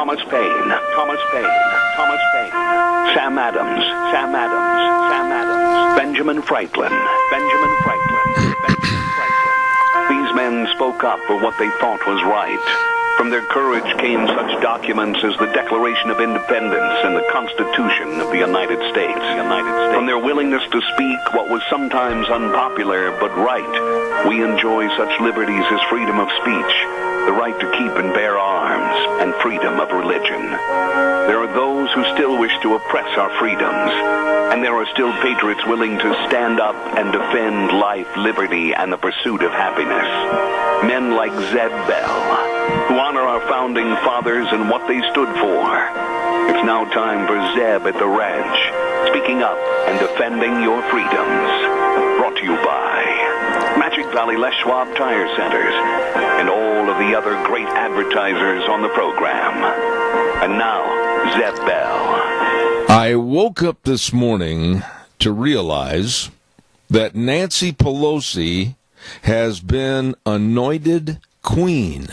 Thomas Paine, Thomas Paine, Thomas Paine, Sam Adams, Sam Adams, Sam Adams, Benjamin Franklin, Benjamin Franklin, Benjamin Franklin. These men spoke up for what they thought was right. From their courage came such documents as the Declaration of Independence and the Constitution of the United States. From their willingness to speak what was sometimes unpopular but right, we enjoy such liberties as freedom of speech, the right to keep and bear arms, and freedom of religion. There are those who still wish to oppress our freedoms, and there are still patriots willing to stand up and defend life, liberty, and the pursuit of happiness. Men like Zeb Bell, who honor our founding fathers and what they stood for. It's now time for Zeb at the ranch, speaking up and defending your freedoms. Brought to you by Magic Valley Les Schwab Tire Centers and all of the other great advertisers on the program. And now, Zeb Bell. I woke up this morning to realize that Nancy Pelosi has been anointed Queen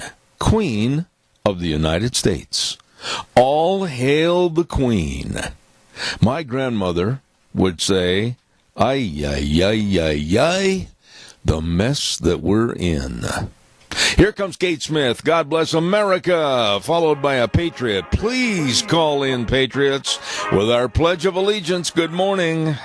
of the United States. All hail the Queen. My grandmother would say, ay, ay, ay, ay, ay, the mess that we're in. Here comes Kate Smith, God Bless America, followed by a Patriot. Please call in, Patriots, with our Pledge of Allegiance. Good morning.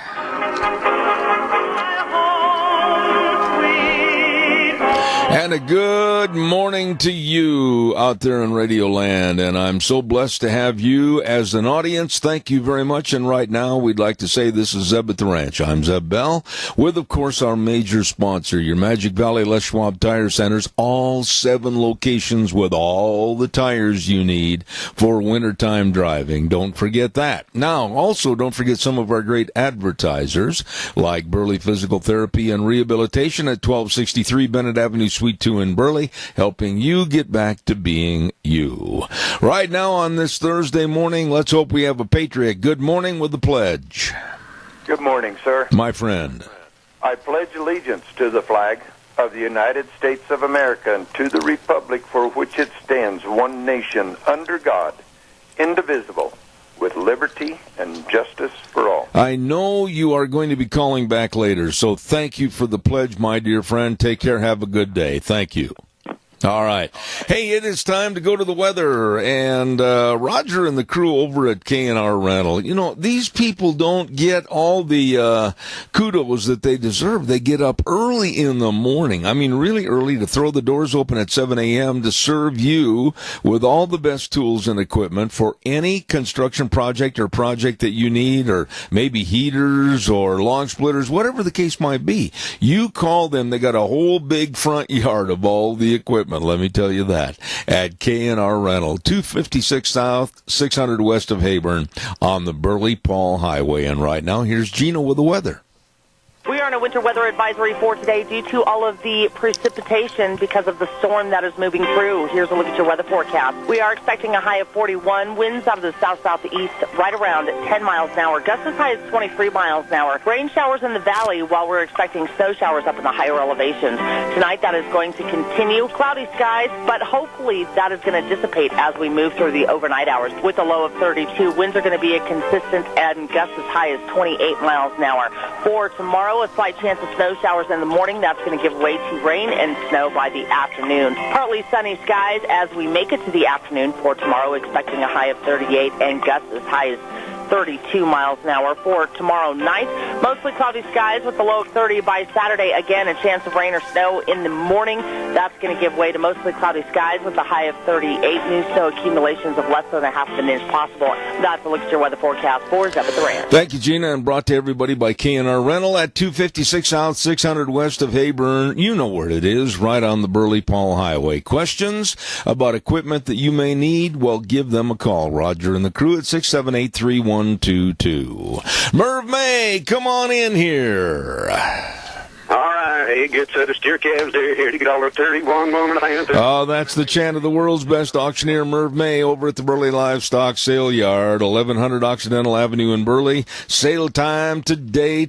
And a good morning to you out there in Radio Land, and I'm so blessed to have you as an audience. Thank you very much, and right now we'd like to say this is Zeb at the Ranch. I'm Zeb Bell, with, of course, our major sponsor, your Magic Valley Les Schwab Tire Centers, all 7 locations with all the tires you need for wintertime driving. Don't forget that. Now, also, don't forget some of our great advertisers, like Burley Physical Therapy and Rehabilitation at 1263 Bennett Avenue, Suite 2 in Burley, helping you get back to being you. Right now on this Thursday morning, let's hope we have a Patriot. Good morning with the pledge. Good morning, sir. My friend. I pledge allegiance to the flag of the United States of America and to the republic for which it stands, one nation, under God, indivisible, with liberty and justice for all. I know you are going to be calling back later, so thank you for the pledge, my dear friend. Take care. Have a good day. Thank you. All right. Hey, it is time to go to the weather, and Roger and the crew over at K&R Rental, you know, these people don't get all the kudos that they deserve. They get up early in the morning, I mean really early, to throw the doors open at 7 a.m. to serve you with all the best tools and equipment for any construction project or project that you need, or maybe heaters or long splitters, whatever the case might be. You call them. They got a whole big front yard of all the equipment. Let me tell you that. At K&R Rental, 256 South, 600 West of Hayburn on the Burley-Paul Highway. And right now, here's Gina with the weather. We are in a winter weather advisory for today due to all of the precipitation because of the storm that is moving through. Here's a look at your weather forecast. We are expecting a high of 41, winds out of the south-southeast right around 10 miles an hour, gusts as high as 23 miles an hour. Rain showers in the valley while we're expecting snow showers up in the higher elevations. Tonight that is going to continue. Cloudy skies, but hopefully that is going to dissipate as we move through the overnight hours. With a low of 32, winds are going to be a consistent and gusts as high as 28 miles an hour. For tomorrow, a slight chance of snow showers in the morning. That's going to give way to rain and snow by the afternoon. Partly sunny skies as we make it to the afternoon for tomorrow, expecting a high of 38 and gusts as high as 32 miles an hour. For tomorrow night, mostly cloudy skies with a low of 30 by Saturday. Again, a chance of rain or snow in the morning. That's going to give way to mostly cloudy skies with a high of 38. New snow accumulations of less than a half of an inch possible. That's a look at your weather forecast for Zeb at the Ranch. Thank you, Gina, and brought to everybody by K&R Rental at 256 South, 600 West of Hayburn. You know where it is, right on the Burley-Paul Highway. Questions about equipment that you may need? Well, give them a call. Roger and the crew at 678-3122. Merv May, come on in here. All right. right, good set of steer calves there, here to get $1.31, $1.30. Oh, that's the chant of the world's best auctioneer, Merv May, over at the Burley Livestock Sale Yard, 1100 Occidental Avenue in Burley. Sale time today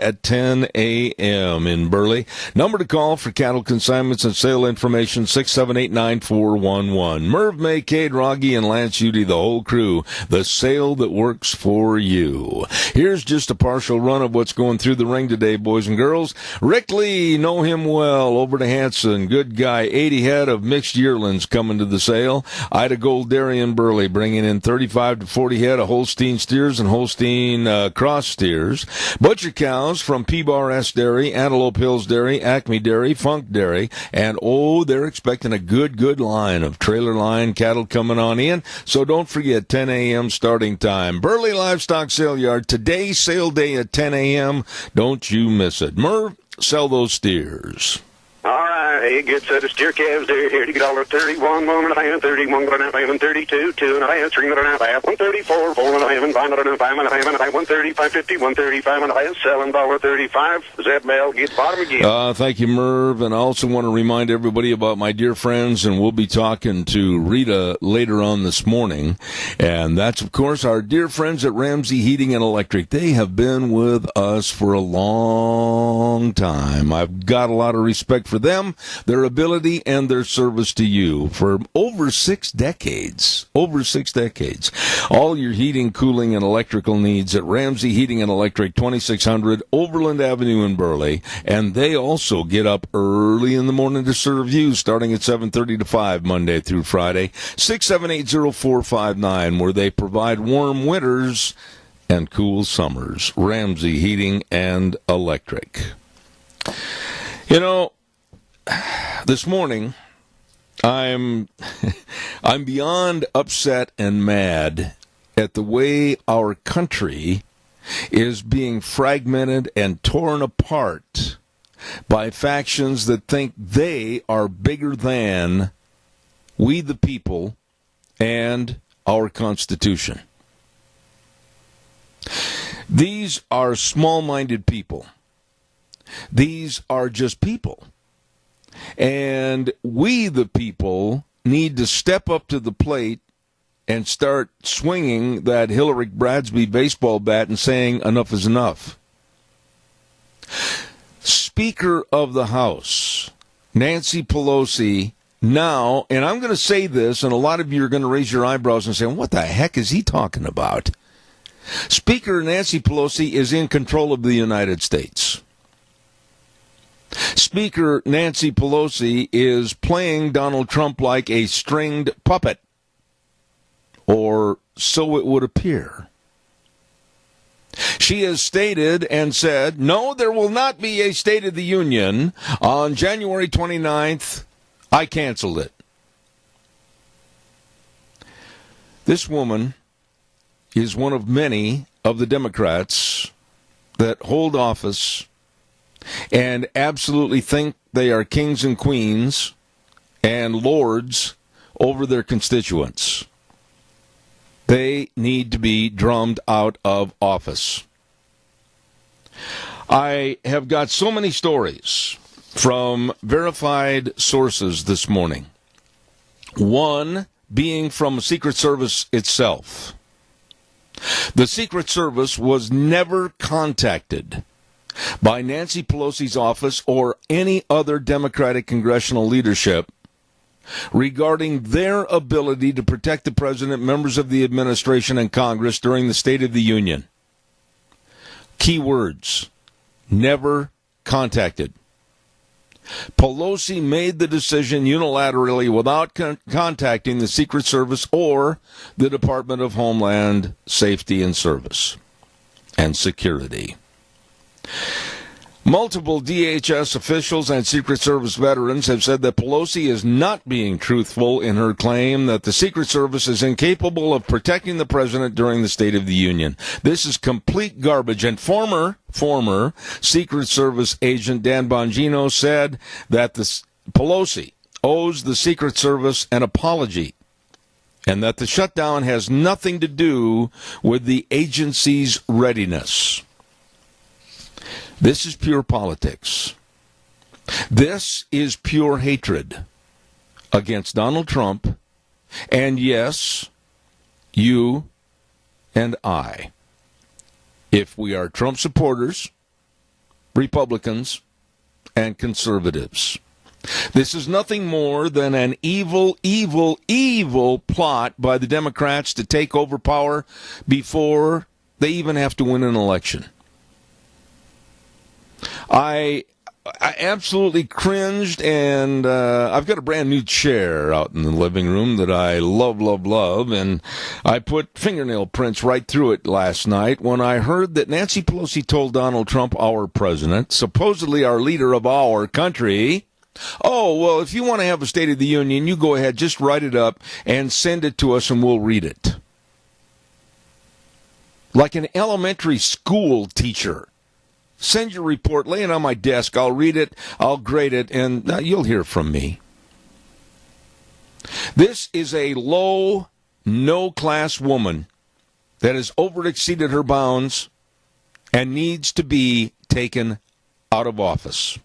at 10 a.m. in Burley. Number to call for cattle consignments and sale information, 678-9411. Merv May, Cade Rogge, and Lance Udy, the whole crew. The sale that works for you. Here's just a partial run of what's going through the ring today, boys and girls. Rick Lee, know him well, over to Hanson. Good guy. 80 head of mixed yearlings coming to the sale. Ida Gold Dairy in Burley, bringing in 35 to 40 head of Holstein steers and Holstein cross steers. Butcher cows from P-Bar S Dairy, Antelope Hills Dairy, Acme Dairy, Funk Dairy, and they're expecting a good line of trailer line cattle coming on in. So don't forget, 10 a.m. starting time. Burley Livestock Sale Yard, today, sale day at 10 a.m. Don't you miss it. Merv, sell those steers. All right, good set of steer calves there, here to get $1.31, $1.30, $1.5, $32, $2.5, $3.5, $1.34, $4.5, $5.5, $1.30, $5.50, $1.35, $1.5, selling $1.35. Zeb Mel, get the bottom again. Thank you, Merv, and I also want to remind everybody about my dear friends, and we'll be talking to Rita later on this morning, and that's, of course, our dear friends at Ramsey Heating and Electric. They have been with us for a long time. I've got a lot of respect for them, their ability, and their service to you for over 6 decades. Over 6 decades. All your heating, cooling, and electrical needs at Ramsey Heating and Electric, 2600 Overland Avenue in Burley. And they also get up early in the morning to serve you, starting at 7:30 to 5 Monday through Friday. 678-0459, where they provide warm winters and cool summers. Ramsey Heating and Electric. You know, this morning, I'm beyond upset and mad at the way our country is being fragmented and torn apart by factions that think they are bigger than we the people and our Constitution. These are small-minded people. These are just people. And we, the people, need to step up to the plate and start swinging that Hillary Bradsby baseball bat and saying enough is enough. Speaker of the House, Nancy Pelosi, now, and I'm going to say this, and a lot of you are going to raise your eyebrows and say, what the heck is he talking about? Speaker Nancy Pelosi is in control of the United States. Speaker Nancy Pelosi is playing Donald Trump like a stringed puppet, or so it would appear. She has stated and said, no, there will not be a State of the Union on January 29th. I canceled it. This woman is one of many of the Democrats that hold office and absolutely think they are kings and queens and lords over their constituents. They need to be drummed out of office. I have got so many stories from verified sources this morning. One being from Secret Service itself. The Secret Service was never contacted by Nancy Pelosi's office or any other Democratic congressional leadership regarding their ability to protect the president, members of the administration, and Congress during the State of the Union. Key words: never contacted. Pelosi made the decision unilaterally without contacting the Secret Service or the Department of Homeland Safety and Service and Security. Multiple DHS officials and Secret Service veterans have said that Pelosi is not being truthful in her claim that the Secret Service is incapable of protecting the president during the State of the Union. This is complete garbage. And former Secret Service agent Dan Bongino said that Pelosi owes the Secret Service an apology and that the shutdown has nothing to do with the agency's readiness. This is pure politics. This is pure hatred against Donald Trump, and yes, you and I. If we are Trump supporters, Republicans, and conservatives. This is nothing more than an evil, evil, evil plot by the Democrats to take over power before they even have to win an election. I absolutely cringed, and I've got a brand new chair out in the living room that I love, love, love, and I put fingernail prints right through it last night when I heard that Nancy Pelosi told Donald Trump, our president, supposedly our leader of our country, oh, well, if you want to have a State of the Union, you go ahead, just write it up and send it to us and we'll read it. Like an elementary school teacher. Send your report, lay it on my desk, I'll read it, I'll grade it, and you'll hear from me. This is a low, no-class woman that has overexceeded her bounds and needs to be taken out of office.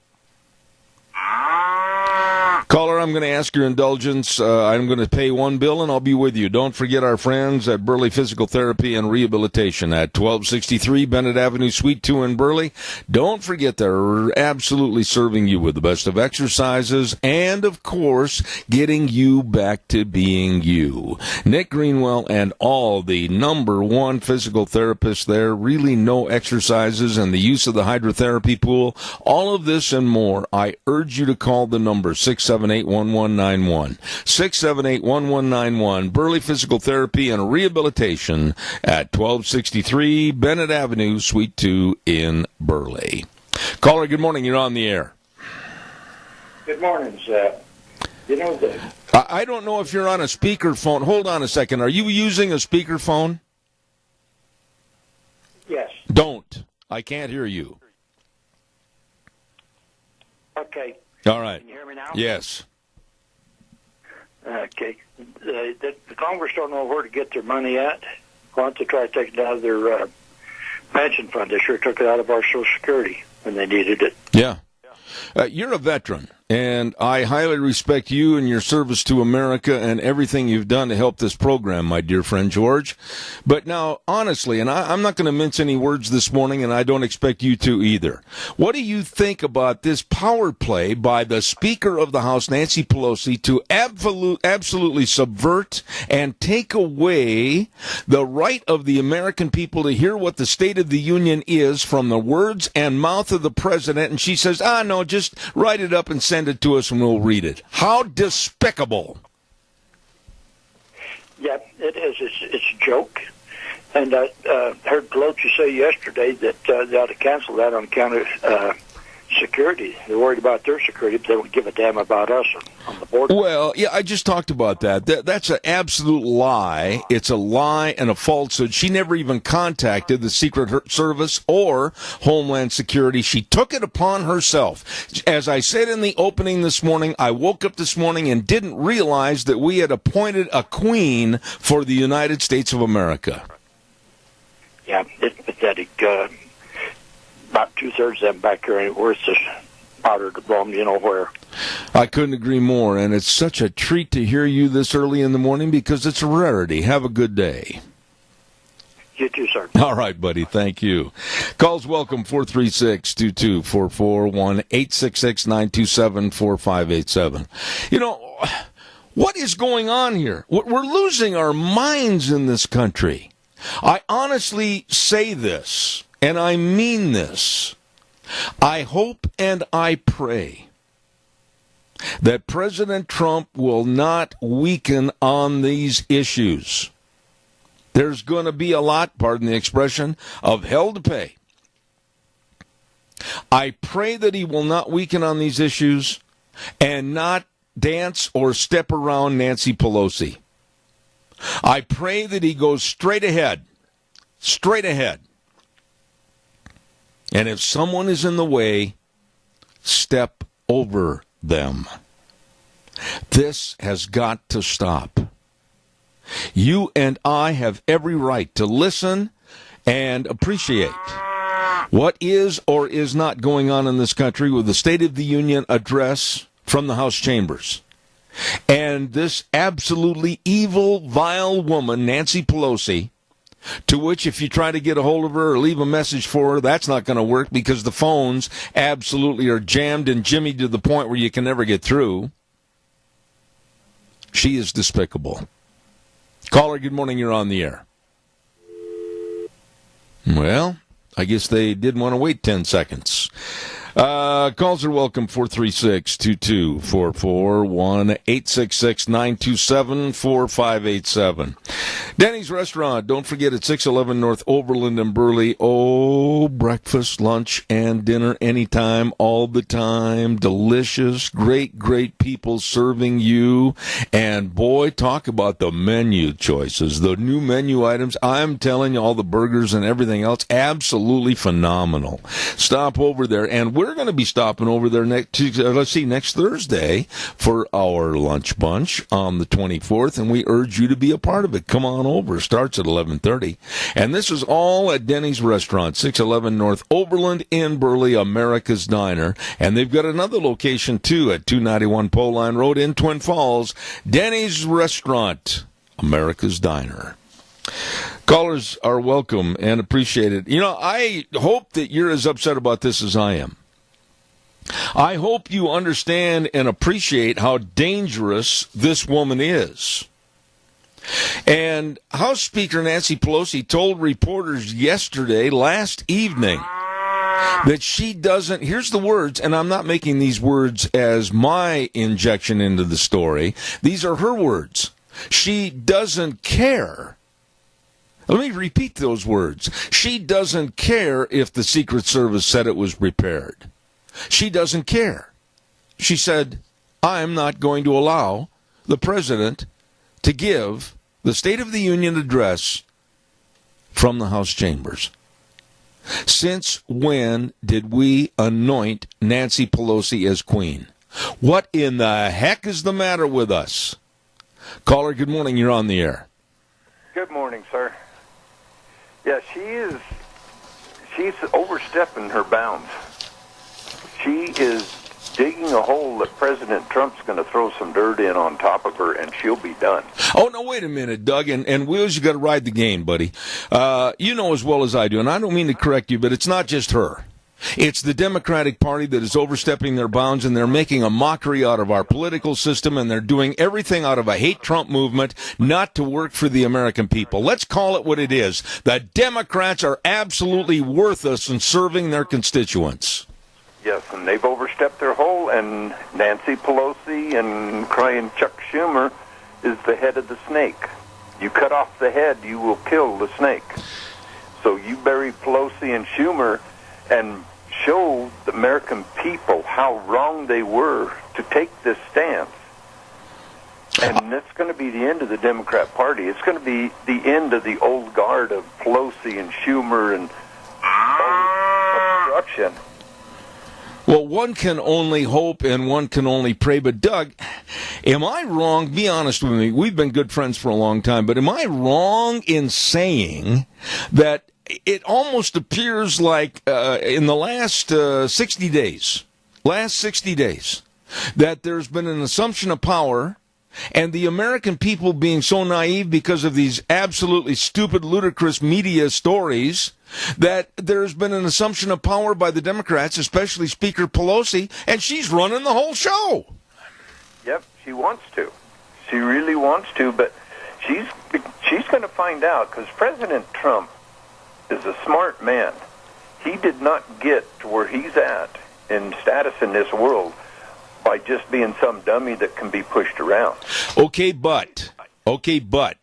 Caller, I'm going to ask your indulgence. I'm going to pay one bill, and I'll be with you. Don't forget our friends at Burley Physical Therapy and Rehabilitation at 1263 Bennett Avenue, Suite 2 in Burley. Don't forget they're absolutely serving you with the best of exercises and, of course, getting you back to being you. Nick Greenwell and all the number one physical therapists there really know exercises and the use of the hydrotherapy pool. All of this and more, I urge you to call the number 678-1191. 678-1191. Burley Physical Therapy and Rehabilitation at 1263 Bennett Avenue, Suite 2 in Burley. Caller, good morning. You're on the air. Good morning, Seth. You know that I don't know if you're on a speakerphone. Hold on a second. Are you using a speakerphone? Yes. Don't. I can't hear you. Okay. All right. Can you hear me now? Yes. Okay. The Congress don't know where to get their money at. Why don't they try to take it out of their pension fund? They sure took it out of our Social Security when they needed it. Yeah. You're a veteran, and I highly respect you and your service to America and everything you've done to help this program, my dear friend George. But now, honestly, and I'm not going to mince any words this morning, and I don't expect you to either. What do you think about this power play by the Speaker of the House, Nancy Pelosi, to absolutely subvert and take away the right of the American people to hear what the State of the Union is from the words and mouth of the president? And she says, no, just write it up and send it to us and we'll read it. How despicable. Yeah, it is. It's a joke. And I heard Pelosi say yesterday that they ought to cancel that on account of security. They're worried about their security, but they don't give a damn about us on the border. Well, yeah, I just talked about that. That's an absolute lie. It's a lie and a falsehood. She never even contacted the Secret Service or Homeland Security. She took it upon herself. As I said in the opening this morning, I woke up this morning and didn't realize that we had appointed a queen for the United States of America. Yeah, it's pathetic. About two-thirds of them back here ain't worth this powder to bomb you know where. I couldn't agree more, and it's such a treat to hear you this early in the morning because it's a rarity. Have a good day. You too, sir. All right, buddy. Thank you. Calls welcome 436-2244, 1-866-927-4587. You know, what is going on here? We're losing our minds in this country. I honestly say this, and I mean this. I hope and I pray that President Trump will not weaken on these issues. There's going to be a lot, pardon the expression, of hell to pay. I pray that he will not weaken on these issues and not dance or step around Nancy Pelosi. I pray that he goes straight ahead. And if someone is in the way, step over them. This has got to stop. You and I have every right to listen and appreciate What is or is not going on in this country with the State of the Union address from the House chambers. And this absolutely evil, vile woman, Nancy Pelosi, to which if you try to get a hold of her or leave a message for her, that's not going to work because the phones absolutely are jammed and jimmied to the point where you can never get through. She is despicable. Caller, good morning. You're on the air. Well, I guess they didn't want to wait 10 seconds. Calls are welcome, 436-2244, 1-866-927-4587. Denny's Restaurant, don't forget, at 611 North Overland in Burley. Oh, breakfast, lunch, and dinner anytime, all the time. Delicious, great, great people serving you. And boy, talk about the menu choices, the new menu items. I'm telling you, all the burgers and everything else, absolutely phenomenal. Stop over there, and we're going to be stopping over there next Thursday for our lunch bunch on the 24th, and we urge you to be a part of it. Come on over. Starts at 11:30. And this is all at Denny's Restaurant, 611 North Overland in Burley, America's Diner. And they've got another location, too, at 291 Pole Line Road in Twin Falls. Denny's Restaurant, America's Diner. Callers are welcome and appreciated. You know, I hope that you're as upset about this as I am. I hope you understand and appreciate how dangerous this woman is. And House Speaker Nancy Pelosi told reporters last evening, that she doesn't, here's the words, and I'm not making these words as my injection into the story. These are her words. She doesn't care. Let me repeat those words. She doesn't care if the Secret Service said it was prepared. She doesn't care. She said, I'm not going to allow the president to give the State of the Union address from the House chambers. Since when did we anoint Nancy Pelosi as queen? What in the heck is the matter with us? Caller, good morning. You're on the air. Good morning, sir. Yeah, she's overstepping her bounds. She is digging a hole that President Trump's going to throw some dirt in on top of her, and she'll be done. Oh, no, wait a minute, Doug. And Wheels, you got to ride the game, buddy. You know as well as I do, and I don't mean to correct you, but it's not just her. It's the Democratic Party that is overstepping their bounds, and they're making a mockery out of our political system, and they're doing everything out of a hate Trump movement not to work for the American people. Let's call it what it is. The Democrats are absolutely worthless in serving their constituents. Yes, and they've overstepped their hole, and Nancy Pelosi and crying Chuck Schumer is the head of the snake. You cut off the head, you will kill the snake. So you bury Pelosi and Schumer and show the American people how wrong they were to take this stance. And that's going to be the end of the Democrat Party. It's going to be the end of the old guard of Pelosi and Schumer and obstruction. Well, one can only hope and one can only pray. But, Doug, am I wrong? Be honest with me. We've been good friends for a long time. But am I wrong in saying that it almost appears like in the last 60 days, that there's been an assumption of power, and the American people being so naive because of these absolutely stupid, ludicrous media stories, that there's been an assumption of power by the Democrats, especially Speaker Pelosi, and she's running the whole show. Yep, she wants to. She really wants to, but she's going to find out, because President Trump is a smart man. He did not get to where he's at in status in this world by just being some dummy that can be pushed around. Okay, but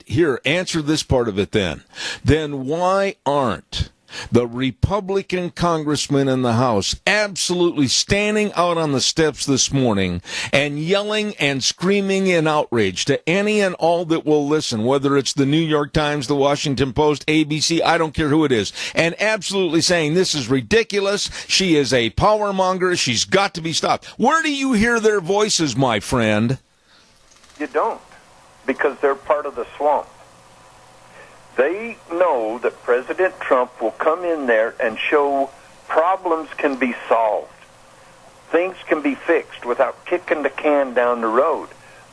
here, answer this part of it then. Then why aren't the Republican congressmen in the House absolutely standing out on the steps this morning and yelling and screaming in outrage to any and all that will listen, whether it's the New York Times, the Washington Post, ABC, I don't care who it is, and absolutely saying this is ridiculous, she is a power monger, she's got to be stopped. Where do you hear their voices, my friend? You don't, because they're part of the swamp. They know that President Trump will come in there and show problems can be solved. Things can be fixed without kicking the can down the road.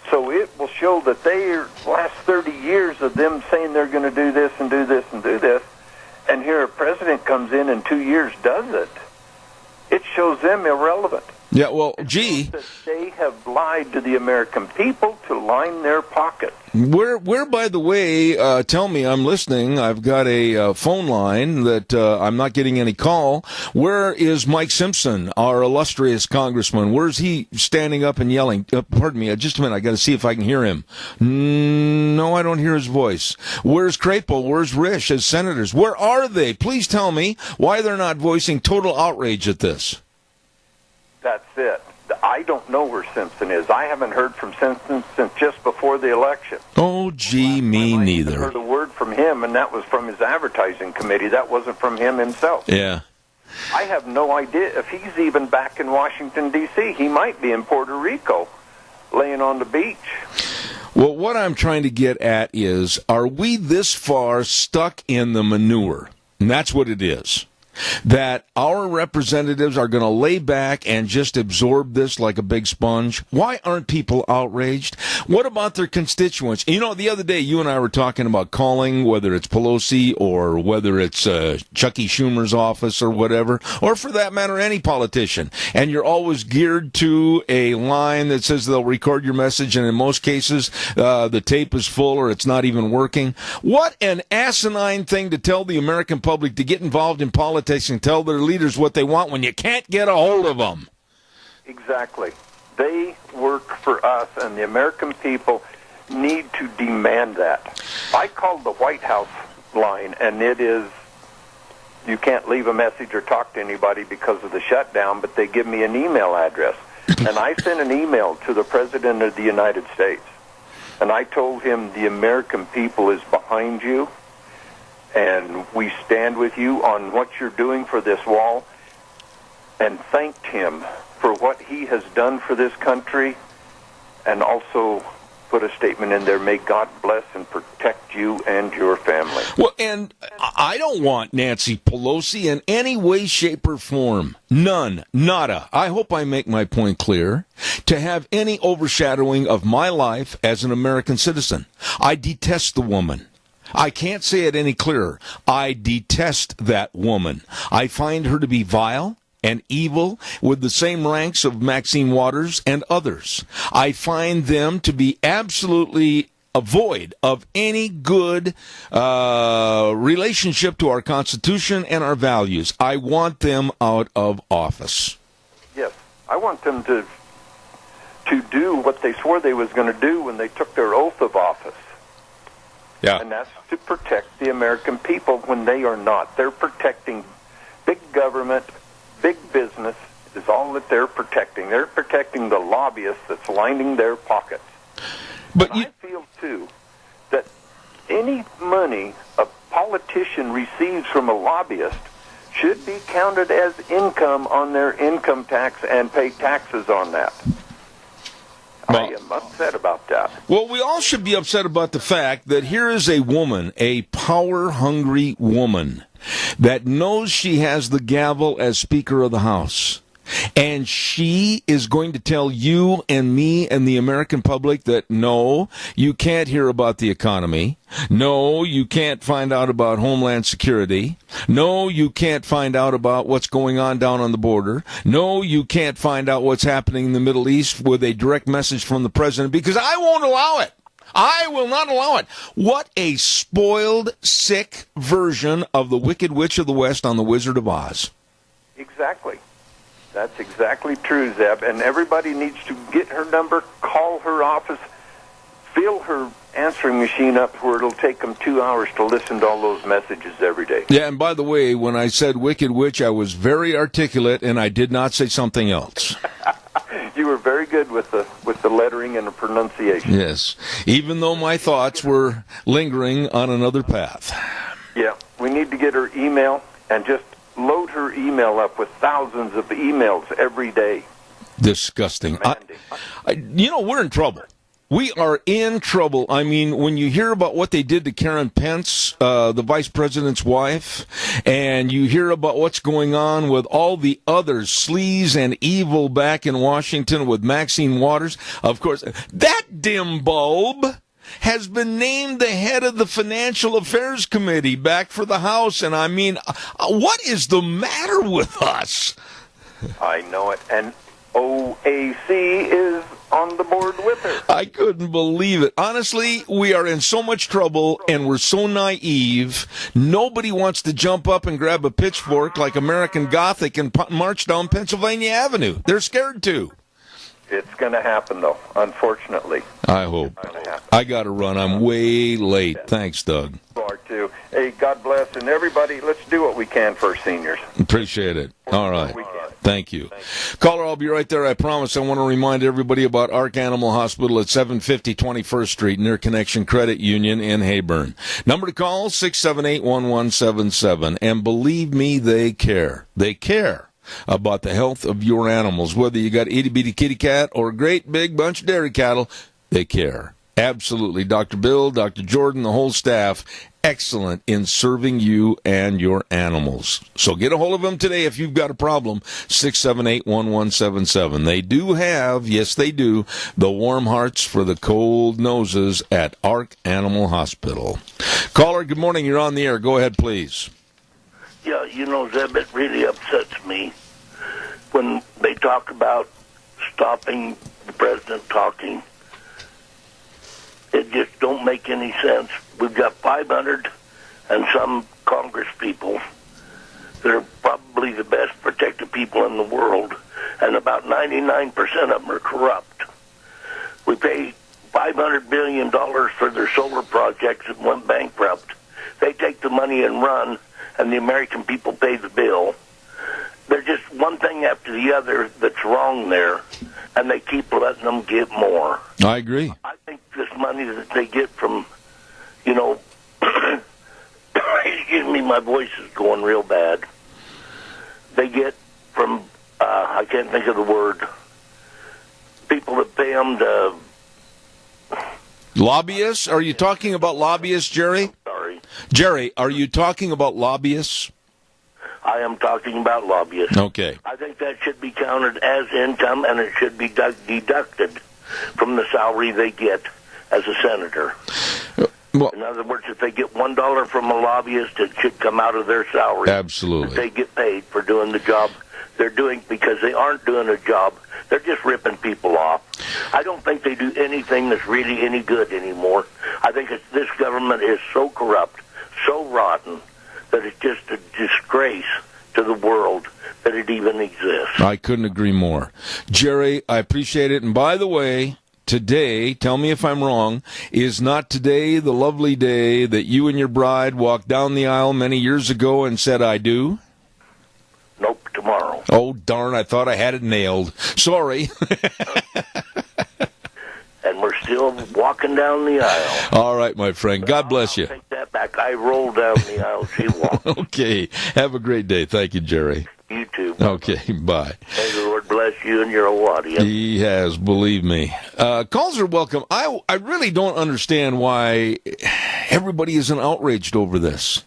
So it will show that their last 30 years of them saying they're going to do this and do this and do this, and here a president comes in 2 years does it. It shows them irrelevant. Yeah, well, gee, that they have lied to the American people to line their pockets. Where, by the way, tell me, I'm listening. I've got a phone line that I'm not getting any call. Where is Mike Simpson, our illustrious congressman? Where's he standing up and yelling? Pardon me, just a minute. I got to see if I can hear him. No, I don't hear his voice. Where's Crapo? Where's Risch as senators? Where are they? Please tell me why they're not voicing total outrage at this. That's it. I don't know where Simpson is. I haven't heard from Simpson since just before the election. Oh, gee, me neither. I heard a word from him, and that was from his advertising committee. That wasn't from him himself. Yeah. I have no idea if he's even back in Washington, D.C. He might be in Puerto Rico, laying on the beach. Well, what I'm trying to get at is, are we this far stuck in the manure? And that's what it is. That our representatives are going to lay back and just absorb this like a big sponge? Why aren't people outraged? What about their constituents? You know, the other day you and I were talking about calling, whether it's Pelosi or whether it's Chucky Schumer's office or whatever, or for that matter, any politician. And you're always geared to a line that says they'll record your message, and in most cases, the tape is full or it's not even working. What an asinine thing to tell the American public to get involved in politics and tell their leaders what they want when you can't get a hold of them. Exactly. They work for us, and the American people need to demand that. I called the White House line, and it is, you can't leave a message or talk to anybody because of the shutdown, but they give me an email address. And I sent an email to the President of the United States, and I told him the American people is behind you, and we stand with you on what you're doing for this wall, and thanked him for what he has done for this country, and also put a statement in there, may God bless and protect you and your family. Well, and I don't want Nancy Pelosi in any way, shape, or form. None. Nada. I hope I make my point clear. To have any overshadowing of my life as an American citizen. I detest the woman. I can't say it any clearer. I detest that woman. I find her to be vile and evil with the same ranks of Maxine Waters and others. I find them to be absolutely void of any good relationship to our Constitution and our values. I want them out of office. Yes, I want them to do what they swore they was going to do when they took their oath of office. Yeah. And that's to protect the American people when they are not. They're protecting big government, big business is all that they're protecting. They're protecting the lobbyists that's lining their pockets. But I feel, too, that any money a politician receives from a lobbyist should be counted as income on their income tax and pay taxes on that. I am upset about that. Well, we all should be upset about the fact that here is a woman, a power-hungry woman, that knows she has the gavel as Speaker of the House. And she is going to tell you and me and the American public that, no, you can't hear about the economy. No, you can't find out about Homeland Security. No, you can't find out about what's going on down on the border. No, you can't find out what's happening in the Middle East with a direct message from the president, because I won't allow it. I will not allow it. What a spoiled, sick version of the Wicked Witch of the West on The Wizard of Oz. Exactly. That's exactly true, Zeb. And everybody needs to get her number, call her office, fill her answering machine up where it'll take them 2 hours to listen to all those messages every day. Yeah, and by the way, when I said Wicked Witch, I was very articulate, and I did not say something else. You were very good with the lettering and the pronunciation. Yes, even though my thoughts were lingering on another path. Yeah, we need to get her email and just load her email up with thousands of emails every day. Disgusting. We're in trouble. We are in trouble. I mean, when you hear about what they did to Karen Pence, the vice president's wife, and you hear about what's going on with all the other sleaze and evil back in Washington with Maxine Waters, of course, that dim bulb has been named the head of the Financial Affairs Committee back for the House. And I mean, what is the matter with us? I know it. And OAC is on the board with her. I couldn't believe it. Honestly, we are in so much trouble, and we're so naive. Nobody wants to jump up and grab a pitchfork like American Gothic and march down Pennsylvania Avenue. They're scared to. It's going to happen, though, unfortunately. I hope. I got to run. I'm way late. Thanks, Doug. Too. Hey, God bless, and everybody, let's do what we can for seniors. Appreciate it. All right. Thank you. Caller, I'll be right there, I promise. I want to remind everybody about Ark Animal Hospital at 750 21st Street, near Connection Credit Union in Hayburn. Number to call, 678-1177. And believe me, they care. They care about the health of your animals. Whether you got itty-bitty kitty cat or a great big bunch of dairy cattle, they care. Absolutely. Dr. Bill, Dr. Jordan, the whole staff, excellent in serving you and your animals. So get a hold of them today if you've got a problem, 678-1177. They do have, yes they do, the warm hearts for the cold noses at Ark Animal Hospital. Caller, good morning. You're on the air. Go ahead, please. Yeah, you know, Zeb, it really upsets me when they talk about stopping the president talking. It just don't make any sense. We've got 500 and some Congress people that are probably the best protected people in the world, and about 99% of them are corrupt. We pay $500 billion for their solar projects that went bankrupt. They take the money and run, and the American people pay the bill. There's just one thing after the other that's wrong there, and they keep letting them get more. I agree. I think this money that they get from, you know, excuse me, my voice is going real bad. They get from, I can't think of the word, people that pay them to... Lobbyists? Are you talking about lobbyists, Jerry? Sorry. Jerry, are you talking about lobbyists? I am talking about lobbyists. Okay. I think that should be counted as income, and it should be deducted from the salary they get as a senator. Well, in other words, if they get $1 from a lobbyist, it should come out of their salary. Absolutely. They get paid for doing the job they're doing, because they aren't doing a job. They're just ripping people off. I don't think they do anything that's really any good anymore. I think this government is so corrupt, so rotten, that it's just a disgrace to the world that it even exists. I couldn't agree more. Jerry, I appreciate it. And by the way, today, tell me if I'm wrong, is not today the lovely day that you and your bride walked down the aisle many years ago and said, I do? Nope, tomorrow. Oh, darn, I thought I had it nailed. Sorry. And we're still walking down the aisle. All right, my friend. God bless you. I'll take that back. I rolled down the aisle. She walked. Okay. Have a great day. Thank you, Jerry. You too. Okay, bye. May the Lord bless you and your audience. He has, believe me. Calls are welcome. I really don't understand why everybody isn't outraged over this.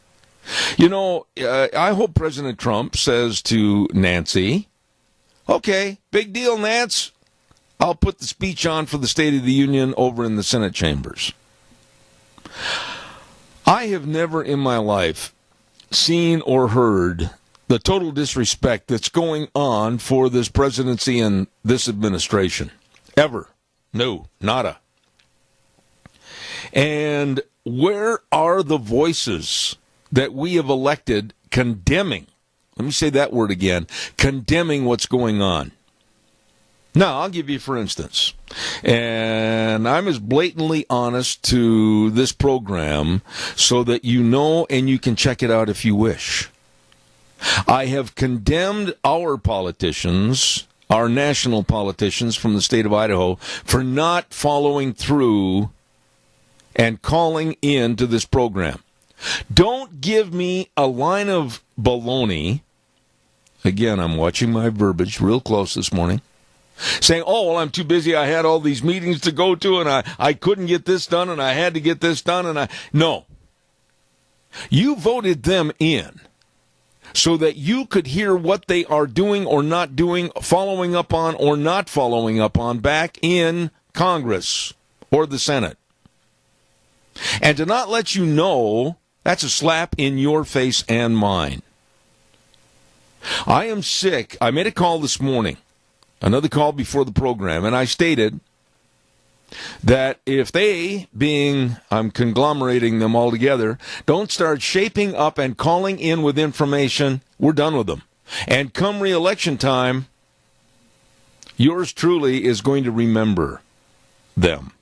You know, I hope President Trump says to Nancy, okay, big deal, Nance. I'll put the speech on for the State of the Union over in the Senate chambers. I have never in my life seen or heard the total disrespect that's going on for this presidency and this administration. Ever. No, nada. And where are the voices that we have elected condemning, let me say that word again, condemning what's going on? Now, I'll give you for instance, and I'm as blatantly honest to this program so that you know and you can check it out if you wish. I have condemned our politicians, our national politicians from the state of Idaho, for not following through and calling in to this program. Don't give me a line of baloney. Again, I'm watching my verbiage real close this morning. saying, oh, well, I'm too busy. I had all these meetings to go to, and I couldn't get this done, and I had to get this done, No. You voted them in so that you could hear what they are doing or not doing, following up on or not following up on back in Congress or the Senate. And to not let you know, that's a slap in your face and mine. I am sick. I made a call this morning, another call before the program, and I stated that if they, I'm conglomerating them all together, don't start shaping up and calling in with information, we're done with them. And come re-election time, yours truly is going to remember them.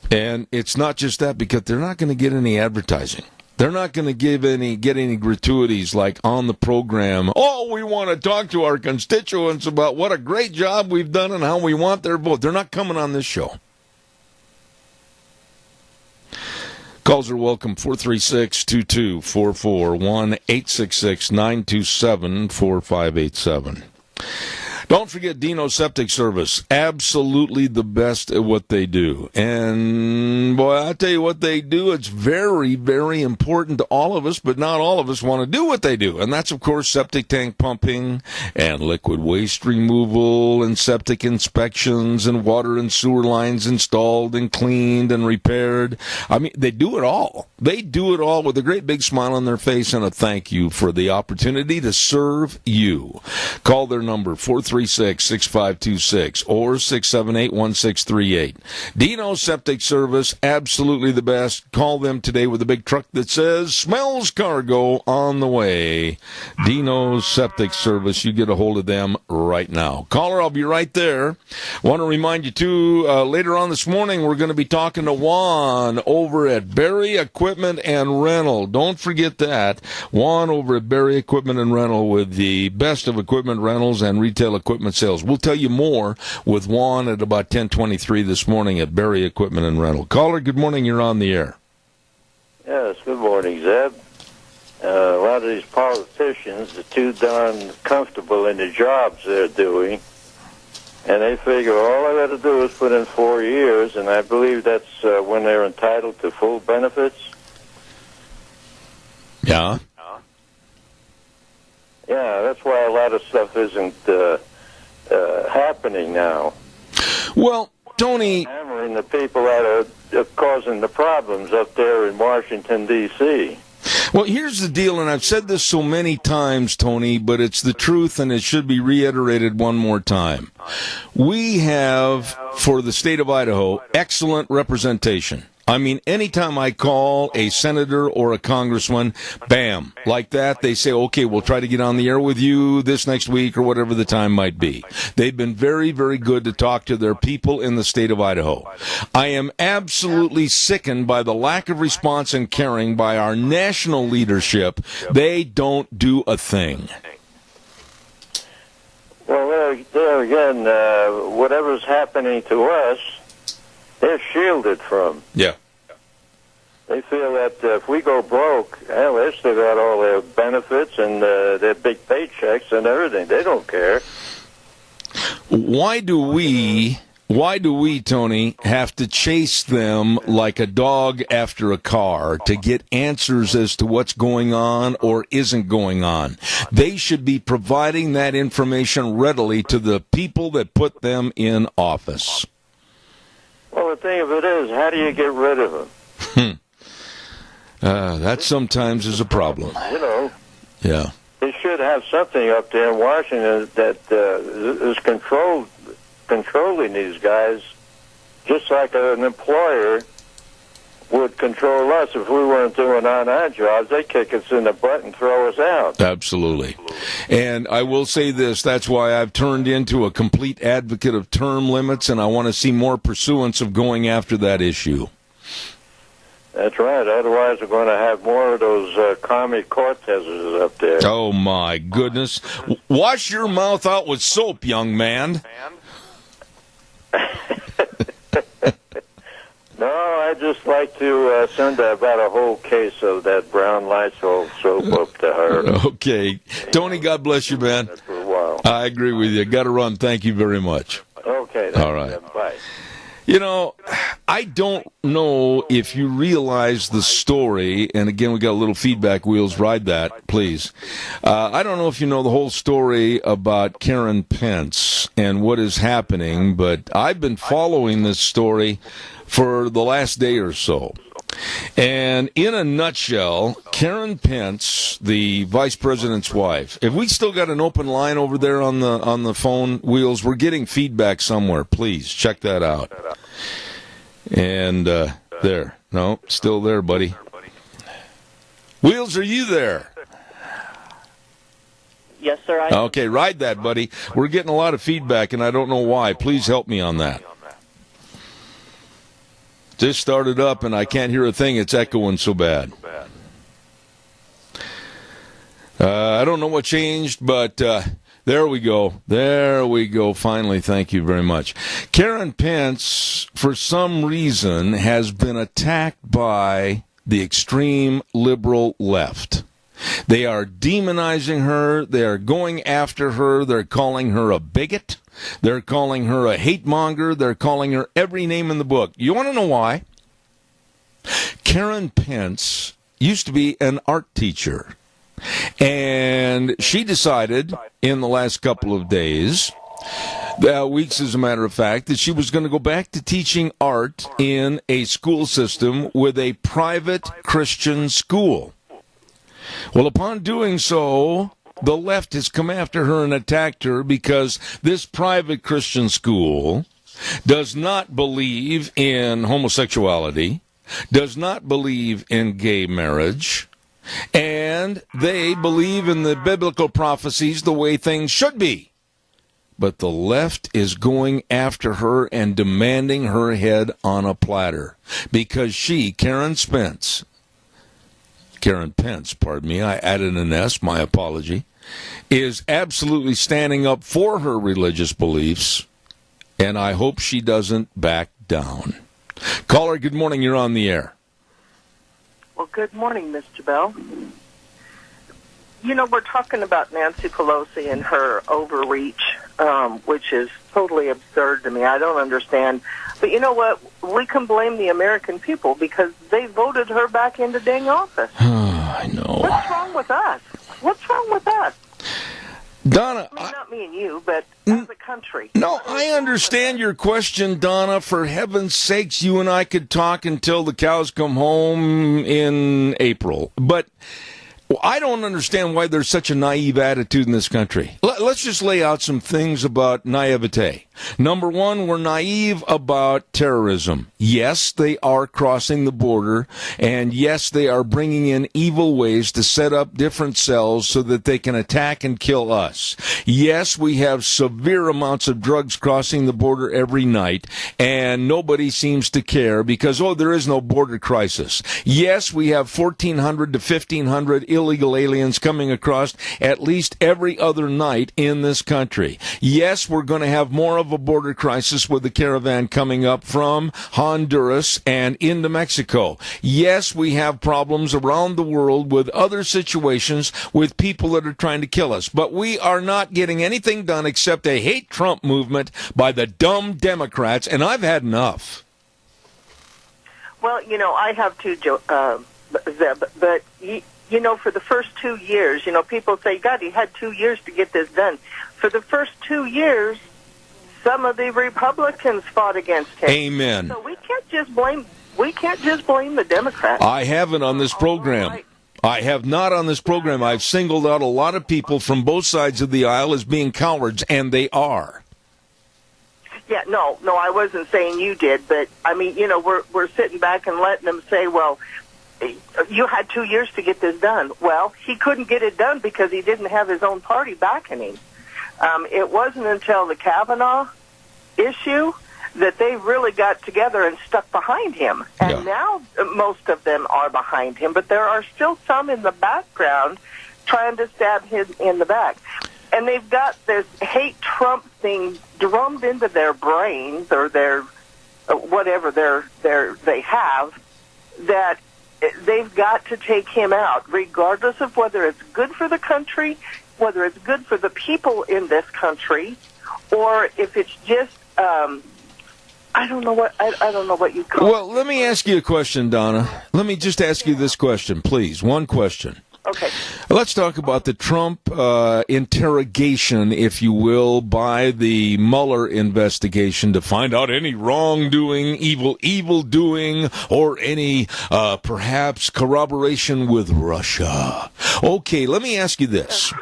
And it's not just that, because they're not going to get any advertising. They're not going to get any gratuities like on the program. Oh, we want to talk to our constituents about what a great job we've done and how we want their vote. They're not coming on this show. Calls are welcome, 436-2244, 1-866-927-4587. Don't forget Dino Septic Service, absolutely the best at what they do. And, boy, I tell you what they do, it's very, very important to all of us, but not all of us want to do what they do. And that's, of course, septic tank pumping and liquid waste removal and septic inspections and water and sewer lines installed and cleaned and repaired. I mean, they do it all. They do it all with a great big smile on their face and a thank you for the opportunity to serve you. Call their number, 436-6526 or 678-1638. Dino Septic Service, absolutely the best. Call them today with a big truck that says, smells cargo on the way. Dino Septic Service, you get a hold of them right now. Caller, I'll be right there. Want to remind you, too, later on this morning, we're going to be talking to Juan over at Berry Equipment and Rental. Don't forget that. Juan over at Berry Equipment and Rental with the best of equipment rentals and retail equipment sales. We'll tell you more with Juan at about 10:23 this morning at Berry Equipment and Rental. Caller, good morning. You're on the air. Yes, good morning, Zeb. A lot of these politicians are too darn comfortable in the jobs they're doing, and they figure all I got to do is put in 4 years, and I believe that's when they're entitled to full benefits. Yeah. Yeah, that's why a lot of stuff isn't happening now. Well, Tony, hammering the people that are causing the problems up there in Washington, D.C. Well, here's the deal, and I've said this so many times, Tony, but it's the truth, and it should be reiterated one more time. We have, for the state of Idaho, excellent representation. I mean, anytime I call a senator or a congressman, bam, like that, they say, okay, we'll try to get on the air with you this next week or whatever the time might be. They've been very, very good to talk to their people in the state of Idaho. I am absolutely sickened by the lack of response and caring by our national leadership. They don't do a thing. Well, there again, whatever's happening to us, they're shielded from. Yeah. They feel that if we go broke, hell, they still got all their benefits and their big paychecks and everything. They don't care. Why do we, Tony, have to chase them like a dog after a car to get answers as to what's going on or isn't going on? They should be providing that information readily to the people that put them in office. Well, the thing of it is, how do you get rid of them? That sometimes is a problem. You know. Yeah. They should have something up there in Washington that is controlling these guys, just like an employer would control us if we weren't doing on our jobs. They kick us in the butt and throw us out. Absolutely. And I will say this, that's why I've turned into a complete advocate of term limits, and I want to see more pursuance of going after that issue. That's right. Otherwise, we're going to have more of those commie Cortezes up there. Oh, my goodness. Wash your mouth out with soap, young man. No, I'd just like to send about a whole case of that brown Lysol soap up to her. Okay. Tony, God bless you, man. For a while. I agree with you. Got to run. Thank you very much. Okay. All right. Bye. You know, I don't know if you realize the story, and again, we got a little feedback wheels. Ride that, please. I don't know if you know the whole story about Karen Pence and what is happening, but I've been following this story for the last day or so. And in a nutshell, Karen Pence, the vice president's wife, if we still got an open line over there on the phone wheels, we're getting feedback somewhere. Please check that out. And there. No, still there, buddy. Wheels, are you there? Yes, sir. Okay, ride that, buddy. We're getting a lot of feedback, and I don't know why. Please help me on that. Just started up, and I can't hear a thing. It's echoing so bad. I don't know what changed, but there we go. There we go. Finally, thank you very much. Karen Pence, for some reason, has been attacked by the extreme liberal left. They are demonizing her. They are going after her. They're calling her a bigot. They're calling her a hate monger. They're calling her every name in the book. You want to know why? Karen Pence used to be an art teacher. And she decided in the last couple of days, weeks as a matter of fact, that she was going to go back to teaching art in a school system with a private Christian school. Well, upon doing so, the left has come after her and attacked her because this private Christian school does not believe in homosexuality, does not believe in gay marriage, and they believe in the biblical prophecies the way things should be. But the left is going after her and demanding her head on a platter because she, Karen Pence, pardon me, I added an S, my apology, is absolutely standing up for her religious beliefs, and I hope she doesn't back down. Caller, good morning, you're on the air. Well, good morning, Mr. Bell. You know, we're talking about Nancy Pelosi and her overreach, which is totally absurd to me. I don't understand. But you know what? We can blame the American people because they voted her back into dang office. I know. What's wrong with us? What's wrong with us? Donna, I mean, not me and you, but as a country. No, I understand your question, Donna. For heaven's sakes, you and I could talk until the cows come home in April. But I don't understand why there's such a naive attitude in this country. Let's just lay out some things about naivete. Number one, we're naive about terrorism. Yes, they are crossing the border, and yes, they are bringing in evil ways to set up different cells so that they can attack and kill us. Yes, we have severe amounts of drugs crossing the border every night, and nobody seems to care because, there is no border crisis. Yes, we have 1,400 to 1,500 illegal aliens coming across at least every other night in this country. Yes, we're going to have more of a border crisis with the caravan coming up from Honduras and into Mexico. Yes, we have problems around the world with other situations with people that are trying to kill us. But we are not getting anything done except a hate Trump movement by the dumb Democrats, and I've had enough. Well, you know, I have too, Zeb, but you know, for the first 2 years, you know, people say, God, he had 2 years to get this done. For the first 2 years, some of the Republicans fought against him. Amen. So we can't just blame the Democrats. I haven't on this program. Right. I have not on this program. I've singled out a lot of people from both sides of the aisle as being cowards, and they are. Yeah, no, I wasn't saying you did, but I mean, you know, we're sitting back and letting them say, well, you had 2 years to get this done. Well, he couldn't get it done because he didn't have his own party backing him. It wasn't until the Kavanaugh issue that they really got together and stuck behind him. And now most of them are behind him, but there are still some in the background trying to stab him in the back. And they've got this hate Trump thing drummed into their brains or their whatever they have, that they've got to take him out, regardless of whether it's good for the country, whether it's good for the people in this country, or if it's just I don't know what you call it. Well, let me ask you a question, Donna. Let me just ask you this question, please. One question. Okay. Let's talk about the Trump interrogation, if you will, by the Mueller investigation to find out any wrongdoing, evil doing, or any perhaps corroboration with Russia. Okay, let me ask you this.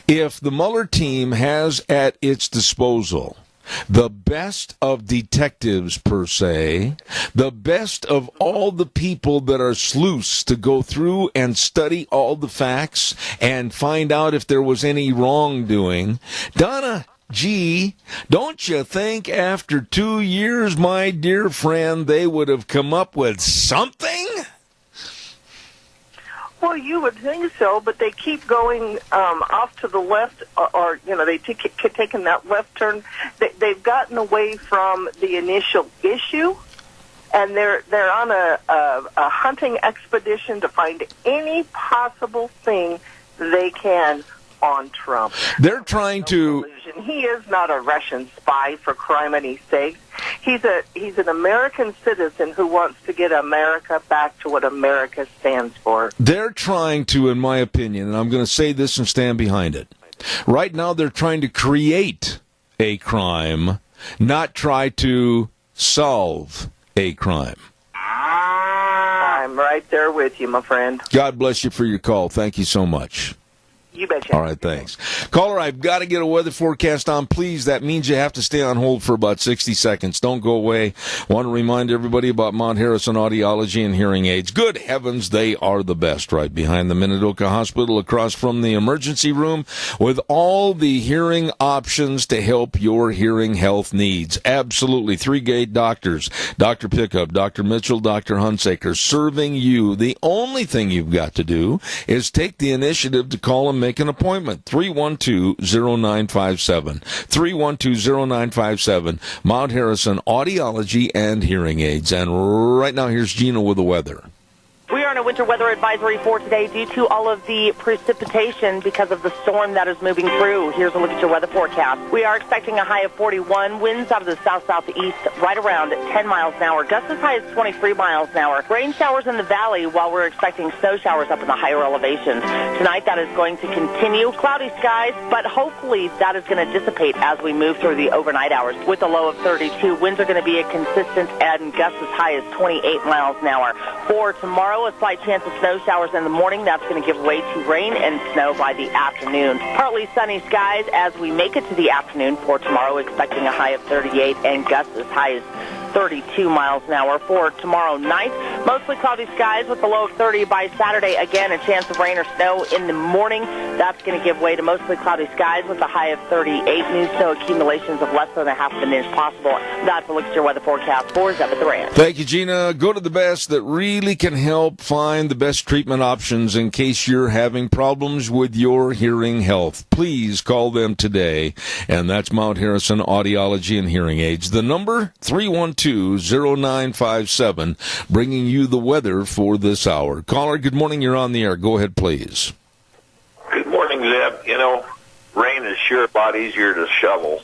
If the Mueller team has at its disposal the best of detectives, per se, the best of all the people that are sleuths to go through and study all the facts and find out if there was any wrongdoing, Donna G, don't you think after 2 years, my dear friend, they would have come up with something? Well, you would think so, but they keep going off to the left, or they keep taking that left turn. They've gotten away from the initial issue, and they're on a hunting expedition to find any possible thing they can on Trump. They're trying to. He is not a Russian spy, for criminy sake. He's an American citizen who wants to get America back to what America stands for. They're trying to, in my opinion, and I'm going to say this and stand behind it. Right now, they're trying to create a crime, not try to solve a crime. I'm right there with you, my friend. God bless you for your call. Thank you so much. You betcha. All right, thanks. Caller, I've got to get a weather forecast on, please. That means you have to stay on hold for about 60 seconds. Don't go away. Want to remind everybody about Mount Harrison Audiology and Hearing Aids. Good heavens, they are the best, right behind the Minidoka Hospital, across from the emergency room, with all the hearing options to help your hearing health needs. Absolutely. 3 great doctors, Dr. Pickup, Dr. Mitchell, Dr. Hunsaker, serving you. The only thing you've got to do is take the initiative to call them, make an appointment. 312-0957. 312-0957. Mount Harrison Audiology and Hearing Aids. And right now, here's Gina with the weather. We are in a winter weather advisory for today due to all of the precipitation because of the storm that is moving through. Here's a look at your weather forecast. We are expecting a high of 41, winds out of the south-southeast right around 10 miles an hour, gusts as high as 23 miles an hour. Rain showers in the valley while we're expecting snow showers up in the higher elevations. Tonight that is going to continue. Cloudy skies, but hopefully that is going to dissipate as we move through the overnight hours. With a low of 32, winds are going to be a consistent and gusts as high as 28 miles an hour. For tomorrow, a slight chance of snow showers in the morning. That's going to give way to rain and snow by the afternoon. Partly sunny skies as we make it to the afternoon for tomorrow, expecting a high of 38 and gusts as high as 32 miles an hour. For tomorrow night, mostly cloudy skies with a low of 30 by Saturday. Again, a chance of rain or snow in the morning. That's going to give way to mostly cloudy skies with a high of 38. New snow accumulations of less than a half of an inch possible. That's a look at your weather forecast for Zeb at the Ranch. Thank you, Gina. Go to the best that really can help find the best treatment options in case you're having problems with your hearing health. Please call them today, and that's Mount Harrison Audiology and Hearing Aids. The number, 312-0957, bringing you the weather for this hour. Caller, good morning. You're on the air. Go ahead, please. Good morning, Zeb. Rain is sure a lot easier to shovel.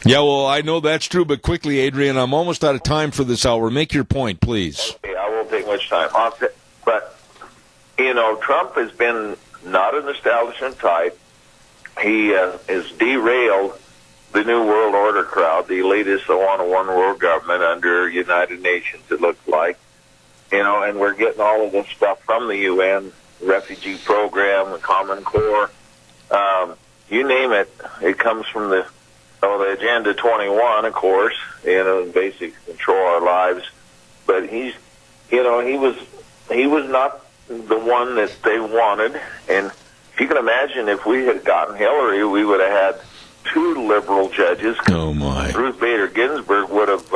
Yeah, well, I know that's true, but quickly, Adrian, I'm almost out of time for this hour. Make your point, please. Okay, I won't take much time. But, Trump has been not an establishment type. He has derailed the New World Order crowd, the elitists that want a one-world government under United Nations, it looks like. And we're getting all of this stuff from the UN, refugee program, the Common Core. You name it, it comes from the Agenda 21, of course, basically control our lives. But he was not the one that they wanted. And if you can imagine, if we had gotten Hillary, we would have had 2 liberal judges. Oh my! Ruth Bader Ginsburg would have,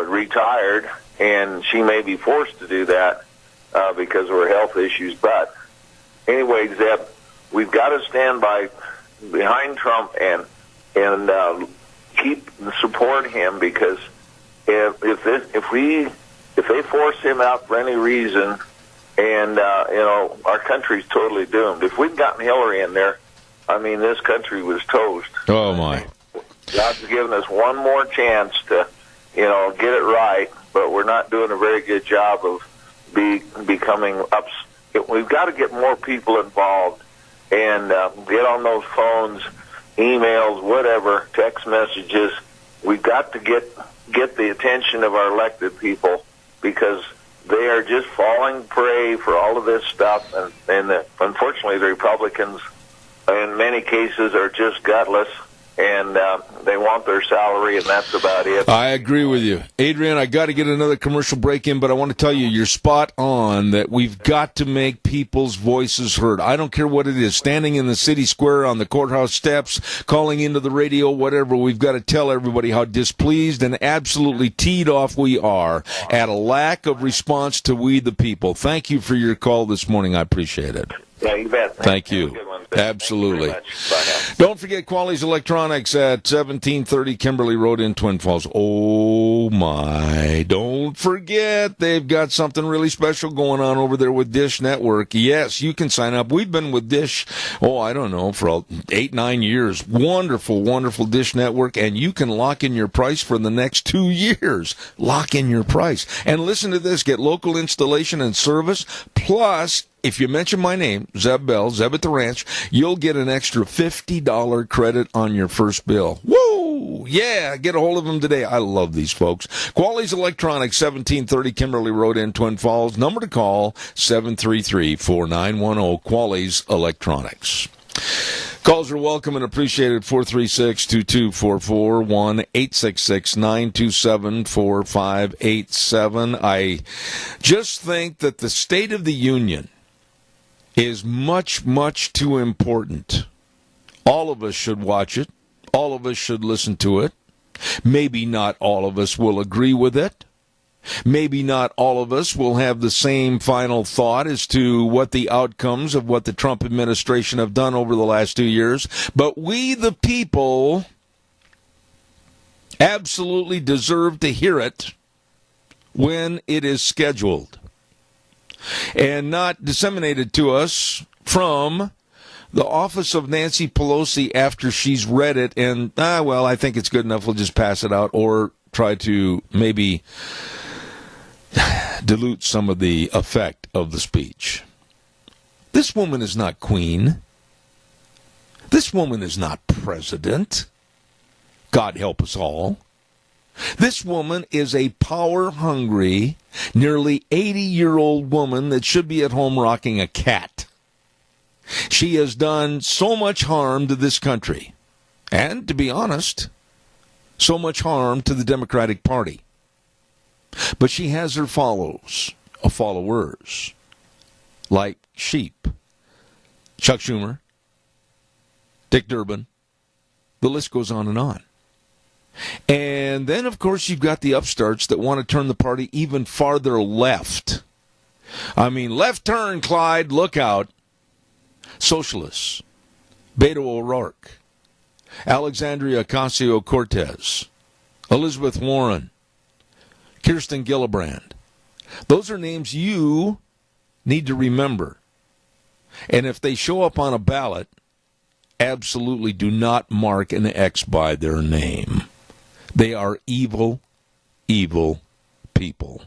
retired, and she may be forced to do that because of her health issues. But anyway, Zeb, we've got to stand behind Trump and keep support him, because if they force him out for any reason, And, our country's totally doomed. If we'd gotten Hillary in there, I mean, this country was toast. Oh, my. God's given us one more chance to, get it right, but we're not doing a very good job of becoming ups. We've got to get more people involved and get on those phones, emails, whatever, text messages. We've got to get the attention of our elected people, because they are just falling prey for all of this stuff, and unfortunately the Republicans in many cases are just gutless, and they want their salary, and that's about it. I agree with you. Adrian, I got to get another commercial break in, but I want to tell you, you're spot on that we've got to make people's voices heard. I don't care what it is, standing in the city square, on the courthouse steps, calling into the radio, whatever. We've got to tell everybody how displeased and absolutely teed off we are at a lack of response to we the people. Thank you for your call this morning. I appreciate it. Yeah, you bet. Thank you. Absolutely. Don't forget Quality's Electronics at 1730 Kimberly Road in Twin Falls. Oh, my. Don't forget, they've got something really special going on over there with Dish Network. Yes, you can sign up. We've been with Dish, for 8-9 years. Wonderful, wonderful Dish Network, and you can lock in your price for the next 2 years. Lock in your price. And listen to this. Get local installation and service, plus if you mention my name, Zeb Bell, Zeb at the Ranch, you'll get an extra $50 credit on your first bill. Woo! Yeah, get a hold of them today. I love these folks. Quality's Electronics, 1730 Kimberly Road in Twin Falls. Number to call, 733-4910, Quality's Electronics. Calls are welcome and appreciated. 436-2244, 1-866-927-4587. I just think that the State of the Union is much, much too important. All of us should watch it. All of us should listen to it. Maybe not all of us will agree with it. Maybe not all of us will have the same final thought as to what the outcomes of what the Trump administration have done over the last 2 years. But we, the people, absolutely deserve to hear it when it is scheduled, and not disseminated to us from the office of Nancy Pelosi after she's read it and, I think it's good enough, we'll just pass it out, or try to maybe dilute some of the effect of the speech. This woman is not queen. This woman is not president. God help us all. This woman is a power-hungry, nearly 80-year-old woman that should be at home rocking a cat. She has done so much harm to this country, and, to be honest, so much harm to the Democratic Party. But she has her followers, like sheep. Chuck Schumer, Dick Durbin, the list goes on and on. And then, of course, you've got the upstarts that want to turn the party even farther left. I mean, left turn, Clyde, look out. Socialists, Beto O'Rourke, Alexandria Ocasio-Cortez, Elizabeth Warren, Kirsten Gillibrand. Those are names you need to remember. And if they show up on a ballot, absolutely do not mark an X by their name. They are evil, evil people.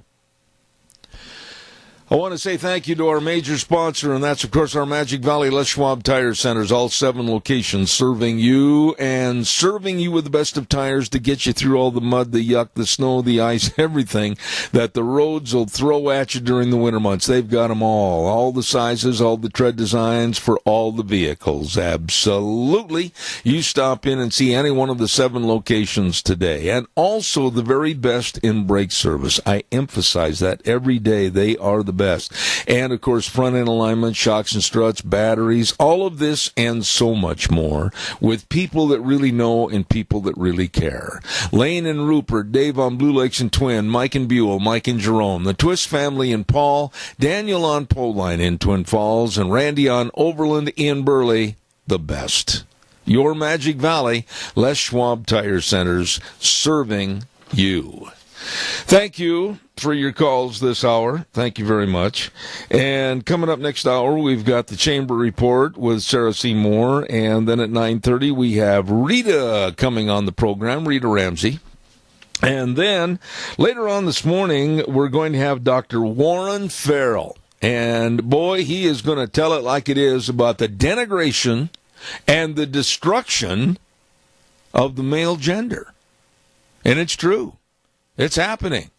I want to say thank you to our major sponsor, and that's, of course, our Magic Valley Les Schwab Tire Centers, all 7 locations, serving you with the best of tires to get you through all the mud, the yuck, the snow, the ice, everything that the roads will throw at you during the winter months. They've got them all the sizes, all the tread designs for all the vehicles. Absolutely. You stop in and see any one of the 7 locations today, and also the very best in brake service. I emphasize that every day. They are the best. And, of course, front-end alignment, shocks and struts, batteries, all of this and so much more with people that really know and people that really care. Lane and Rupert, Dave on Blue Lakes and Twin, Mike and Buell, Mike and Jerome, the Twist family in Paul, Daniel on Poline in Twin Falls, and Randy on Overland in Burley, the best. Your Magic Valley, Les Schwab Tire Centers, serving you. Thank you for your calls this hour. Thank you very much. And coming up next hour, we've got the Chamber Report with Sarah Seymour. And then at 9:30, we have Rita coming on the program, Rita Ramsey. And then later on this morning, we're going to have Dr. Warren Farrell. And boy, he is going to tell it like it is about the denigration and the destruction of the male gender. And it's true. It's happening.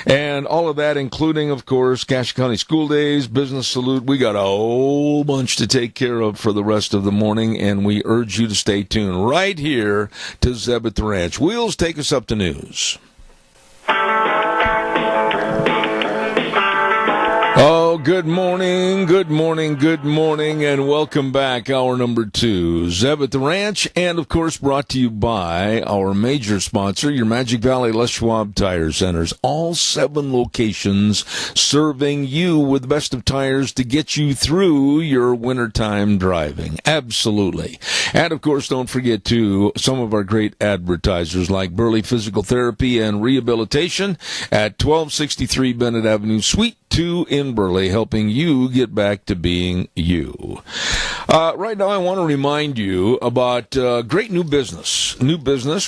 And all of that, including, of course, Cache County School Days, Business Salute. We got a whole bunch to take care of for the rest of the morning, and we urge you to stay tuned right here to Zeb at the Ranch. Wheels, take us up to news. Oh, good morning, and welcome back. Hour number 2, Zeb at the Ranch, and of course brought to you by our major sponsor, your Magic Valley Les Schwab Tire Centers. All 7 locations serving you with the best of tires to get you through your wintertime driving. Absolutely. And of course, don't forget to some of our great advertisers like Burley Physical Therapy and Rehabilitation at 1263 Bennett Avenue, Suite 2 in Burley, helping you get back to being you. Right now, I want to remind you about great new business,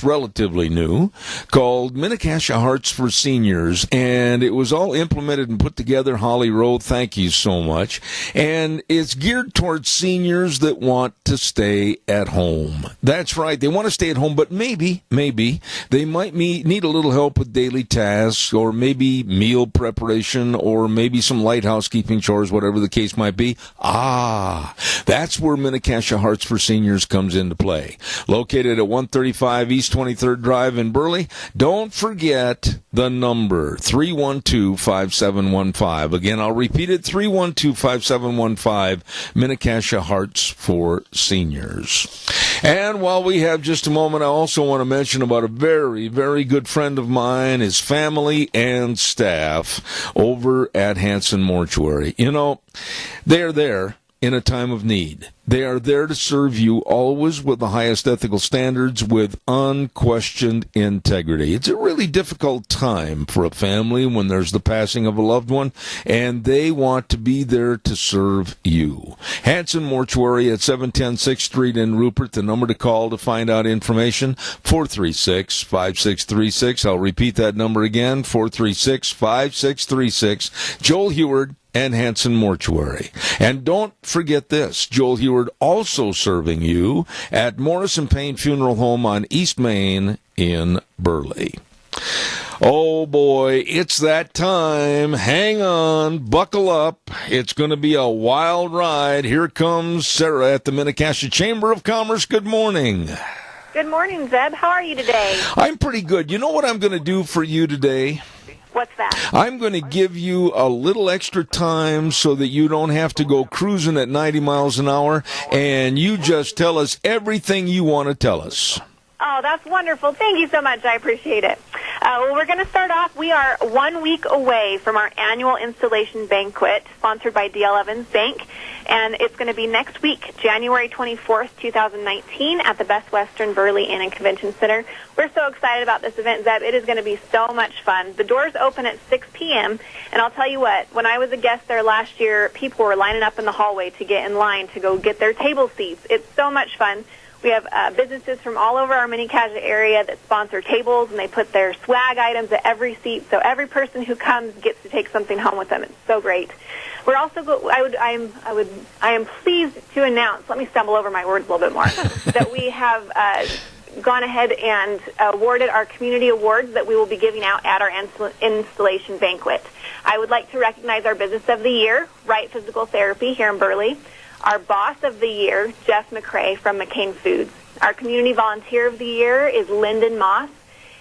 relatively new, called Minnecasia Hearts for Seniors, and it was all implemented and put together. Holly Rowe, thank you so much. And it's geared towards seniors that want to stay at home. That's right, they want to stay at home, but maybe they might need a little help with daily tasks, or maybe meal preparation, or maybe some light housekeeping chores, whatever the case might be. That's where Minnecasia Hearts for Seniors comes into play. Located at 135 East 23rd Drive in Burley. Don't forget the number, 312-5715. Again, I'll repeat it, 312-5715, Minnecasia Hearts for Seniors. And while we have just a moment, I also want to mention about a very, very good friend of mine, his family and staff over at Hanson Mortuary. You know, they're there in a time of need. They are there to serve you always with the highest ethical standards, with unquestioned integrity. It's a really difficult time for a family when there's the passing of a loved one, and they want to be there to serve you. Hanson Mortuary at 710 6th Street in Rupert. The number to call to find out information, 436-5636. I'll repeat that number again, 436-5636. Joel Heward and Hanson Mortuary. And don't forget this, Joel Heward also serving you at Morrison Payne Funeral Home on East Main in Burley. Oh boy, it's that time. Hang on, buckle up. It's going to be a wild ride. Here comes Sarah at the Minnecasia Chamber of Commerce. Good morning. Good morning, Zeb. How are you today? I'm pretty good. You know what I'm going to do for you today? What's that? I'm going to give you a little extra time so that you don't have to go cruising at 90 miles an hour, and you just tell us everything you want to tell us. Oh, that's wonderful. Thank you so much. I appreciate it. Well, we're going to start off. We are 1 week away from our annual installation banquet sponsored by D.L. Evans Bank, and it's going to be next week, January 24th, 2019, at the Best Western Burley Inn and Convention Center. We're so excited about this event, Zeb. It is going to be so much fun. The doors open at 6 p.m., and I'll tell you what, when I was a guest there last year, people were lining up in the hallway to get in line to go get their table seats. It's so much fun. We have businesses from all over our Minnecasia area that sponsor tables, and they put their swag items at every seat, so every person who comes gets to take something home with them. It's so great. We're also I am pleased to announce. Let me stumble over my words a little bit more. That we have gone ahead and awarded our community awards that we will be giving out at our installation banquet. I would like to recognize our Business of the Year, Right Physical Therapy here in Burley. Our Boss of the Year, Jeff McCrae from McCain Foods. Our Community Volunteer of the Year is Lyndon Moss.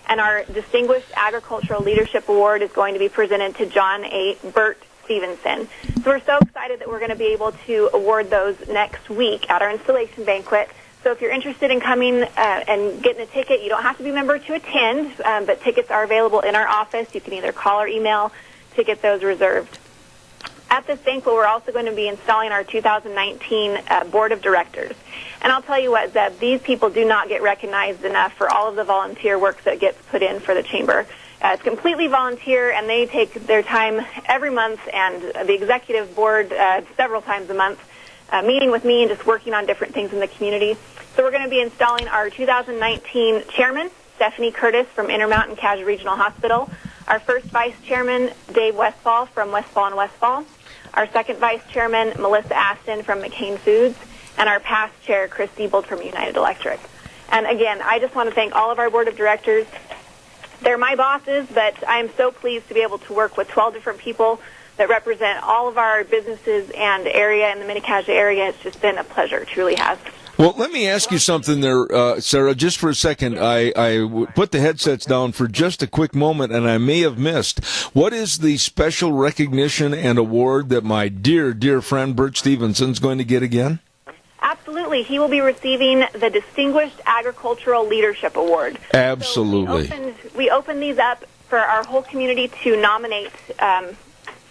And our Distinguished Agricultural Leadership Award is going to be presented to John A. Burt Stevenson. So we're so excited that we're going to be able to award those next week at our installation banquet. So if you're interested in coming and getting a ticket, you don't have to be a member to attend, but tickets are available in our office. You can either call or email to get those reserved. At this banquet, we're also going to be installing our 2019 Board of Directors. And I'll tell you what, Zeb, these people do not get recognized enough for all of the volunteer work that gets put in for the Chamber. It's completely volunteer, and they take their time every month, and the executive board several times a month, meeting with me and just working on different things in the community. So we're going to be installing our 2019 chairman, Stephanie Curtis from Intermountain Casual Regional Hospital, our first vice chairman, Dave Westfall from Westfall and Westfall, our second vice chairman, Melissa Aston from McCain Foods, and our past chair, Chris Siebold from United Electric. And again, I just want to thank all of our board of directors. They're my bosses, but I'm so pleased to be able to work with 12 different people that represent all of our businesses and area in the Mini-Cassia area. It's just been a pleasure, it truly has. Well, let me ask you something there, Sarah, just for a second. I put the headsets down for just a quick moment, and I may have missed. What is the special recognition and award that my dear, dear friend Bert Stevenson's going to get again? Absolutely. He will be receiving the Distinguished Agricultural Leadership Award. Absolutely. So we opened these up for our whole community to nominate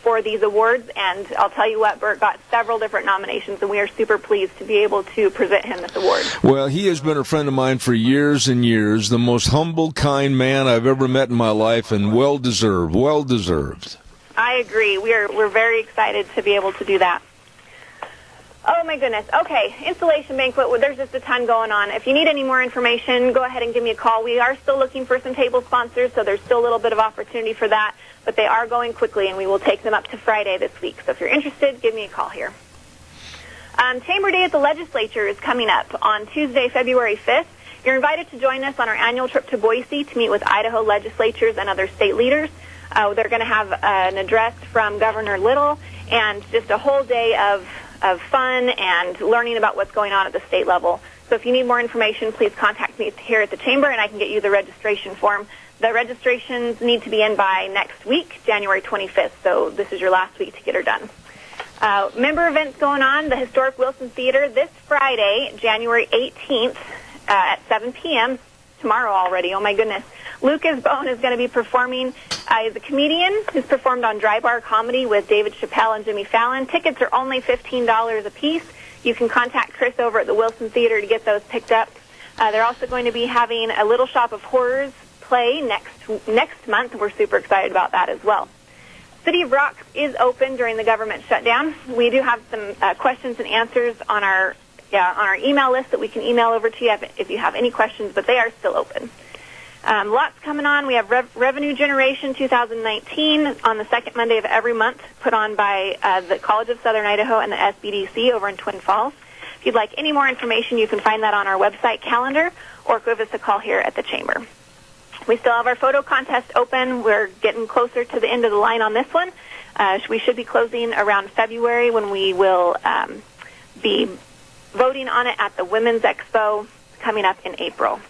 for these awards, and I'll tell you what, Bert got several different nominations, and we are super pleased to be able to present him this award. Well, he has been a friend of mine for years and years, the most humble, kind man I've ever met in my life, and well-deserved, well-deserved. I agree. We're very excited to be able to do that. Oh, my goodness. Okay, installation banquet, there's just a ton going on. If you need any more information, go ahead and give me a call. We are still looking for some table sponsors, so there's still a little bit of opportunity for that, but they are going quickly, and we will take them up to Friday this week. So if you're interested, give me a call here. Chamber Day at the Legislature is coming up on Tuesday, February 5th. You're invited to join us on our annual trip to Boise to meet with Idaho legislatures and other state leaders. They're going to have an address from Governor Little and just a whole day of fun and learning about what's going on at the state level. So if you need more information, please contact me here at the Chamber, and I can get you the registration form. The registrations need to be in by next week, January 25th, so this is your last week to get her done. Member events going on, the Historic Wilson Theater this Friday, January 18th at 7 p.m., tomorrow already, oh my goodness. Lucas Bone is going to be performing. He's a comedian who's performed on Dry Bar Comedy with David Chappelle and Jimmy Fallon. Tickets are only $15 a piece. You can contact Chris over at the Wilson Theater to get those picked up. They're also going to be having a Little Shop of Horrors play next month. We're super excited about that as well. City of Rocks is open during the government shutdown. We do have some questions and answers on our email list that we can email over to you if you have any questions, but they are still open. Lots coming on. We have Revenue Generation 2019 on the second Monday of every month, put on by the College of Southern Idaho and the SBDC over in Twin Falls. If you'd like any more information, you can find that on our website calendar or give us a call here at the Chamber. We still have our photo contest open. We're getting closer to the end of the line on this one. We should be closing around February when we will be voting on it at the Women's Expo coming up in April.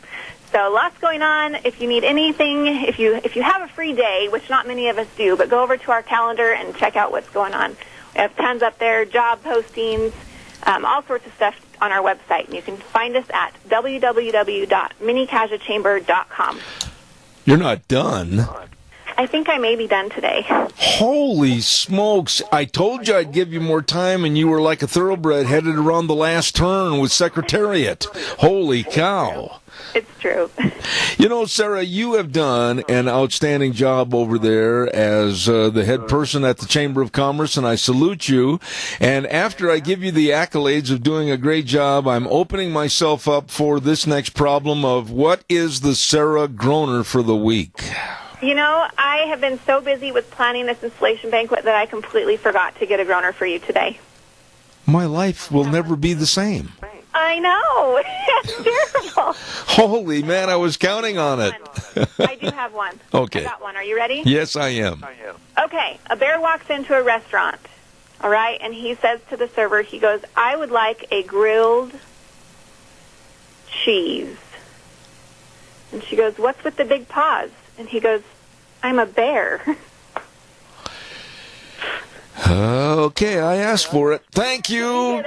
So lots going on. If you need anything, if you have a free day, which not many of us do, but go over to our calendar and check out what's going on. We have tons up there, job postings, all sorts of stuff on our website. And you can find us at www.minicasiachamber.com. You're not done. I think I may be done today. Holy smokes. I told you I'd give you more time, and you were like a thoroughbred headed around the last turn with Secretariat. Holy cow. It's true. You know, Sarah, you have done an outstanding job over there as the head person at the Chamber of Commerce, and I salute you. And after I give you the accolades of doing a great job, I'm opening myself up for this next problem of what is the Sarah Groner for the week? You know, I have been so busy with planning this installation banquet that I completely forgot to get a groaner for you today. My life will never be the same. I know. It's terrible. Holy man, I was counting on it. I do have one. Okay. I got one. Are you ready? Yes, I am. Okay. A bear walks into a restaurant, all right, and he says to the server, he goes, I would like a grilled cheese. And she goes, what's with the big paws? And he goes, I'm a bear. Okay, I asked for it. Thank you.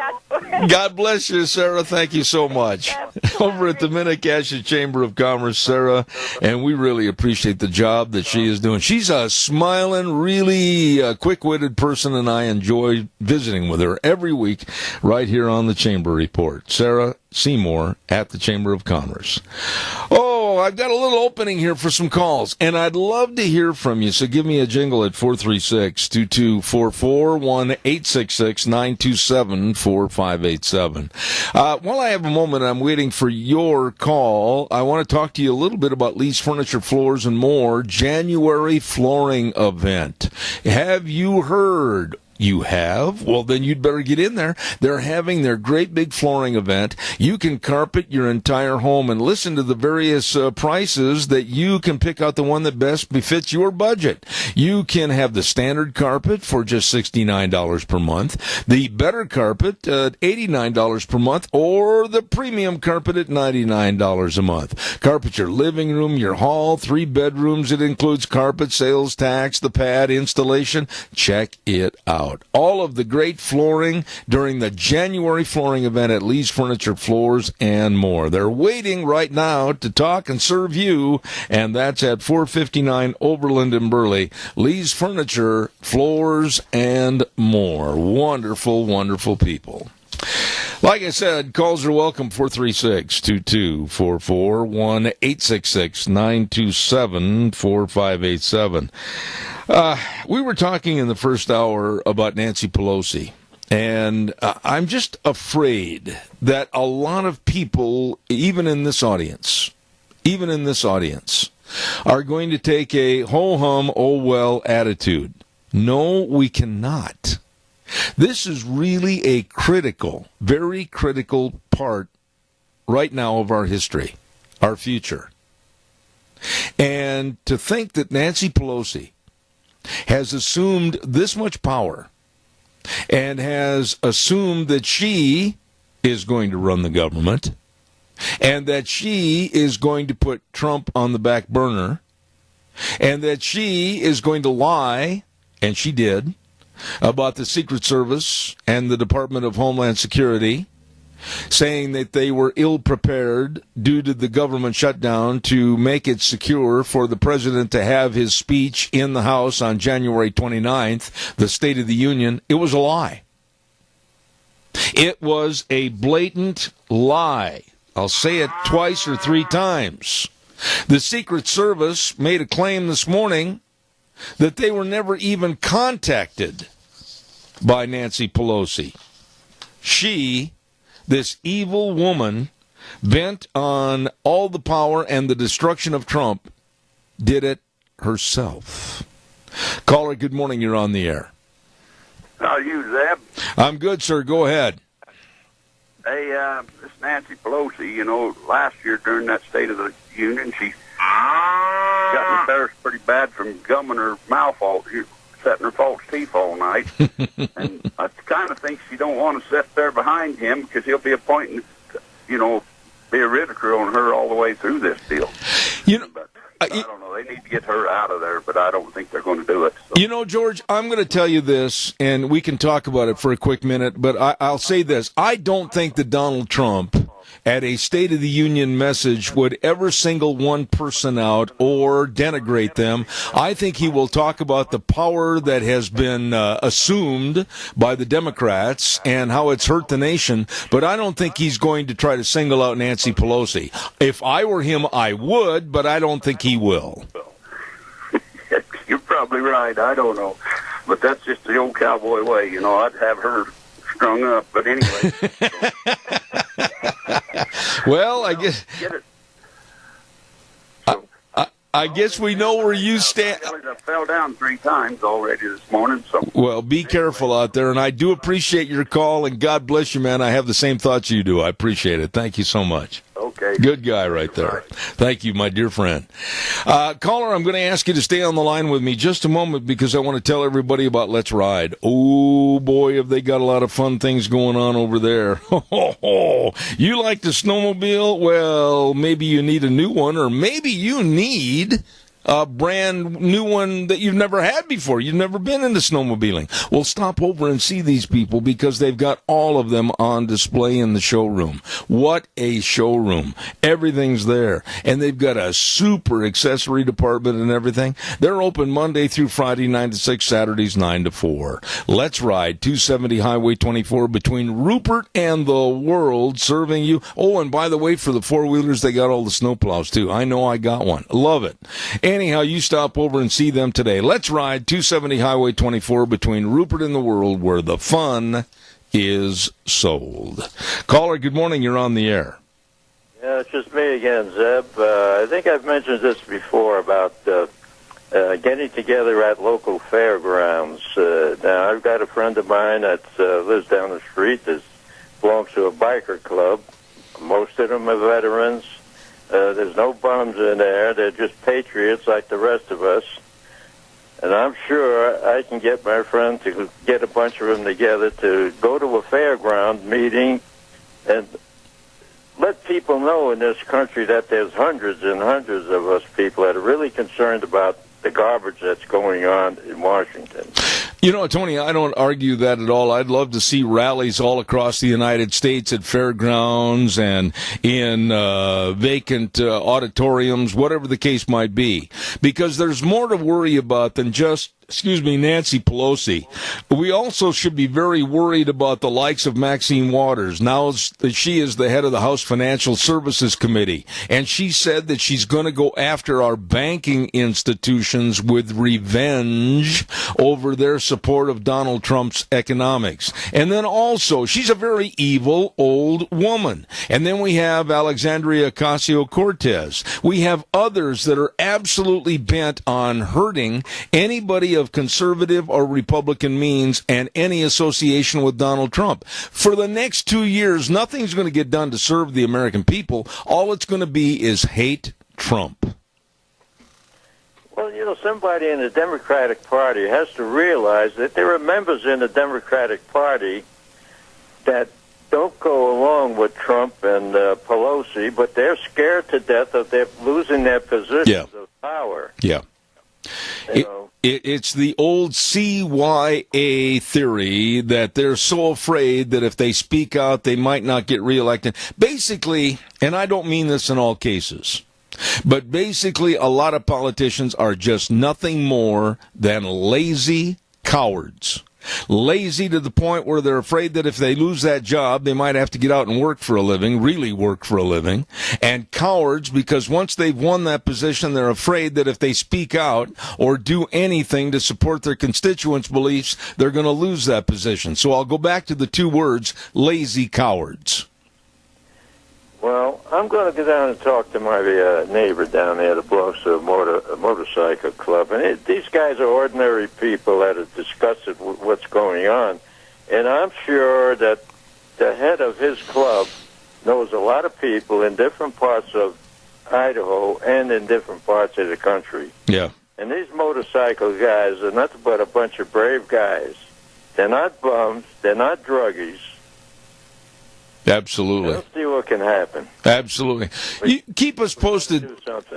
God bless you, Sarah. Thank you so much. Over at the Mini-Cassia Chamber of Commerce, Sarah, and we really appreciate the job that she is doing. She's a smiling, really quick-witted person, and I enjoy visiting with her every week right here on the Chamber Report. Sarah Seymour at the Chamber of Commerce. Oh, So I've got a little opening here for some calls, and I'd love to hear from you. So give me a jingle at 436-2244, 1-866-927-4587. While I have a moment, I'm waiting for your call. I want to talk to you a little bit about Lee's Furniture, Floors, and More January flooring event. Have you heard? You have? Well, then you'd better get in there. They're having their great big flooring event. You can carpet your entire home and listen to the various prices that you can pick out the one that best befits your budget. You can have the standard carpet for just $69 per month, the better carpet at $89 per month, or the premium carpet at $99 a month. Carpet your living room, your hall, 3 bedrooms. It includes carpet, sales tax, the pad, installation. Check it out. All of the great flooring during the January flooring event at Lee's Furniture, Floors, and More. They're waiting right now to talk and serve you, and that's at 459 Overland and Burley. Lee's Furniture, Floors, and More. Wonderful, wonderful people. Like I said, calls are welcome, 436-2244, 1-866-927-4587. We were talking in the first hour about Nancy Pelosi, and I'm just afraid that a lot of people, even in this audience, are going to take a ho-hum, oh well attitude. No, we cannot. This is really a critical, very critical part right now of our history, our future. And to think that Nancy Pelosi has assumed this much power and has assumed that she is going to run the government and that she is going to put Trump on the back burner and that she is going to lie, and she did, about the Secret Service and the Department of Homeland Security, saying that they were ill-prepared due to the government shutdown to make it secure for the president to have his speech in the House on January 29th, the State of the Union. It was a lie. It was a blatant lie. I'll say it twice or 3 times. The Secret Service made a claim this morning that they were never even contacted by Nancy Pelosi. She, this evil woman, bent on all the power and the destruction of Trump, did it herself. Caller, good morning. You're on the air. How are you, Zeb? I'm good, sir. Go ahead. Hey, this Nancy Pelosi, last year during that State of the Union, she got embarrassed pretty bad from gumming her mouth all, setting her false teeth all night. And I kind of think she don't want to sit there behind him because he'll be appointing, be a ridiculing her all the way through this deal. But I don't know. They need to get her out of there, but I don't think they're going to do it. So. George, I'm going to tell you this, and we can talk about it for a quick minute, but I'll say this. I don't think that Donald Trump, at a State of the Union message, would ever single one person out or denigrate them. I think he will talk about the power that has been assumed by the Democrats and how it's hurt the nation, but I don't think he's going to try to single out Nancy Pelosi. If I were him, I would, but I don't think he will. You're probably right. I don't know. But that's just the old cowboy way. I'd have her strung up. But anyway. Well, I guess... I guess we know where you stand. I fell down 3 times already this morning. So. Well, be careful out there, and I do appreciate your call, and God bless you, man. I have the same thoughts you do. I appreciate it. Thank you so much. Okay. Good guy right there. Thank you, my dear friend. Caller, I'm going to ask you to stay on the line with me just a moment because I want to tell everybody about Let's Ride. Oh, boy, have they got a lot of fun things going on over there. You like the snowmobile? Well, maybe you need a new one, or maybe you need a brand new one that you've never had before. You've never been into snowmobiling. Well, stop over and see these people because they've got all of them on display in the showroom. What a showroom. Everything's there. And they've got a super accessory department and everything. They're open Monday through Friday, 9 to 6, Saturdays, 9 to 4. Let's ride 270 Highway 24 between Rupert and the World, serving you. Oh, and by the way, for the four-wheelers, they got all the snowplows, too. I know I got one. Love it. Anyhow, you stop over and see them today. Let's ride 270 Highway 24 between Rupert and the World, where the fun is sold. Caller, good morning. You're on the air. Yeah, it's just me again, Zeb. I think I've mentioned this before about getting together at local fairgrounds. Now, I've got a friend of mine that lives down the street that belongs to a biker club. Most of them are veterans. There's no bums in there. They're just patriots like the rest of us. And I'm sure I can get my friend to get a bunch of them together to go to a fairground meeting and let people know in this country that there's hundreds and hundreds of us people that are really concerned about the garbage that's going on in Washington. You know, Tony, I don't argue that at all. I'd love to see rallies all across the United States at fairgrounds and in vacant auditoriums, whatever the case might be, because there's more to worry about than just Nancy Pelosi. We also should be very worried about the likes of Maxine Waters. Now she is the head of the House Financial Services Committee, and she said that she's going to go after our banking institutions with revenge over their support of Donald Trump's economics. And then also, she's a very evil old woman. And then we have Alexandria Ocasio-Cortez. We have others that are absolutely bent on hurting anybody of conservative or Republican means and any association with Donald Trump. For the next 2 years, nothing's going to get done to serve the American people. All it's going to be is hate Trump. Well, you know, somebody in the Democratic Party has to realize that there are members in the Democratic Party that don't go along with Trump and Pelosi, but they're scared to death of their losing their positions of power. Yeah. It's the old CYA theory that they're so afraid that if they speak out, they might not get reelected. Basically, and I don't mean this in all cases, but basically a lot of politicians are just nothing more than lazy cowards. Lazy to the point where they're afraid that if they lose that job, they might have to get out and work for a living, really work for a living. And cowards because once they've won that position, they're afraid that if they speak out or do anything to support their constituents' beliefs, they're going to lose that position. So I'll go back to the two words, lazy cowards. Well, I'm going to go down and talk to my neighbor down there that belongs to a motorcycle club. And these guys are ordinary people that are discussing what's going on. And I'm sure that the head of his club knows a lot of people in different parts of Idaho and in different parts of the country. Yeah. And these motorcycle guys are nothing but a bunch of brave guys. They're not bums. They're not druggies. Absolutely. Let's see what can happen. Absolutely. You keep us posted.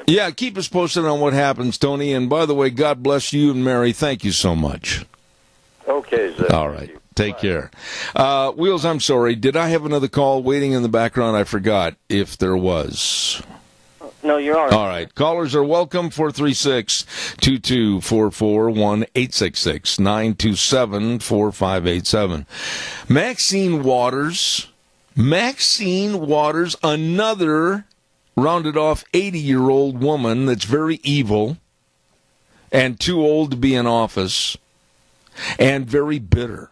Yeah, keep us posted on what happens, Tony. And by the way, God bless you and Mary. Thank you so much. Okay, Zach. All right. Take care. Wheels, I'm sorry. Did I have another call waiting in the background? I forgot if there was. No, you're all right. All right. Callers are welcome. 436-2244, 1-866-927-4587. Maxine Waters, another rounded off 80-year-old woman that's very evil and too old to be in office and very bitter.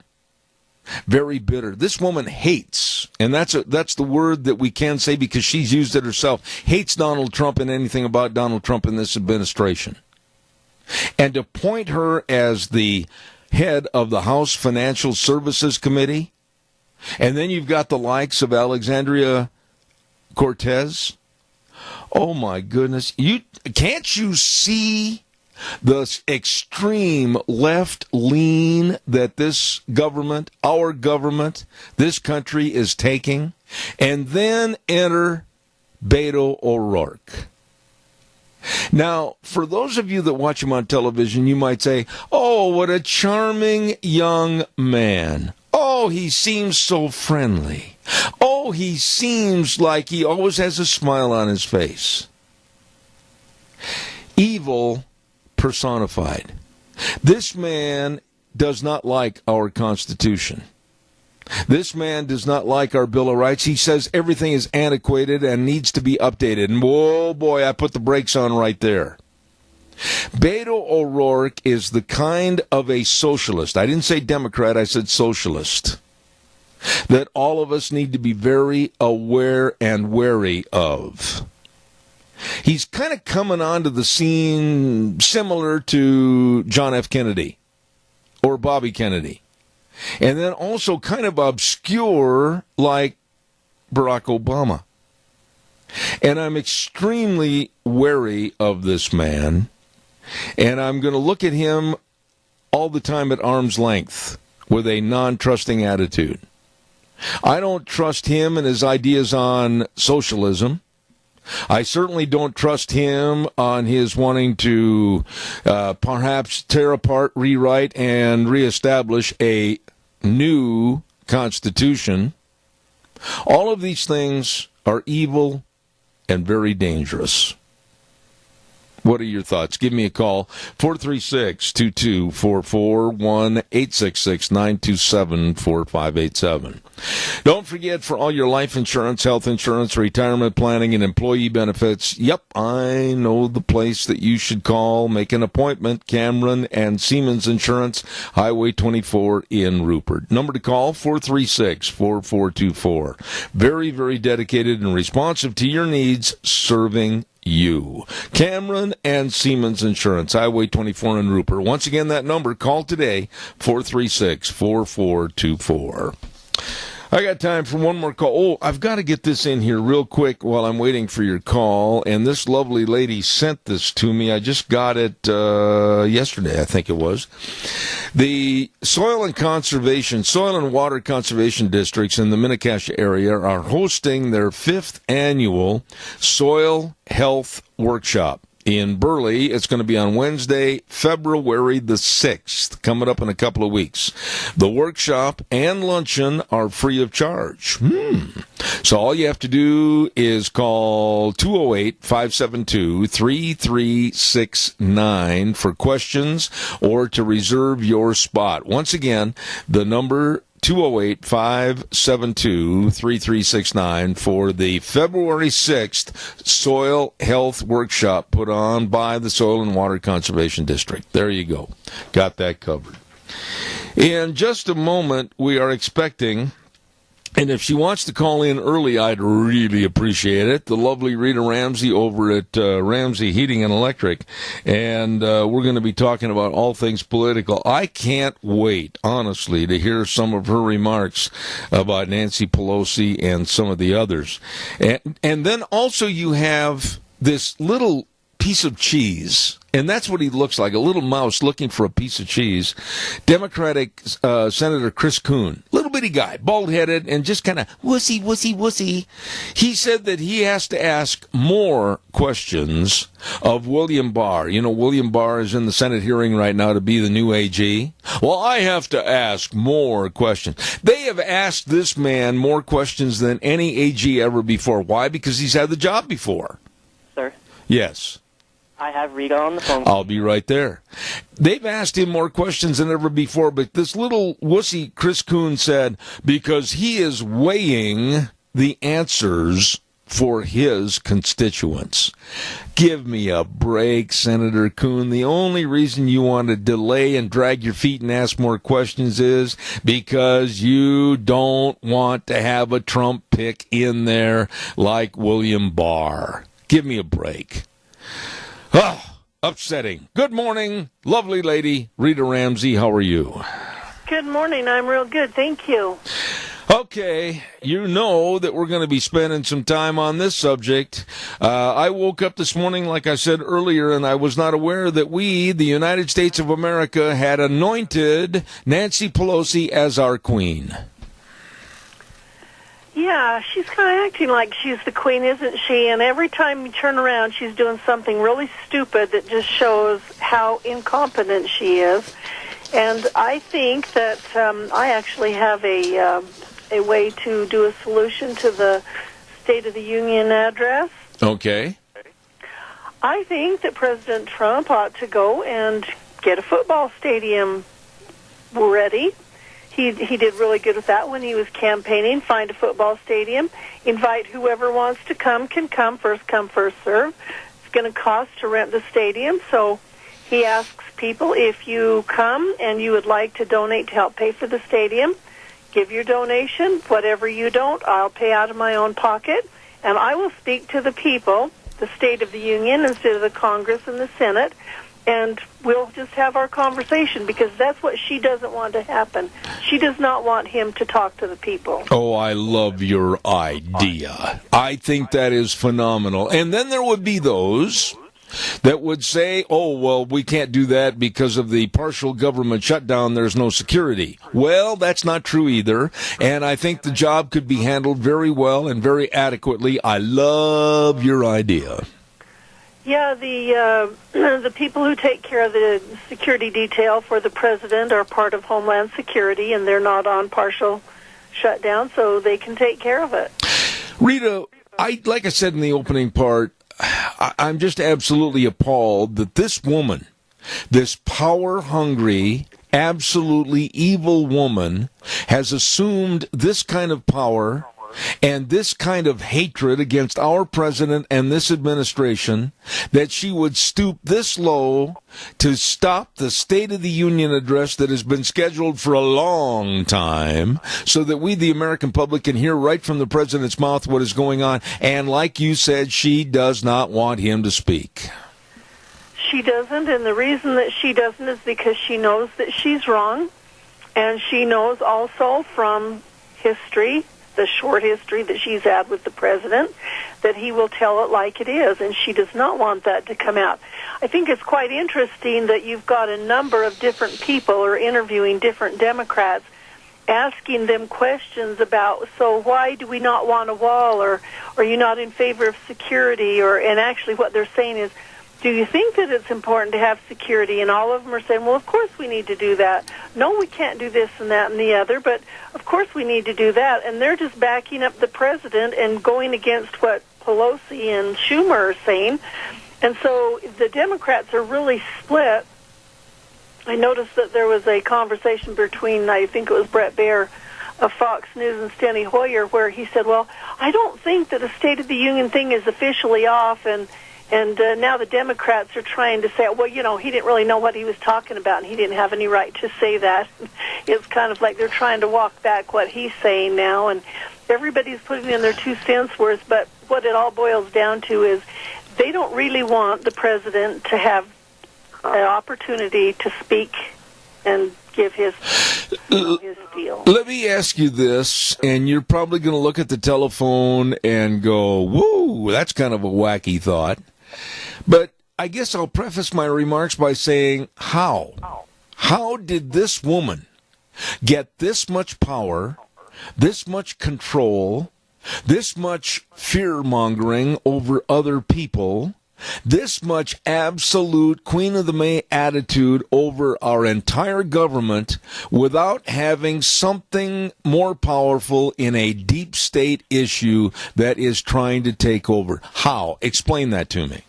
Very bitter. This woman hates, and that's the word that we can say because she's used it herself, hates Donald Trump and anything about Donald Trump in this administration. And to point her as the head of the House Financial Services Committee, and then you've got the likes of Alexandria Cortez. Oh, my goodness. Can't you see the extreme left lean that this government, our government, this country is taking? And then enter Beto O'Rourke. Now, for those of you that watch him on television, you might say, oh, what a charming young man. Oh, he seems so friendly. Oh, he seems like he always has a smile on his face. Evil personified. This man does not like our Constitution. This man does not like our Bill of Rights. He says everything is antiquated and needs to be updated. And whoa, boy, I put the brakes on right there. Beto O'Rourke is the kind of a socialist. I didn't say Democrat, I said socialist. That all of us need to be very aware and wary of. He's kind of coming onto the scene similar to John F. Kennedy or Bobby Kennedy. And then also kind of obscure like Barack Obama. And I'm extremely wary of this man. And I'm going to look at him all the time at arm's length with a non-trusting attitude. I don't trust him and his ideas on socialism. I certainly don't trust him on his wanting to perhaps tear apart, rewrite, and reestablish a new constitution. All of these things are evil and very dangerous. What are your thoughts? Give me a call, 436-2244, 1-866-927-4587. Don't forget, for all your life insurance, health insurance, retirement planning, and employee benefits, yep, I know the place that you should call. Make an appointment, Cameron and Siemens Insurance, Highway 24 in Rupert. Number to call, 436-4424. Very, very dedicated and responsive to your needs, serving you. Cameron and Siemens Insurance, Highway 24 in Rupert. Once again, that number, call today, 436-4424. I got time for one more call. Oh, I've got to get this in here real quick while I'm waiting for your call. And this lovely lady sent this to me. I just got it yesterday, I think it was. The Soil and Water Conservation Districts in the Mini-Cassia area are hosting their 5th annual Soil Health Workshop. In Burley, it's going to be on Wednesday, February the 6th, coming up in a couple of weeks. The workshop and luncheon are free of charge. So all you have to do is call 208-572-3369 for questions or to reserve your spot. Once again, the number 208-572-3369 for the February 6th Soil Health Workshop put on by the Soil and Water Conservation District. There you go. Got that covered. In just a moment, we are expecting, and if she wants to call in early, I'd really appreciate it, the lovely Rita Ramsey over at Ramsey Heating and Electric. And we're going to be talking about all things political. I can't wait, honestly, to hear some of her remarks about Nancy Pelosi and some of the others. And then also you have this little piece of cheese, and that's what he looks like, a little mouse looking for a piece of cheese. Democratic Senator Chris Coon, little bitty guy, bald-headed, and just kind of wussy. He said that he has to ask more questions of William Barr. You know, William Barr is in the Senate hearing right now to be the new AG. Well, I have to ask more questions. They have asked this man more questions than any AG ever before. Why? Because he's had the job before. Sir? Yes. I have Rita on the phone. I'll be right there. They've asked him more questions than ever before, but this little wussy Chris Coon said, because he is weighing the answers for his constituents. Give me a break, Senator Coon. The only reason you want to delay and drag your feet and ask more questions is because you don't want to have a Trump pick in there like William Barr. Give me a break. Upsetting. Good morning, lovely lady, Rita Ramsey. How are you? Good morning. I'm real good. Thank you. Okay, you know that we're going to be spending some time on this subject. I woke up this morning, like I said earlier, and I was not aware that we, the United States of America, had anointed Nancy Pelosi as our queen. Yeah, she's kind of acting like she's the queen, isn't she? And every time you turn around, she's doing something really stupid that just shows how incompetent she is. And I think that I actually have a way to do a solution to the State of the Union address. Okay. I think that President Trump ought to go and get a football stadium ready. He did really good with that when he was campaigning. Find a football stadium, invite whoever wants to come, can come, first serve. It's going to cost to rent the stadium, so he asks people, if you come and you would like to donate to help pay for the stadium, give your donation. Whatever you don't, I'll pay out of my own pocket, and I will speak to the people, the State of the Union instead of the Congress and the Senate, and we'll just have our conversation, because that's what she doesn't want to happen. She does not want him to talk to the people. Oh, I love your idea. I think that is phenomenal. And then there would be those that would say, oh, well, we can't do that because of the partial government shutdown. There's no security. Well, that's not true either. And I think the job could be handled very well and very adequately. I love your idea. Yeah, the people who take care of the security detail for the president are part of Homeland Security, and they're not on partial shutdown, so they can take care of it. Rita, like I said in the opening part, I'm just absolutely appalled that this woman, this power-hungry, absolutely evil woman, has assumed this kind of power and this kind of hatred against our president and this administration, that she would stoop this low to stop the State of the Union address that has been scheduled for a long time, so that we, the American public, can hear right from the president's mouth what is going on. And like you said, she does not want him to speak. She doesn't, and the reason that she doesn't is because she knows that she's wrong, and she knows also from history, the short history that she's had with the president, that he will tell it like it is, and she does not want that to come out. I think it's quite interesting that you've got a number of different people or interviewing different Democrats, asking them questions about, so why do we not want a wall, or are you not in favor of security, and actually what they're saying is, do you think that it's important to have security? And all of them are saying, well, of course we need to do that. No, we can't do this and that and the other, but of course we need to do that. And they're just backing up the president and going against what Pelosi and Schumer are saying. And so the Democrats are really split. I noticed that there was a conversation between, I think it was Brett Baer of Fox News and Steny Hoyer, where he said, well, I don't think that a State of the Union thing is officially off, and now the Democrats are trying to say, well, he didn't really know what he was talking about, and he didn't have any right to say that. It's kind of like they're trying to walk back what he's saying now, and everybody's putting in their 2 cents worth, but what it all boils down to is they don't really want the president to have an opportunity to speak and give his deal. Let me ask you this, and you're probably going to look at the telephone and go, woo, that's kind of a wacky thought. But I guess I'll preface my remarks by saying, how? How did this woman get this much power, this much control, this much fear-mongering over other people, this much absolute Queen of the May attitude over our entire government without having something more powerful in a deep state issue that is trying to take over? How? Explain that to me.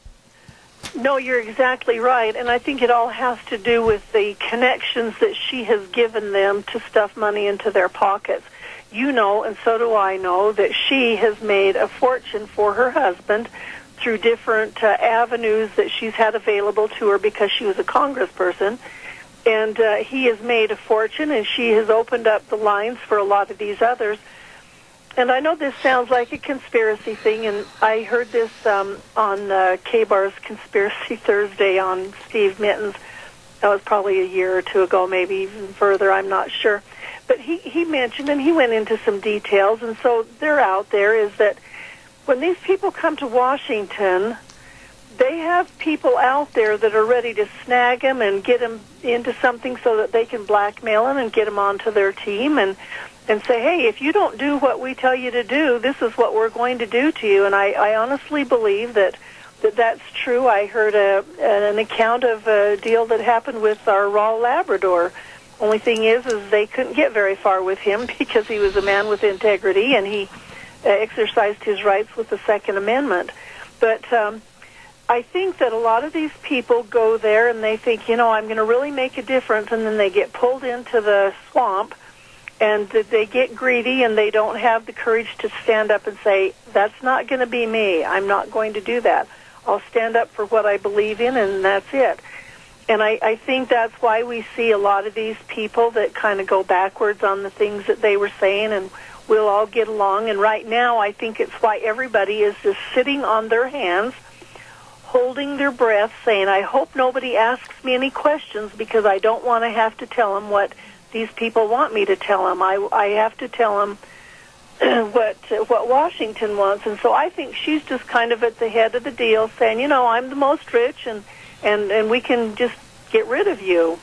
No, you're exactly right, and I think it all has to do with the connections that she has given them to stuff money into their pockets. You know, and so do I know, that she has made a fortune for her husband through different avenues that she's had available to her because she was a congressperson. And he has made a fortune, and she has opened up the lines for a lot of these others. And I know this sounds like a conspiracy thing, and I heard this on K-Bar's Conspiracy Thursday on Steve Mittens. That was probably a year or two ago, maybe even further, I'm not sure. But he mentioned, and he went into some details, and so they're out there, is that when these people come to Washington, they have people out there that are ready to snag them and get them into something so that they can blackmail them and get them onto their team. And and say, hey, if you don't do what we tell you to do, this is what we're going to do to you. And I honestly believe that's true. I heard an account of a deal that happened with our raw Labrador. Only thing is they couldn't get very far with him because he was a man with integrity, and he exercised his rights with the Second Amendment. But I think that a lot of these people go there and they think, I'm going to really make a difference, and then they get pulled into the swamp, and they get greedy, and they don't have the courage to stand up and say, that's not going to be me. I'm not going to do that. I'll stand up for what I believe in, and that's it. And I think that's why we see a lot of these people that kind of go backwards on the things that they were saying, and we'll all get along. And right now, I think it's why everybody is just sitting on their hands, holding their breath, saying, I hope nobody asks me any questions because I don't want to have to tell them what these people want me to tell them. I have to tell them what Washington wants. And so I think she's just kind of at the head of the deal, saying, I'm the most rich, and we can just get rid of you.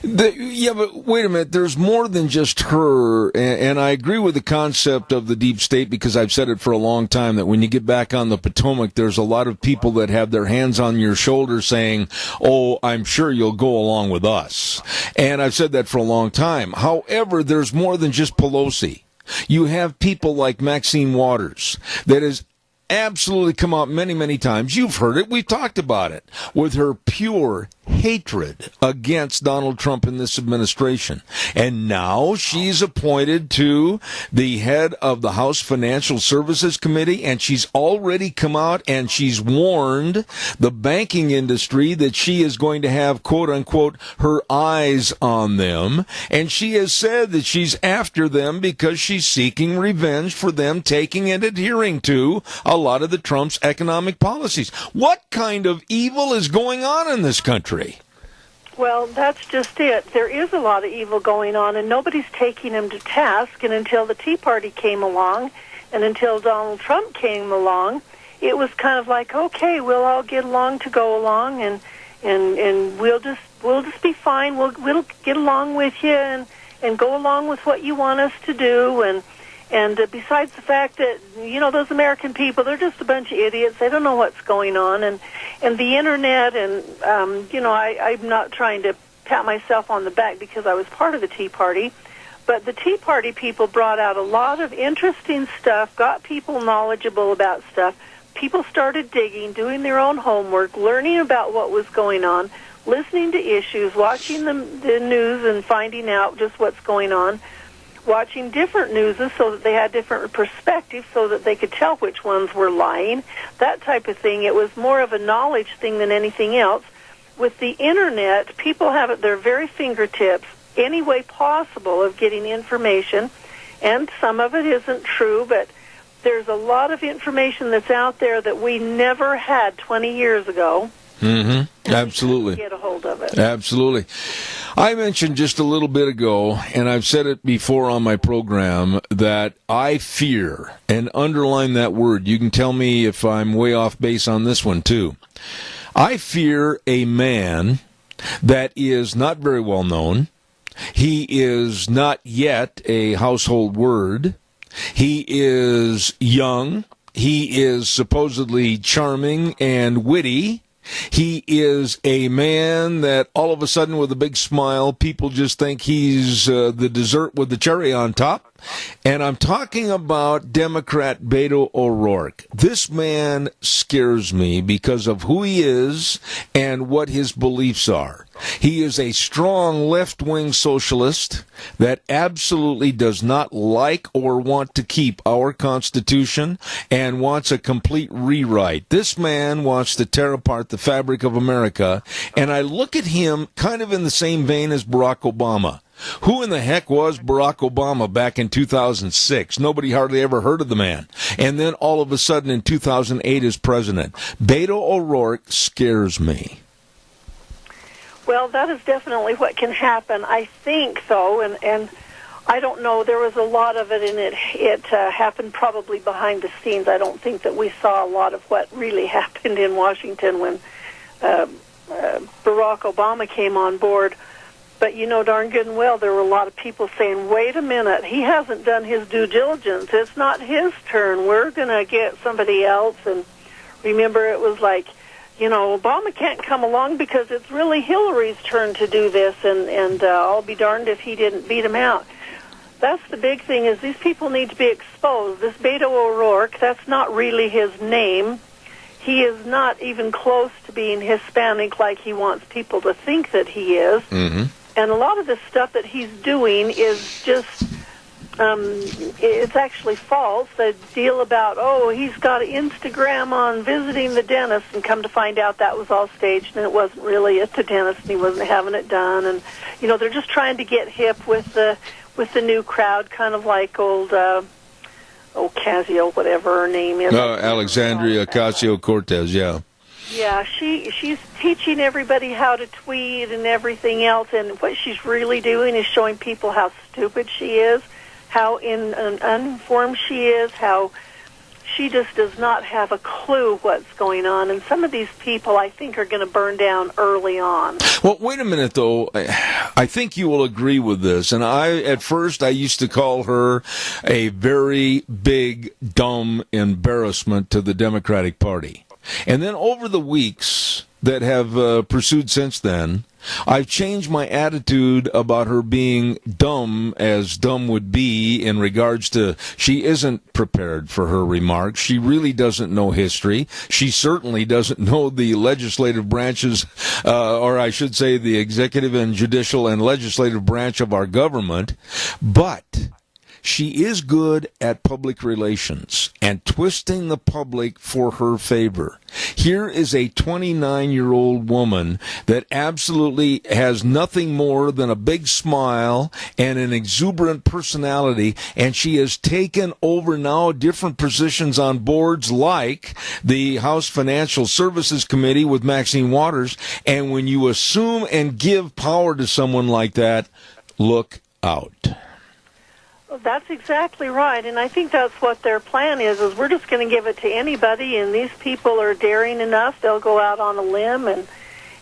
Yeah, but wait a minute. There's more than just her, and I agree with the concept of the deep state because I've said it for a long time that when you get back on the Potomac, there's a lot of people that have their hands on your shoulder saying, oh, I'm sure you'll go along with us. And I've said that for a long time. However, there's more than just Pelosi. You have people like Maxine Waters that is absolutely come out many, many times. You've heard it. We've talked about it with her pure hatred against Donald Trump in this administration. And now she's appointed to the head of the House Financial Services Committee, and she's already come out and she's warned the banking industry that she is going to have, quote unquote, her eyes on them. And she has said that she's after them because she's seeking revenge for them taking and adhering to a lot of the Trump's economic policies. What kind of evil is going on in this country? Well, that's just it. There is a lot of evil going on, and nobody's taking him to task. And until the Tea Party came along, and until Donald Trump came along, it was kind of like, okay, we'll all get along to go along, and we'll just be fine. We'll get along with you and go along with what you want us to do. And besides the fact that, those American people, they're just a bunch of idiots. They don't know what's going on. And the Internet, and, I'm not trying to pat myself on the back because I was part of the Tea Party, but the Tea Party people brought out a lot of interesting stuff, got people knowledgeable about stuff. People started digging, doing their own homework, learning about what was going on, listening to issues, watching the news and finding out just what's going on, watching different newses so that they had different perspectives so that they could tell which ones were lying, that type of thing. It was more of a knowledge thing than anything else. With the Internet, people have at their very fingertips any way possible of getting information, and some of it isn't true, but there's a lot of information that's out there that we never had 20 years ago. Mm-hmm. Absolutely. Get a hold of it. Absolutely. I mentioned just a little bit ago, and I've said it before on my program, that I fear, and underline that word. You can tell me if I'm way off base on this one, too. I fear a man that is not very well known. He is not yet a household word. He is young. He is supposedly charming and witty. He is a man that all of a sudden with a big smile, people just think he's the dessert with the cherry on top. And I'm talking about Democrat Beto O'Rourke. This man scares me because of who he is and what his beliefs are. He is a strong left-wing socialist that absolutely does not like or want to keep our Constitution and wants a complete rewrite. This man wants to tear apart the fabric of America, and I look at him kind of in the same vein as Barack Obama. Who in the heck was Barack Obama back in 2006? Nobody hardly ever heard of the man. And then all of a sudden in 2008 as president. Beto O'Rourke scares me. Well, that is definitely what can happen. I think, though, and I don't know, there was a lot of it, and it happened probably behind the scenes. I don't think that we saw a lot of what really happened in Washington when Barack Obama came on board. But you know darn good and well there were a lot of people saying, wait a minute, he hasn't done his due diligence. It's not his turn. We're going to get somebody else. And remember, it was like, you know, Obama can't come along because it's really Hillary's turn to do this, and I'll be darned if he didn't beat him out. That's the big thing, is these people need to be exposed. This Beto O'Rourke, that's not really his name. He is not even close to being Hispanic like he wants people to think that he is. Mm-hmm. And a lot of the stuff that he's doing is just, it's actually false. The deal about, he's got Instagram on visiting the dentist, and come to find out that was all staged, and it wasn't really at the dentist, and he wasn't having it done. And, you know, they're just trying to get hip with the new crowd, kind of like old, Ocasio, whatever her name is. Alexandria Ocasio-Cortez, yeah. Yeah, she's teaching everybody how to tweet and everything else, and what she's really doing is showing people how stupid she is, how uninformed she is, how she just does not have a clue what's going on. And some of these people, I think, are going to burn down early on. Well, wait a minute, though. I think you will agree with this. And at first, I used to call her a very big, dumb embarrassment to the Democratic Party. And then over the weeks that have pursued since then, I've changed my attitude about her being dumb as dumb would be, in regards to she isn't prepared for her remarks. She really doesn't know history. She certainly doesn't know the legislative branches, or I should say the executive and judicial and legislative branch of our government. But she is good at public relations and twisting the public for her favor. Here is a 29-year-old woman that absolutely has nothing more than a big smile and an exuberant personality, and she has taken over now different positions on boards like the House Financial Services Committee with Maxine Waters. And when you assume and give power to someone like that, look out. Well, that's exactly right, and I think that's what their plan is we're just going to give it to anybody, and these people are daring enough, they'll go out on a limb and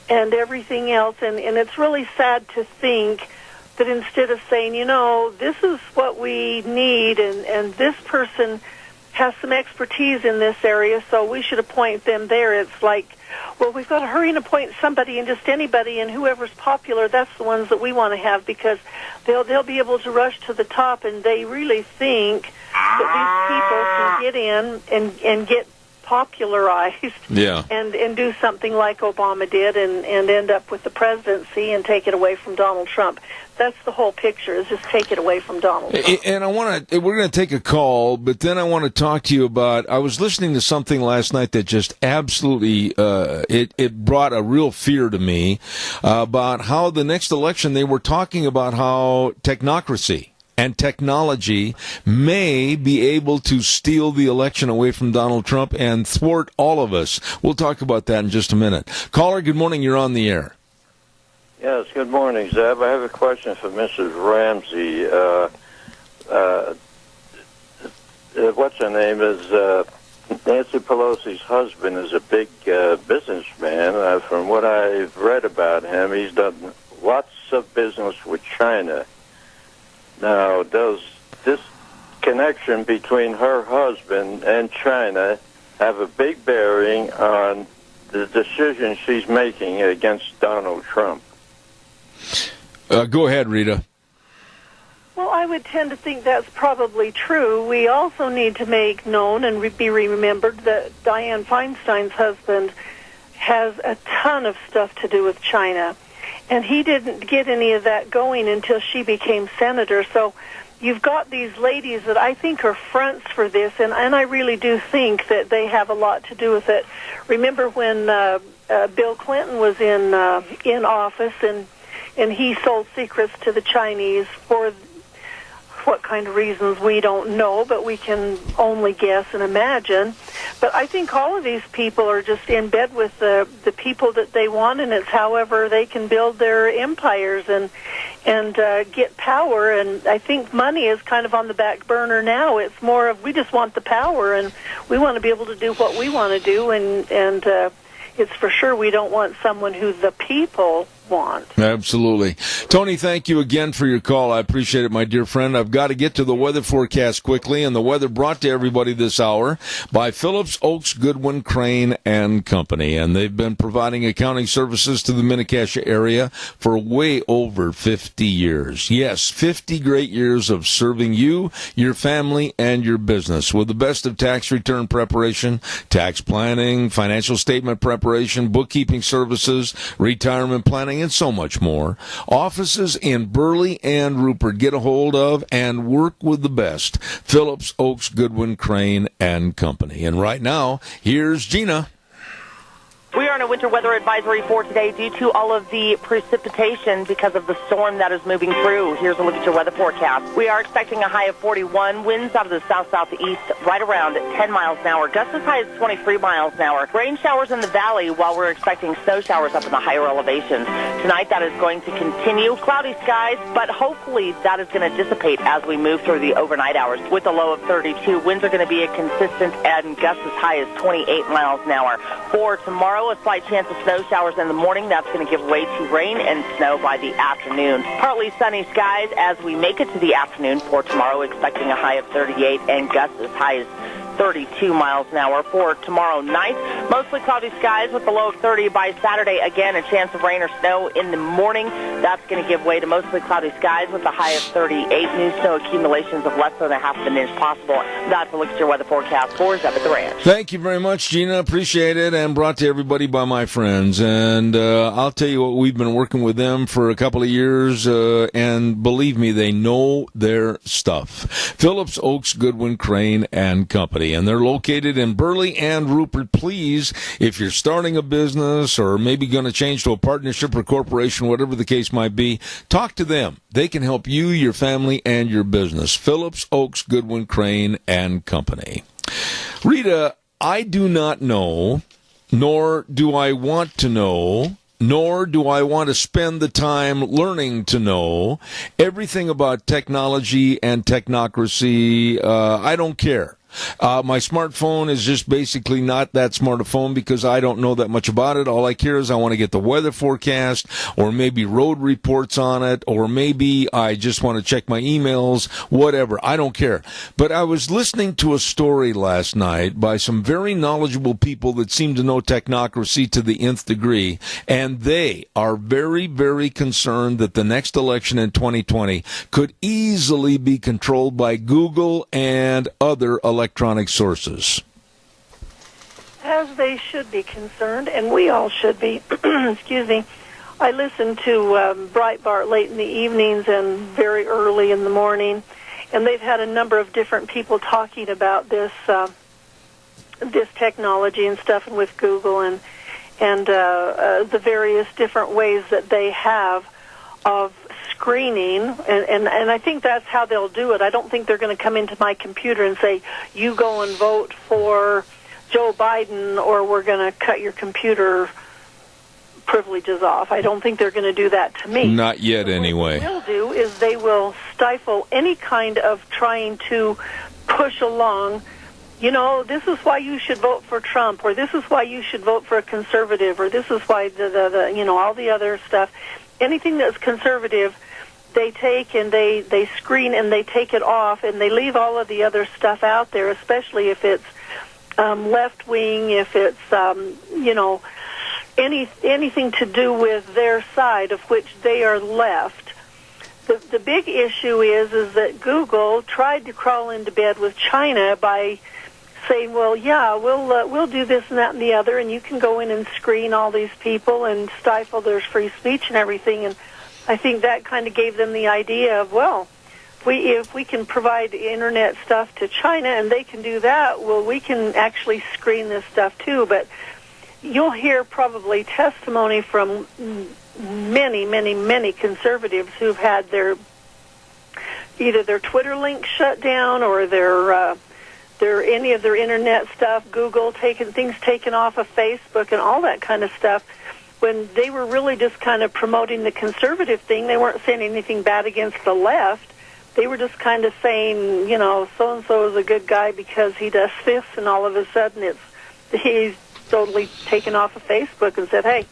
everything else, and it's really sad to think that instead of saying, you know, this is what we need, and this person has some expertise in this area, so we should appoint them there. It's like, well, we've got to hurry and appoint somebody, and just anybody, and whoever's popular, that's the ones that we want to have, because they'll be able to rush to the top, and they really think that these people can get in and get popularized, and do something like Obama did, and end up with the presidency and take it away from Donald Trump. That's the whole picture, is just take it away from Donald Trump. And we're going to take a call, but then I want to talk to you about, I was listening to something last night that just absolutely, it brought a real fear to me, about how the next election, they were talking about how technocracy and technology may be able to steal the election away from Donald Trump and thwart all of us. We'll talk about that in just a minute. Caller, good morning. You're on the air. Yes, good morning, Zeb. I have a question for Mrs. Ramsey. What's her name? Nancy Pelosi's husband is a big businessman. From what I've read about him, he's done lots of business with China. Now, does this connection between her husband and China have a big bearing on the decision she's making against Donald Trump? Go ahead, Rita. Well, I would tend to think that's probably true. We also need to make known and be remembered that Dianne Feinstein's husband has a ton of stuff to do with China. And he didn't get any of that going until she became senator. So you've got these ladies that I think are fronts for this, and I really do think that they have a lot to do with it. Remember when Bill Clinton was in office, and he sold secrets to the Chinese for what kind of reasons we don't know, but we can only guess and imagine. But I think all of these people are just in bed with the people that they want, and it's however they can build their empires and get power. And I think money is kind of on the back burner now. It's more of we just want the power, and we want to be able to do what we want to do, and it's for sure we don't want someone who the people want. Absolutely. Tony, thank you again for your call. I appreciate it, my dear friend. I've got to get to the weather forecast quickly, and the weather brought to everybody this hour by Phillips, Oaks, Goodwin, Crane, and Company. And they've been providing accounting services to the Mini-Cassia area for way over 50 years. Yes, 50 great years of serving you, your family, and your business with the best of tax return preparation, tax planning, financial statement preparation, bookkeeping services, retirement planning, and so much more. Offices in Burley and Rupert. Get a hold of and work with the best. Phillips, Oaks, Goodwin, Crane, and Company. And right now, here's Gina. We are in a winter weather advisory for today due to all of the precipitation because of the storm that is moving through. Here's a look at your weather forecast. We are expecting a high of 41, winds out of the south-southeast right around 10 miles an hour, gusts as high as 23 miles an hour. Rain showers in the valley while we're expecting snow showers up in the higher elevations. Tonight that is going to continue. Cloudy skies, but hopefully that is going to dissipate as we move through the overnight hours with a low of 32. Winds are going to be a consistent and gusts as high as 28 miles an hour. For tomorrow, a slight chance of snow showers in the morning. That's going to give way to rain and snow by the afternoon. Partly sunny skies as we make it to the afternoon for tomorrow, expecting a high of 38 and gusts as high as 32 miles an hour. For tomorrow night, mostly cloudy skies with a low of 30 by Saturday. Again, a chance of rain or snow in the morning. That's going to give way to mostly cloudy skies with a high of 38. New snow accumulations of less than a half of an inch possible. That's a look at your weather forecast for Zeb at the Ranch. Thank you very much, Gina. Appreciate it, and brought to everybody by my friends. And I'll tell you what, we've been working with them for a couple of years, and believe me, they know their stuff. Phillips, Oaks, Goodwin, Crane, and Company. And they're located in Burley and Rupert. Please, if you're starting a business or maybe going to change to a partnership or corporation, whatever the case might be, talk to them. They can help you, your family, and your business. Phillips, Oaks, Goodwin, Crane, and Company. Rita, I do not know, nor do I want to know, nor do I want to spend the time learning to know everything about technology and technocracy. I don't care. My smartphone is just basically not that smart a phone because I don't know that much about it. All I care is I want to get the weather forecast or maybe road reports on it, or maybe I just want to check my emails, whatever. I don't care. But I was listening to a story last night by some very knowledgeable people that seem to know technocracy to the nth degree, and they are very, very concerned that the next election in 2020 could easily be controlled by Google and other electronic sources. As they should be concerned, and we all should be. Excuse me. I listen to Breitbart late in the evenings and very early in the morning, and they've had a number of different people talking about this this technology and stuff, and with Google and the various different ways that they have of screening, and I think that's how they'll do it. I don't think they're going to come into my computer and say, you go and vote for Joe Biden or we're going to cut your computer privileges off. I don't think they're going to do that to me. Not yet, anyway. What they'll do is they will stifle any kind of trying to push along, you know, this is why you should vote for Trump, or this is why you should vote for a conservative, or this is why the you know, all the other stuff. Anything that's conservative, they take and they screen and they take it off, and they leave all of the other stuff out there, especially if it's left wing, if it's you know, anything to do with their side of which they are left. The big issue is that Google tried to crawl into bed with China by saying, well, yeah, we'll do this and that and the other, and you can go in and screen all these people and stifle their free speech and everything. And I think that kind of gave them the idea of, well, if we can provide internet stuff to China and they can do that, well, we can actually screen this stuff too. But you'll hear probably testimony from many conservatives who've had either their Twitter link shut down or their any of their internet stuff, Google things taken off of Facebook and all that kind of stuff, when they were really just kind of promoting the conservative thing. They weren't saying anything bad against the left. They were just kind of saying, you know, so-and-so is a good guy because he does this, and all of a sudden he's totally taken off of Facebook and said, hey,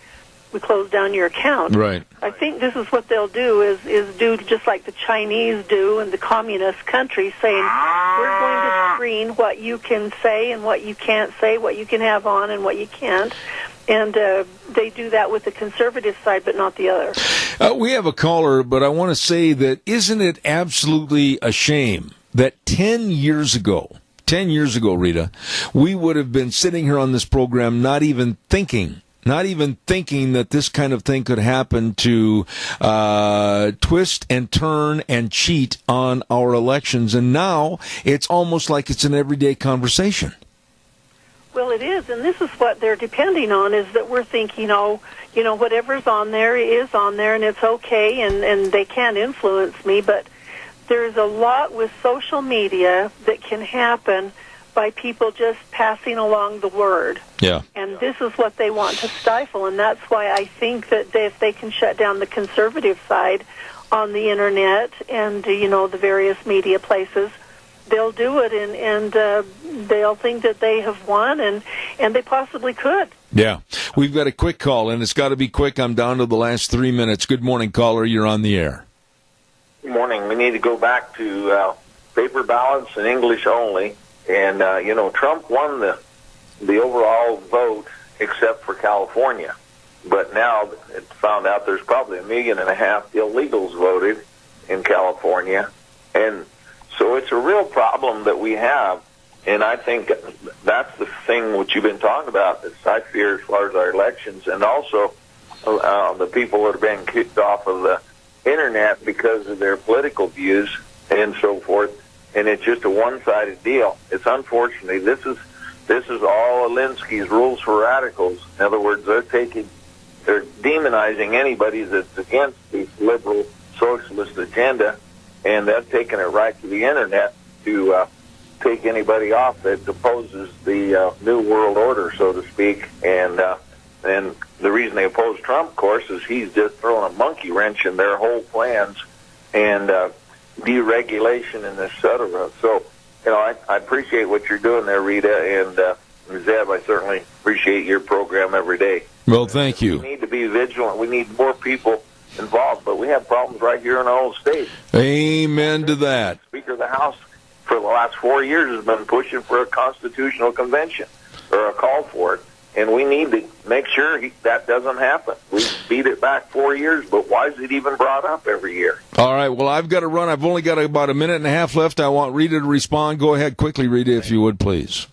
we close down your account. Right. I think this is what they'll do is do just like the Chinese do in the communist countries, saying we're going to screen what you can say and what you can't say, what you can have on and what you can't. And they do that with the conservative side, but not the other. We have a caller, but I want to say that isn't it absolutely a shame that 10 years ago, Rita, we would have been sitting here on this program not even thinking that this kind of thing could happen to twist and turn and cheat on our elections. And now it's almost like it's an everyday conversation. Well, it is, and this is what they're depending on, is that we're thinking, whatever's on there is on there, and it's okay, and they can't influence me. But there's a lot with social media that can happen by people just passing along the word. Yeah. And this is what they want to stifle, and that's why I think that if they can shut down the conservative side on the Internet and, the various media places, they'll do it, and they'll think that they have won, and they possibly could. Yeah. We've got a quick call, and it's got to be quick. I'm down to the last 3 minutes. Good morning, caller. You're on the air. Good morning. We need to go back to paper ballots and English only. And, Trump won the overall vote except for California. But now it's found out there's probably 1.5 million illegals voted in California. And so it's a real problem that we have. And I think that's the thing which you've been talking about that I fear as far as our elections, and also the people that are being kicked off of the Internet because of their political views and so forth. And it's just a one-sided deal. It's unfortunately this is all Alinsky's rules for radicals. In other words, they're demonizing anybody that's against the liberal socialist agenda, and they're taking it right to the Internet to take anybody off that opposes the New World Order, so to speak. And the reason they oppose Trump, of course, is he's just throwing a monkey wrench in their whole plans and deregulation and et cetera. So, I appreciate what you're doing there, Rita, and Zeb, I certainly appreciate your program every day. Well, thank you. We need to be vigilant. We need more people involved, but we have problems right here in our own state. Amen to that. Speaker of the House for the last 4 years has been pushing for a constitutional convention or a call for it, and we need to make sure that doesn't happen. We beat it back 4 years, but why is it even brought up every year? All right, well, I've got to run. I've only got about 1.5 minutes left. I want Rita to respond. Go ahead quickly, Rita, if you would, please.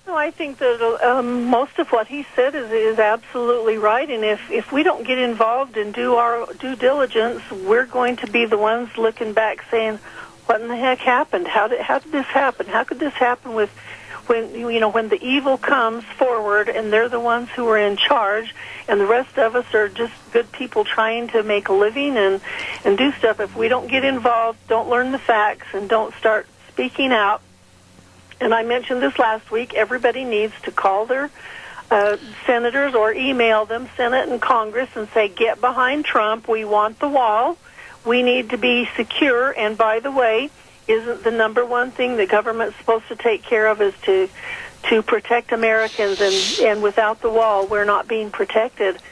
No, I think that most of what he said is absolutely right, and if we don't get involved and do our due diligence, we're going to be the ones looking back saying, what in the heck happened? How did this happen? How could this happen when the evil comes forward and they're the ones who are in charge, and the rest of us are just good people trying to make a living and do stuff? If we don't get involved, don't learn the facts, and don't start speaking out. And I mentioned this last week, everybody needs to call their senators or email them, Senate and Congress, and say, get behind Trump. We want the wall. We need to be secure. And by the way, isn't the number one thing the government's supposed to take care of is to protect Americans, and without the wall, we're not being protected.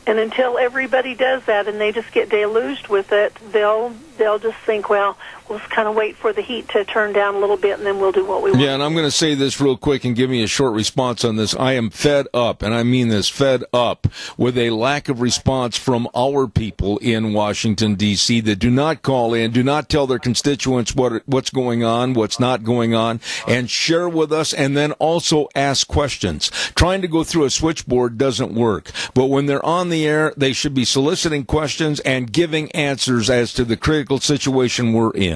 And until everybody does that and they just get deluged with it, they'll just think, well, we'll just kind of wait for the heat to turn down a little bit, and then we'll do what we want. Yeah, and I'm going to say this real quick and give me a short response on this. I am fed up, and I mean this, fed up with a lack of response from our people in Washington, D.C. that do not call in, do not tell their constituents what's going on, what's not going on, and share with us, and then also ask questions. Trying to go through a switchboard doesn't work, but when they're on the air, they should be soliciting questions and giving answers as to the critical situation we're in.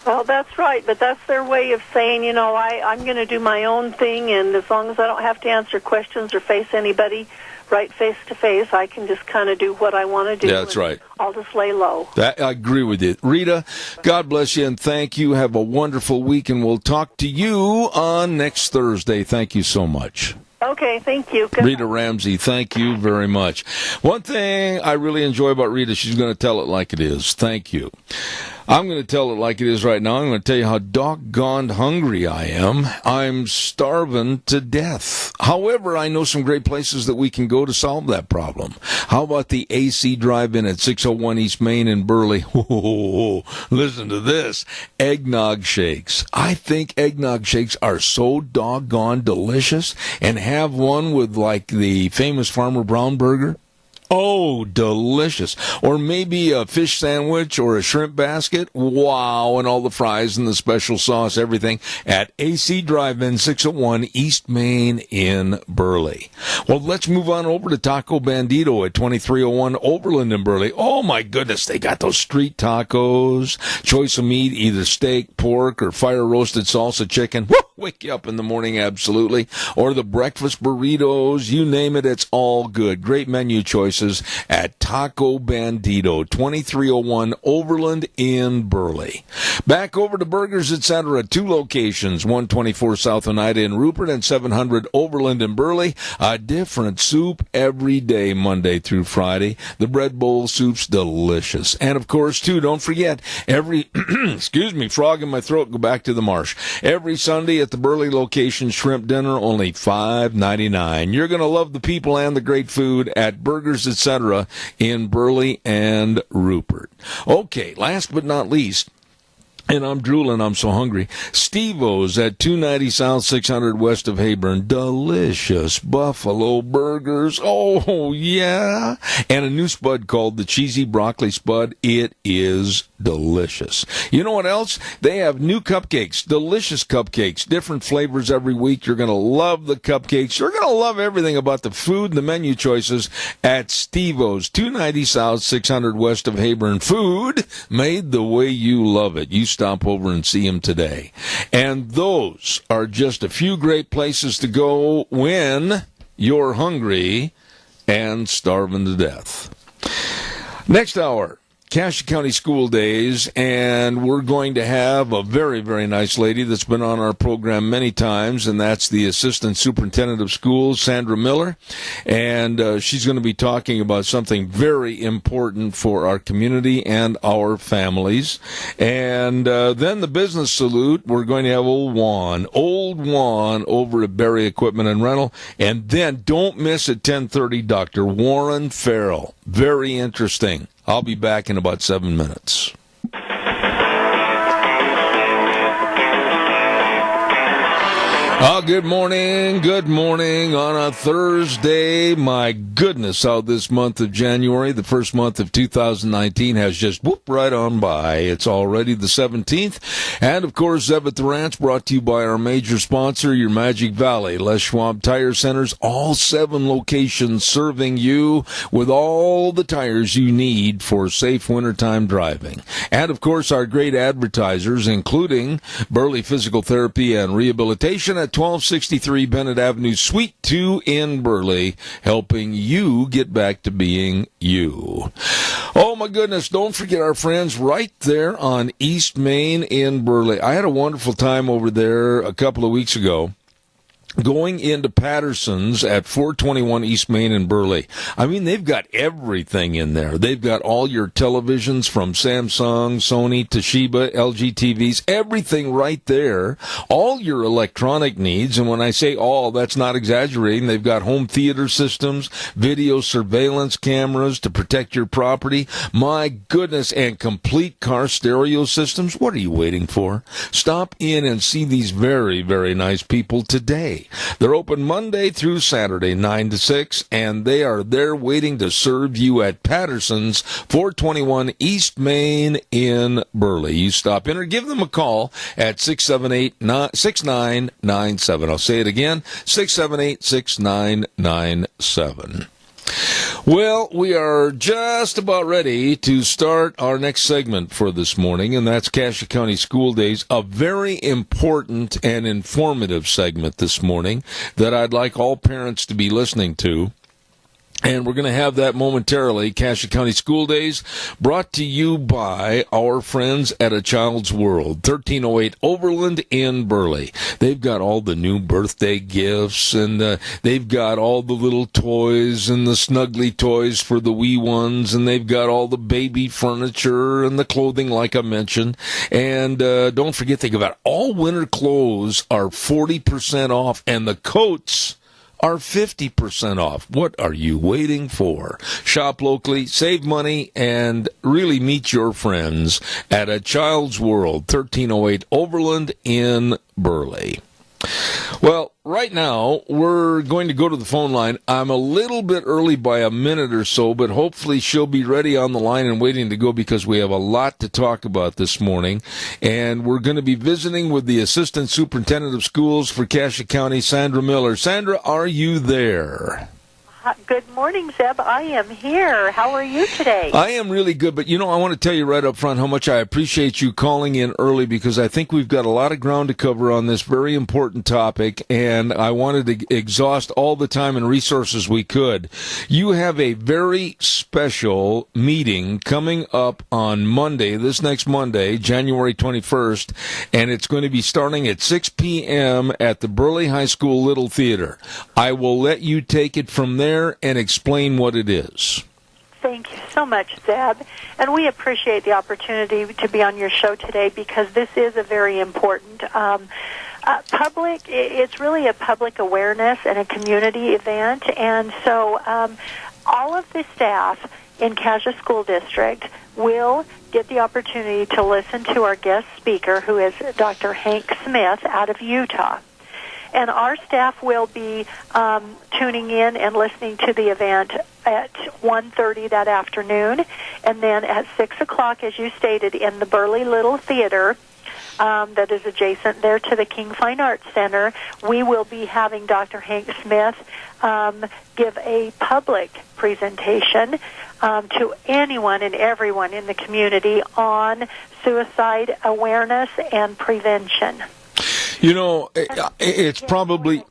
Well, that's right, but that's their way of saying, I'm going to do my own thing, and as long as I don't have to answer questions or face anybody right face to face, I can just kind of do what I want to do. Yeah, that's right. I'll just lay low. I agree with you. Rita, God bless you, and thank you. Have a wonderful week, and we'll talk to you on next Thursday. Thank you so much. Okay, thank you. Rita Ramsey, thank you very much. One thing I really enjoy about Rita, she's going to tell it like it is. Thank you. I'm going to tell it like it is right now. I'm going to tell you how doggone hungry I am. I'm starving to death. However, I know some great places that we can go to solve that problem. How about the AC Drive-In at 601 East Main in Burley? Oh, listen to this. Eggnog shakes. I think eggnog shakes are so doggone delicious. And have one with, like, the famous Farmer Brown burger. Oh, delicious. Or maybe a fish sandwich or a shrimp basket. Wow, and all the fries and the special sauce, everything at AC Drive-In 601 East Main in Burley. Well, let's move on over to Taco Bandito at 2301 Overland in Burley. Oh, my goodness, they got those street tacos. Choice of meat, either steak, pork, or fire-roasted salsa chicken. Woo! Wake you up in the morning, absolutely. Or the breakfast burritos, you name it, it's all good. Great menu choices at Taco Bandito, 2301 Overland in Burley. Back over to Burgers, etc. 2 locations, 124 South Oneida in Rupert and 700 Overland in Burley. A different soup every day, Monday through Friday. The bread bowl soup's delicious. And of course, too, don't forget, every, excuse me, frog in my throat, go back to the marsh. Every Sunday at the Burley location, shrimp dinner, only $5.99. You're going to love the people and the great food at Burgers, etc. in Burley and Rupert. Okay, last but not least, and I'm drooling, I'm so hungry. Steve-O's at 290 South, 600 west of Hayburn. Delicious buffalo burgers. Oh, yeah. And a new spud called the Cheesy Broccoli Spud. It is delicious. You know what else? They have new cupcakes. Delicious cupcakes. Different flavors every week. You're going to love the cupcakes. You're going to love everything about the food and the menu choices at Steve-O's. 290 South, 600 west of Hayburn. Food made the way you love it. You stop over and see them today. And those are just a few great places to go when you're hungry and starving to death. Next hour, Cassia County School Days, and we're going to have a very, very nice lady that's been on our program many times, and that's the Assistant Superintendent of Schools, Sandra Miller, and she's going to be talking about something very important for our community and our families. And then the business salute, we're going to have Old Juan over at Berry Equipment and Rental, and then don't miss at 10:30, Dr. Warren Farrell. Very interesting. I'll be back in about 7 minutes. Good morning on a Thursday. My goodness, how this month of January, the first month of 2019, has just whooped right on by. It's already the 17th. And, of course, Zev at the Ranch, brought to you by our major sponsor, your Magic Valley, Les Schwab Tire Centers, all 7 locations serving you with all the tires you need for safe wintertime driving. And, of course, our great advertisers, including Burley Physical Therapy and Rehabilitation at 1263 Bennett Avenue, Suite 2 in Burley, helping you get back to being you. Oh, my goodness, don't forget our friends right there on East Main in Burley. I had a wonderful time over there a couple of weeks ago, going into Patterson's at 421 East Main in Burley. I mean, they've got everything in there. They've got all your televisions from Samsung, Sony, Toshiba, LG TVs, everything right there. All your electronic needs. And when I say all, that's not exaggerating. They've got home theater systems, video surveillance cameras to protect your property. My goodness, and complete car stereo systems. What are you waiting for? Stop in and see these very, very nice people today. They're open Monday through Saturday, 9 to 6, and they are there waiting to serve you at Patterson's, 421 East Main in Burley. You stop in or give them a call at 678-6997. I'll say it again, 678-6997. Well, we are just about ready to start our next segment for this morning, and that's Cassia County School Days, a very important and informative segment this morning that I'd like all parents to be listening to. And we're going to have that momentarily. Cassia County School Days brought to you by our friends at A Child's World, 1308 Overland in Burley. They've got all the new birthday gifts, and they've got all the little toys and the snuggly toys for the wee ones, and they've got all the baby furniture and the clothing like I mentioned. And don't forget, they got all winter clothes are 40% off, and the coats are 50% off. What are you waiting for? Shop locally, save money, and really meet your friends at A Child's World, 1308 Overland in Burley. Well, right now, we're going to go to the phone line. I'm a little bit early by a minute or so, but hopefully she'll be ready on the line and waiting to go because we have a lot to talk about this morning. And we're going to be visiting with the Assistant Superintendent of Schools for Cassia County, Sandra Miller. Sandra, are you there? Good morning, Zeb. I am here. How are you today? I am really good, but I want to tell you right up front how much I appreciate you calling in early because I think we've got a lot of ground to cover on this very important topic, and I wanted to exhaust all the time and resources we could. You have a very special meeting coming up on Monday, this next Monday, January 21st, and it's going to be starting at 6 p.m. at the Burley High School Little Theater. I will let you take it from there and explain what it is. Thank you so much, Zeb. And we appreciate the opportunity to be on your show today because this is a very important it's really a public awareness and a community event. And so all of the staff in Cassia School District will get the opportunity to listen to our guest speaker, who is Dr. Hank Smith out of Utah. And our staff will be tuning in and listening to the event at 1:30 that afternoon. And then at 6 o'clock, as you stated, in the Burley Little Theater that is adjacent there to the King Fine Arts Center, we will be having Dr. Hank Smith give a public presentation to anyone and everyone in the community on suicide awareness and prevention. It's probably...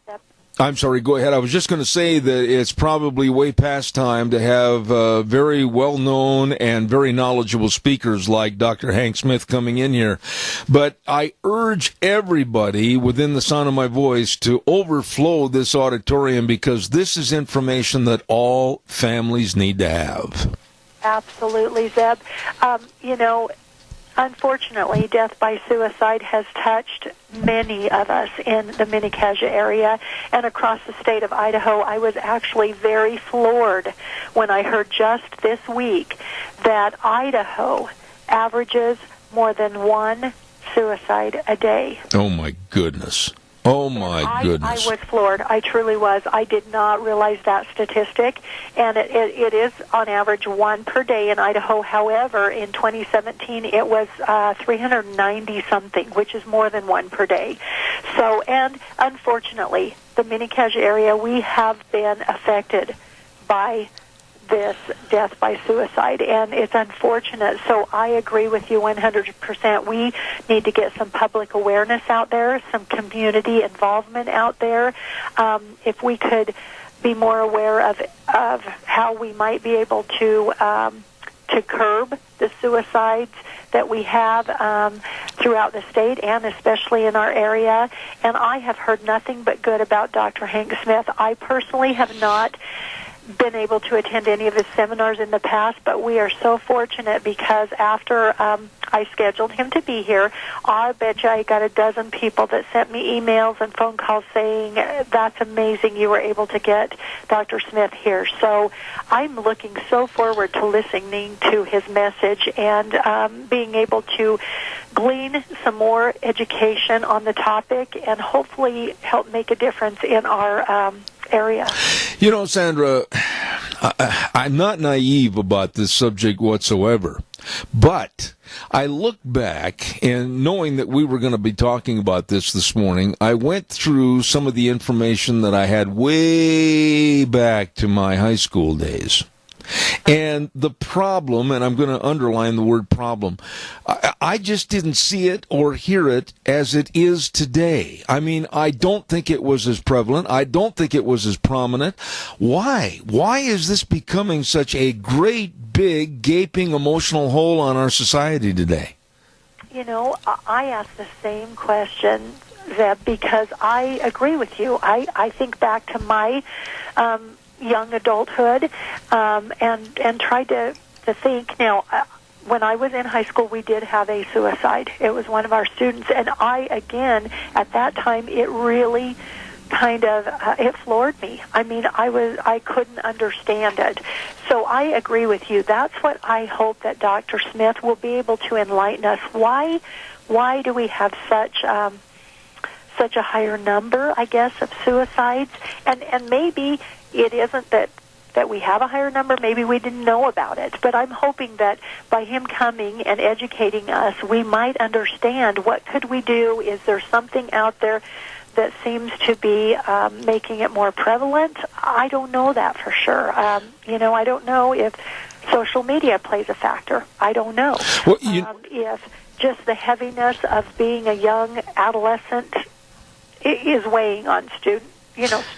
I'm sorry, go ahead. I was just going to say that it's probably way past time to have very well-known and very knowledgeable speakers like Dr. Hank Smith coming in here. But I urge everybody within the sound of my voice to overflow this auditorium because this is information that all families need to have. Absolutely, Zeb. Unfortunately, death by suicide has touched many of us in the Mini-Cassia area and across the state of Idaho. I was actually very floored when I heard just this week that Idaho averages more than one suicide a day. Oh, my goodness. Oh, my goodness. I was floored. I truly was. I did not realize that statistic, and it is on average one per day in Idaho. However, in 2017, it was 390-something, which is more than one per day. So, and unfortunately, the Mini-Cassia area, we have been affected by this death by suicide, and it's unfortunate. So I agree with you 100%. We need to get some public awareness out there, some community involvement out there. If we could be more aware of how we might be able to curb the suicides that we have throughout the state and especially in our area. And I have heard nothing but good about Dr. Hank Smith. I personally have not been able to attend any of his seminars in the past, but we are so fortunate because after I scheduled him to be here, I bet you I got a dozen people that sent me emails and phone calls saying, that's amazing, you were able to get Dr. Smith here. So I'm looking so forward to listening to his message and being able to glean some more education on the topic and hopefully help make a difference in our area. Sandra, I'm not naive about this subject whatsoever, but I look back and knowing that we were going to be talking about this morning, I went through some of the information that I had way back to my high school days. And the problem, and I'm going to underline the word problem, I just didn't see it or hear it as it is today. I mean, I don't think it was as prevalent. I don't think it was as prominent. Why? Why is this becoming such a great, big, gaping emotional hole on our society today? You know, I ask the same question, Zeb, because I agree with you. I think back to my young adulthood and tried to think. Now, when I was in high school, we did have a suicide. It was one of our students, and again, at that time, it really kind of it floored me. I mean, I couldn't understand it. So I agree with you. That's what I hope that Dr. Smith will be able to enlighten us. Why do we have such a higher number, I guess, of suicides? And maybe it isn't that we have a higher number. Maybe we didn't know about it. But I'm hoping that by him coming and educating us, we might understand what could we do. Is there something out there that seems to be making it more prevalent? I don't know that for sure. I don't know if social media plays a factor. I don't know. Well, if just the heaviness of being a young adolescent is weighing on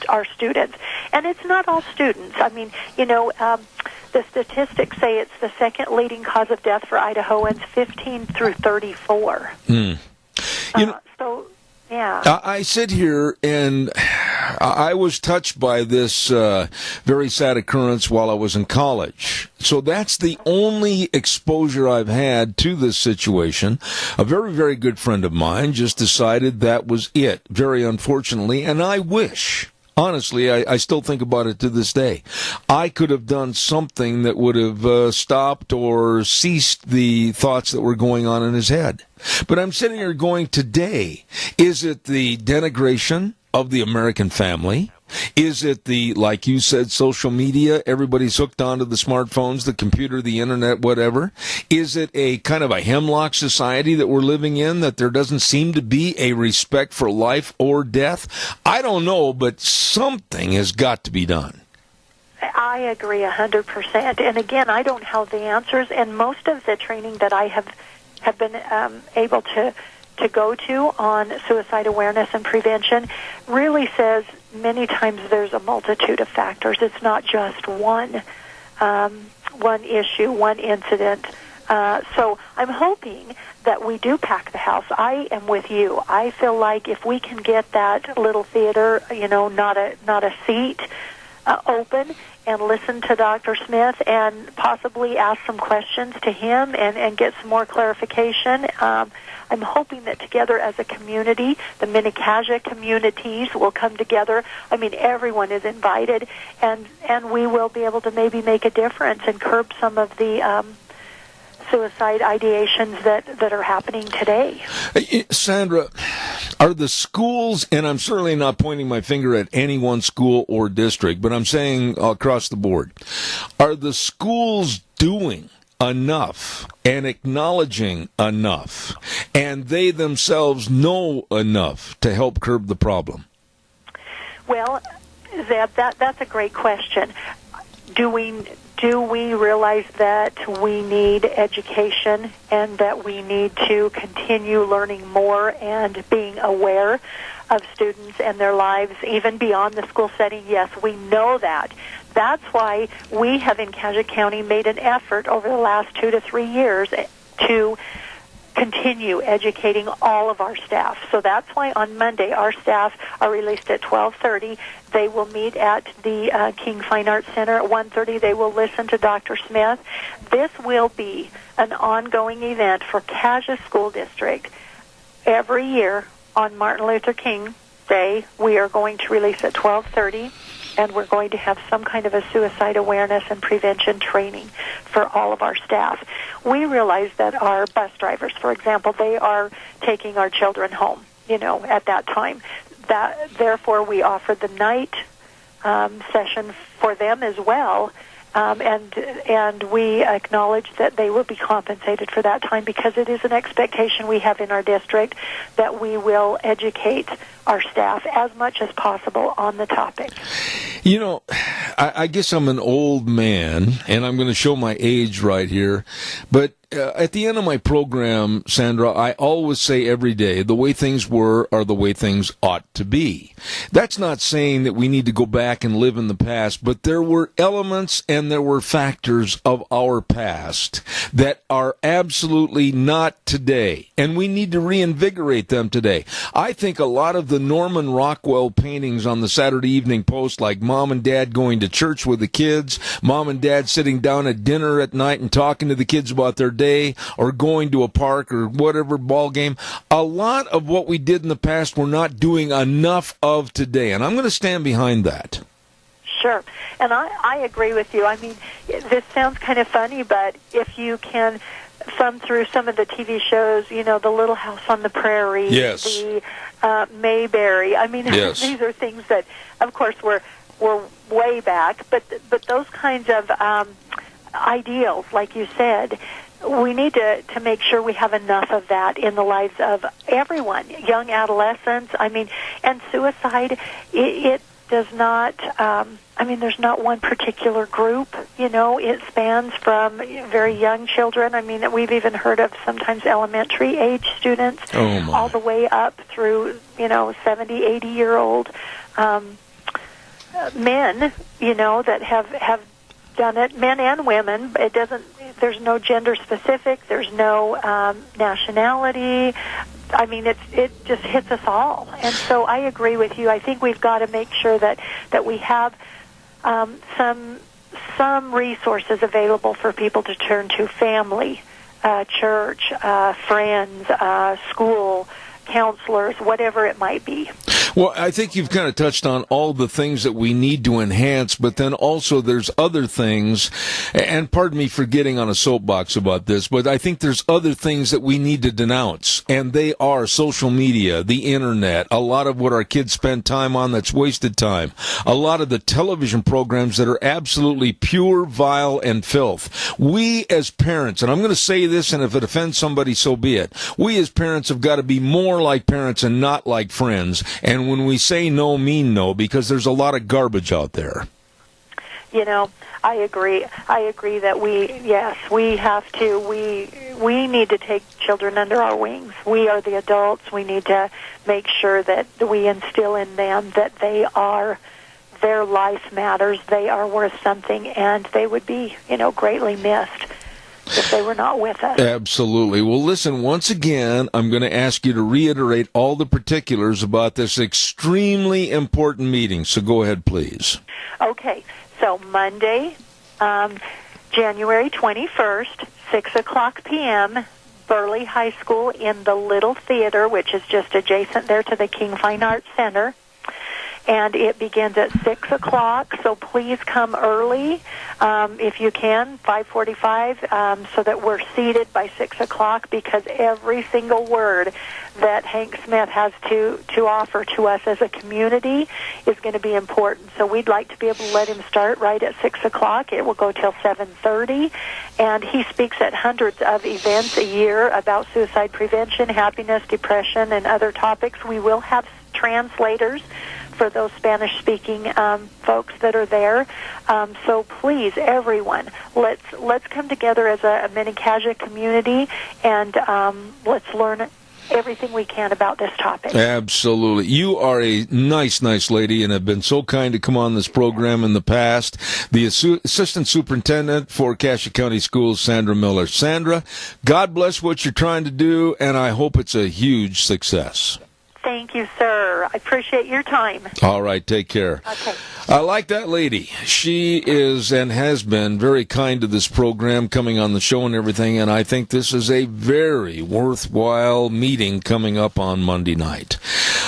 our students. And it's not all students. I mean, the statistics say it's the second leading cause of death for Idahoans, 15 through 34. So, yeah. I sit here and I was touched by this very sad occurrence while I was in college. So that's the only exposure I've had to this situation. A very, very good friend of mine just decided that was it, very unfortunately, and I wish. Honestly, I still think about it to this day. I could have done something that would have stopped or ceased the thoughts that were going on in his head. But I'm sitting here going, today, is it the denigration of the American family? Is it the, like you said, social media? Everybody's hooked onto the smartphones, the computer, the internet, whatever. Is it a kind of a hemlock society that we're living in, that there doesn't seem to be a respect for life or death? I don't know, but something has got to be done. I agree 100%. And again, I don't have the answers. And most of the training that I have been able to go to on suicide awareness and prevention really says many times there's a multitude of factors. It's not just one issue, one incident. So I'm hoping that we do pack the house. I am with you. I feel like if we can get that little theater, not a seat open, and listen to Dr. Smith and possibly ask some questions to him and get some more clarification. I'm hoping that together as a community, the Mini-Kaja communities will come together. I mean, everyone is invited, and we will be able to maybe make a difference and curb some of the suicide ideations that are happening today. Sandra, are the schools, and I'm certainly not pointing my finger at any one school or district, but I'm saying across the board, are the schools doing enough and acknowledging enough, and they themselves know enough to help curb the problem? Well, Zeb, that's a great question. Do we realize that we need education and that we need to continue learning more and being aware of students and their lives, even beyond the school setting? Yes, we know that. That's why we have in Kaja County made an effort over the last 2 to 3 years to continue educating all of our staff. So that's why on Monday our staff are released at 12:30. They will meet at the King Fine Arts Center at 1:30. They will listen to Dr. Smith. This will be an ongoing event for Kaja School District. Every year on Martin Luther King Day, we are going to release at 12:30. And we're going to have some kind of a suicide awareness and prevention training for all of our staff. We realize that our bus drivers, for example, they are taking our children home, at that time. Therefore, we offer the night session for them as well. And we acknowledge that they will be compensated for that time because it is an expectation we have in our district that we will educate our staff as much as possible on the topic. I guess I'm an old man, and I'm going to show my age right here, but at the end of my program, Sandra, I always say every day, the way things were are the way things ought to be. That's not saying that we need to go back and live in the past, but there were elements and there were factors of our past that are absolutely not today, and we need to reinvigorate them today. I think a lot of the Norman Rockwell paintings on the Saturday Evening Post, like mom and dad going to church with the kids, mom and dad sitting down at dinner at night and talking to the kids about their day, or going to a park or whatever ball game, a lot of what we did in the past we're not doing enough of today, and I'm going to stand behind that. Sure, and I agree with you. I mean, this sounds kind of funny, but if you can thumb through some of the TV shows, you know, The Little House on the Prairie, yes, the Mayberry, I mean, yes, these are things that, of course, were way back, but those kinds of ideals, like you said, we need to make sure we have enough of that in the lives of everyone, young adolescents. I mean, and suicide, it does not, I mean, there's not one particular group, you know, it spans from very young children. I mean, we've even heard of sometimes elementary age students, all the way up through, you know, 70, 80-year-old men, you know, that have done it, men and women. It doesn't, there's no gender specific, there's no nationality. I mean, it just hits us all. And so I agree with you. I think we've got to make sure that we have some resources available for people to turn to: family, church, friends, school, counselors, whatever it might be. Well, I think you've kind of touched on all the things that we need to enhance, but then also there's other things, and pardon me for getting on a soapbox about this, but I think there's other things that we need to denounce, and they are social media, the internet, a lot of what our kids spend time on that's wasted time, a lot of the television programs that are absolutely pure, vile, and filth. We as parents, and I'm going to say this, and if it offends somebody, so be it, we as parents have got to be more like parents and not like friends, and when we say no, mean no, because there's a lot of garbage out there. You know, I agree. I agree that we have to. We need to take children under our wings. We are the adults. We need to make sure that we instill in them that their life matters. They are worth something, and they would be, you know, greatly missed if they were not with us. Absolutely. Well, listen, once again, I'm going to ask you to reiterate all the particulars about this extremely important meeting. So go ahead, please. Okay. So Monday, January 21st, 6 o'clock p.m., Burley High School in the Little Theater, which is just adjacent there to the King Fine Arts Center. And it begins at 6 o'clock, so please come early if you can, 5:45, so that we're seated by 6 o'clock, because every single word that Hank Smith has to offer to us as a community is going to be important. So we'd like to be able to let him start right at 6 o'clock. It will go till 7:30, and he speaks at hundreds of events a year about suicide prevention, happiness, depression, and other topics. We will have translators for those Spanish-speaking folks that are there. So please, everyone, let's come together as a Mini-Caja community, and let's learn everything we can about this topic. Absolutely. You are a nice lady and have been so kind to come on this program in the past. The Assistant Superintendent for Cassia County Schools, Sandra Miller. Sandra, God bless what you're trying to do, and I hope it's a huge success. Thank you, sir. I appreciate your time. All right, take care. Okay. I like that lady. She is and has been very kind to this program, coming on the show and everything, and I think this is a very worthwhile meeting coming up on Monday night.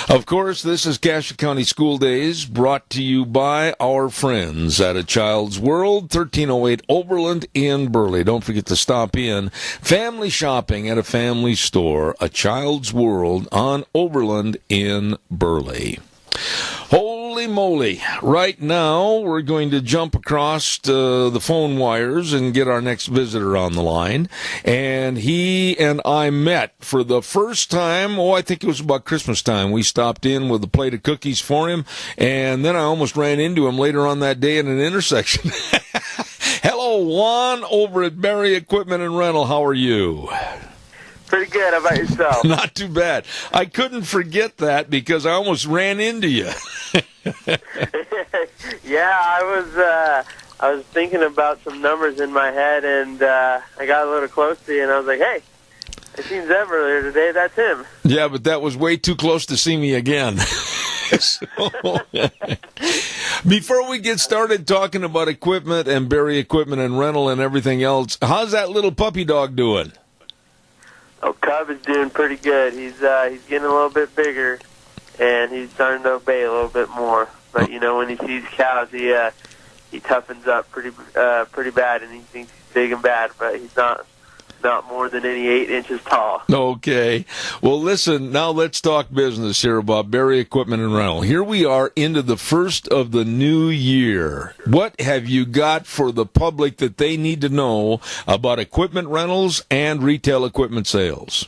Of course, this is Cassia County School Days, brought to you by our friends at A Child's World, 1308 Oberlin in Burley. Don't forget to stop in. Family shopping at a family store, A Child's World on Oberlin in Burley. Holy moly. Right now, we're going to jump across the phone wires and get our next visitor on the line. And he and I met for the first time, I think it was about Christmas time. We stopped in with a plate of cookies for him, and then I almost ran into him later on that day in an intersection. Hello, Juan, over at Barry Equipment and Rental. How are you? Pretty good. How about yourself? Not too bad. I couldn't forget that because I almost ran into you. Yeah, I was thinking about some numbers in my head, and I got a little close to you, and I was like, hey, I seen Zeb earlier today. That's him. Yeah, but that was way too close to see me again. So, before we get started talking about equipment and Barry Equipment and Rental and everything else, how's that little puppy dog doing? Oh, Cub is doing pretty good. He's getting a little bit bigger, and he's starting to obey a little bit more. But when he sees cows, he toughens up pretty bad, and he thinks he's big and bad. But he's not more than any 8 inches tall. Okay. Well, listen, now let's talk business here about Barry Equipment and Rental. Here we are into the first of the new year. What have you got for the public that they need to know about equipment rentals and retail equipment sales?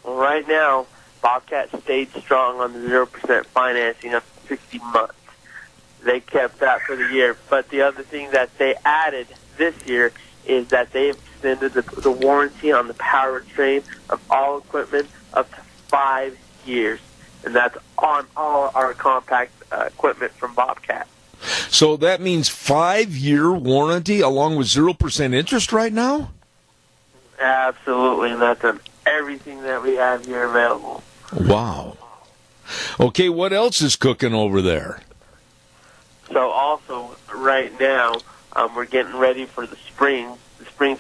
Well, right now, Bobcat stayed strong on the 0% financing up to 60 months. They kept that for the year. But the other thing that they added this year is that they've extended the warranty on the powertrain of all equipment up to 5 years, and that's on all our compact equipment from Bobcat. So that means 5-year warranty along with 0% interest right now? Absolutely, and that's on everything that we have here available. Wow. Okay, what else is cooking over there? So also, right now, we're getting ready for the spring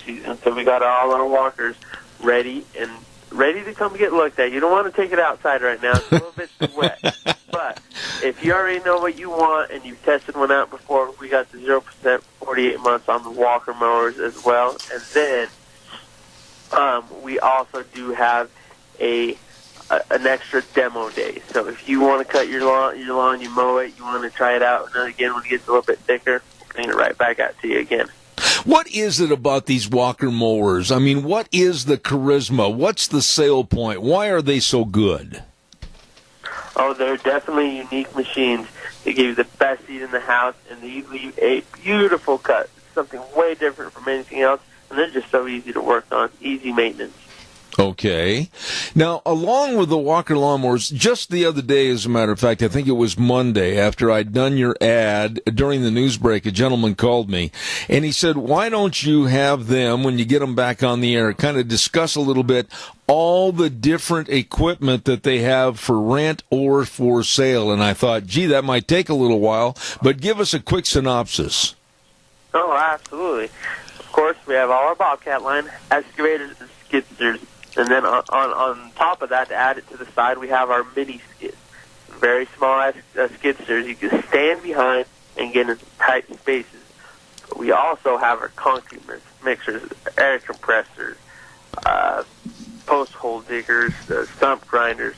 season. So we got all our walkers ready to come get looked at. You don't want to take it outside right now. It's a little bit too wet. But if you already know what you want and you've tested one out before, we got the 0% 48 months on the walker mowers as well. And then we also do have an extra demo day. So if you want to cut your lawn, you mow it, you want to try it out, and then again when it gets a little bit thicker, bring it right back out to you again. What is it about these walker mowers? I mean, what is the charisma? What's the sale point? Why are they so good? Oh, they're definitely unique machines. They give you the best seat in the house, and they leave a beautiful cut. It's something way different from anything else, and they're just so easy to work on, easy maintenance. Okay. Now, along with the walker lawnmowers, just the other day, as a matter of fact, I think it was Monday, after I'd done your ad during the news break, a gentleman called me, and he said, why don't you have them, when you get them back on the air, kind of discuss a little bit all the different equipment that they have for rent or for sale? And I thought, gee, that might take a little while, but give us a quick synopsis. Oh, absolutely. Of course, we have all our Bobcat line, excavators and skid steers. And then on top of that, to add it to the side, we have our mini skids. Very small skid steers you can stand behind and get in tight spaces. But we also have our concrete mixers, air compressors, post hole diggers, stump grinders.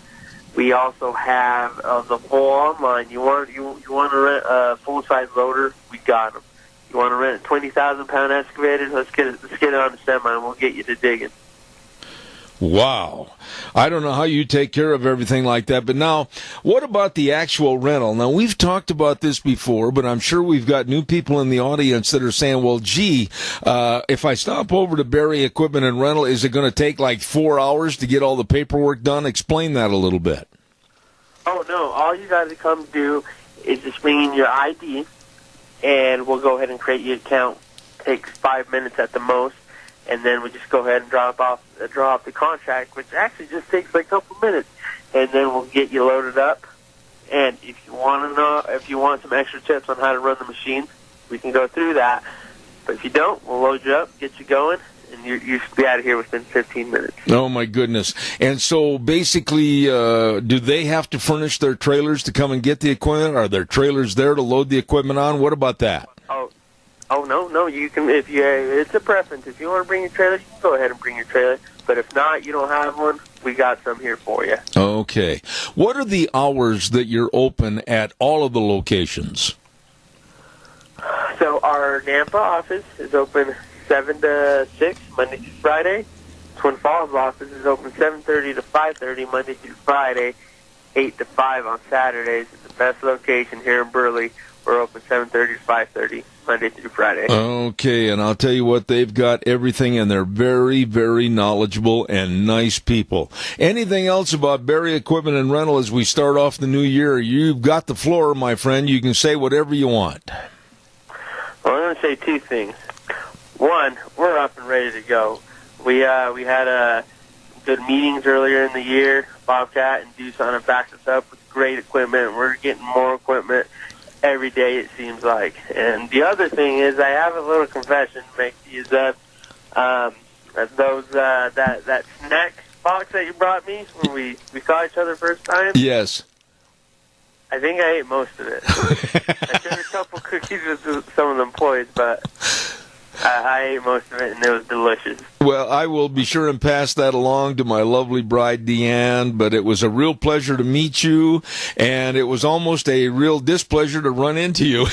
We also have the whole online. You want to rent a full size loader? We got them. You want to rent a 20,000-pound excavator? Let's get it on the semi, and we'll get you to digging. Wow. I don't know how you take care of everything like that. But now, what about the actual rental? Now, we've talked about this before, but I'm sure we've got new people in the audience that are saying, well, gee, if I stop over to Barry Equipment and Rental, is it going to take like 4 hours to get all the paperwork done? Explain that a little bit. Oh, no. All you got to come do is just bring in your ID, and we'll go ahead and create your account. It takes 5 minutes at the most. And then we just go ahead and draw off the contract, which actually just takes like a couple minutes. And then we'll get you loaded up. And if you want some extra tips on how to run the machine, we can go through that. But if you don't, we'll load you up, get you going, and you should be out of here within 15 minutes. Oh, my goodness. And so basically, do they have to furnish their trailers to come and get the equipment? Are there trailers there to load the equipment on? What about that? Oh, no, you can, it's a preference. If you want to bring your trailer, you can go ahead and bring your trailer. But if not, you don't have one, we got some here for you. Okay. What are the hours that you're open at all of the locations? So our Nampa office is open 7 to 6, Monday through Friday. Twin Falls office is open 7:30 to 5:30, Monday through Friday, 8 to 5 on Saturdays. It's the best location here in Burley. We're open 7:30 to 5:30, Monday through Friday. Okay, and I'll tell you what, they've got everything, and they're very, very knowledgeable and nice people. Anything else about Berry Equipment and Rental as we start off the new year? You've got the floor, my friend. You can say whatever you want. Well, I'm going to say two things. One, we're up and ready to go. We had good meetings earlier in the year. Bobcat and Doosan backed us up with great equipment. We're getting more equipment every day, it seems like. And the other thing is, I have a little confession to make to you, that that snack box that you brought me when we saw each other first time. Yes. I think I ate most of it. I shared a couple cookies with some of the employees, but I ate most of it, and it was delicious. Well, I will be sure and pass that along to my lovely bride, Deanne, but it was a real pleasure to meet you, and it was almost a real displeasure to run into you.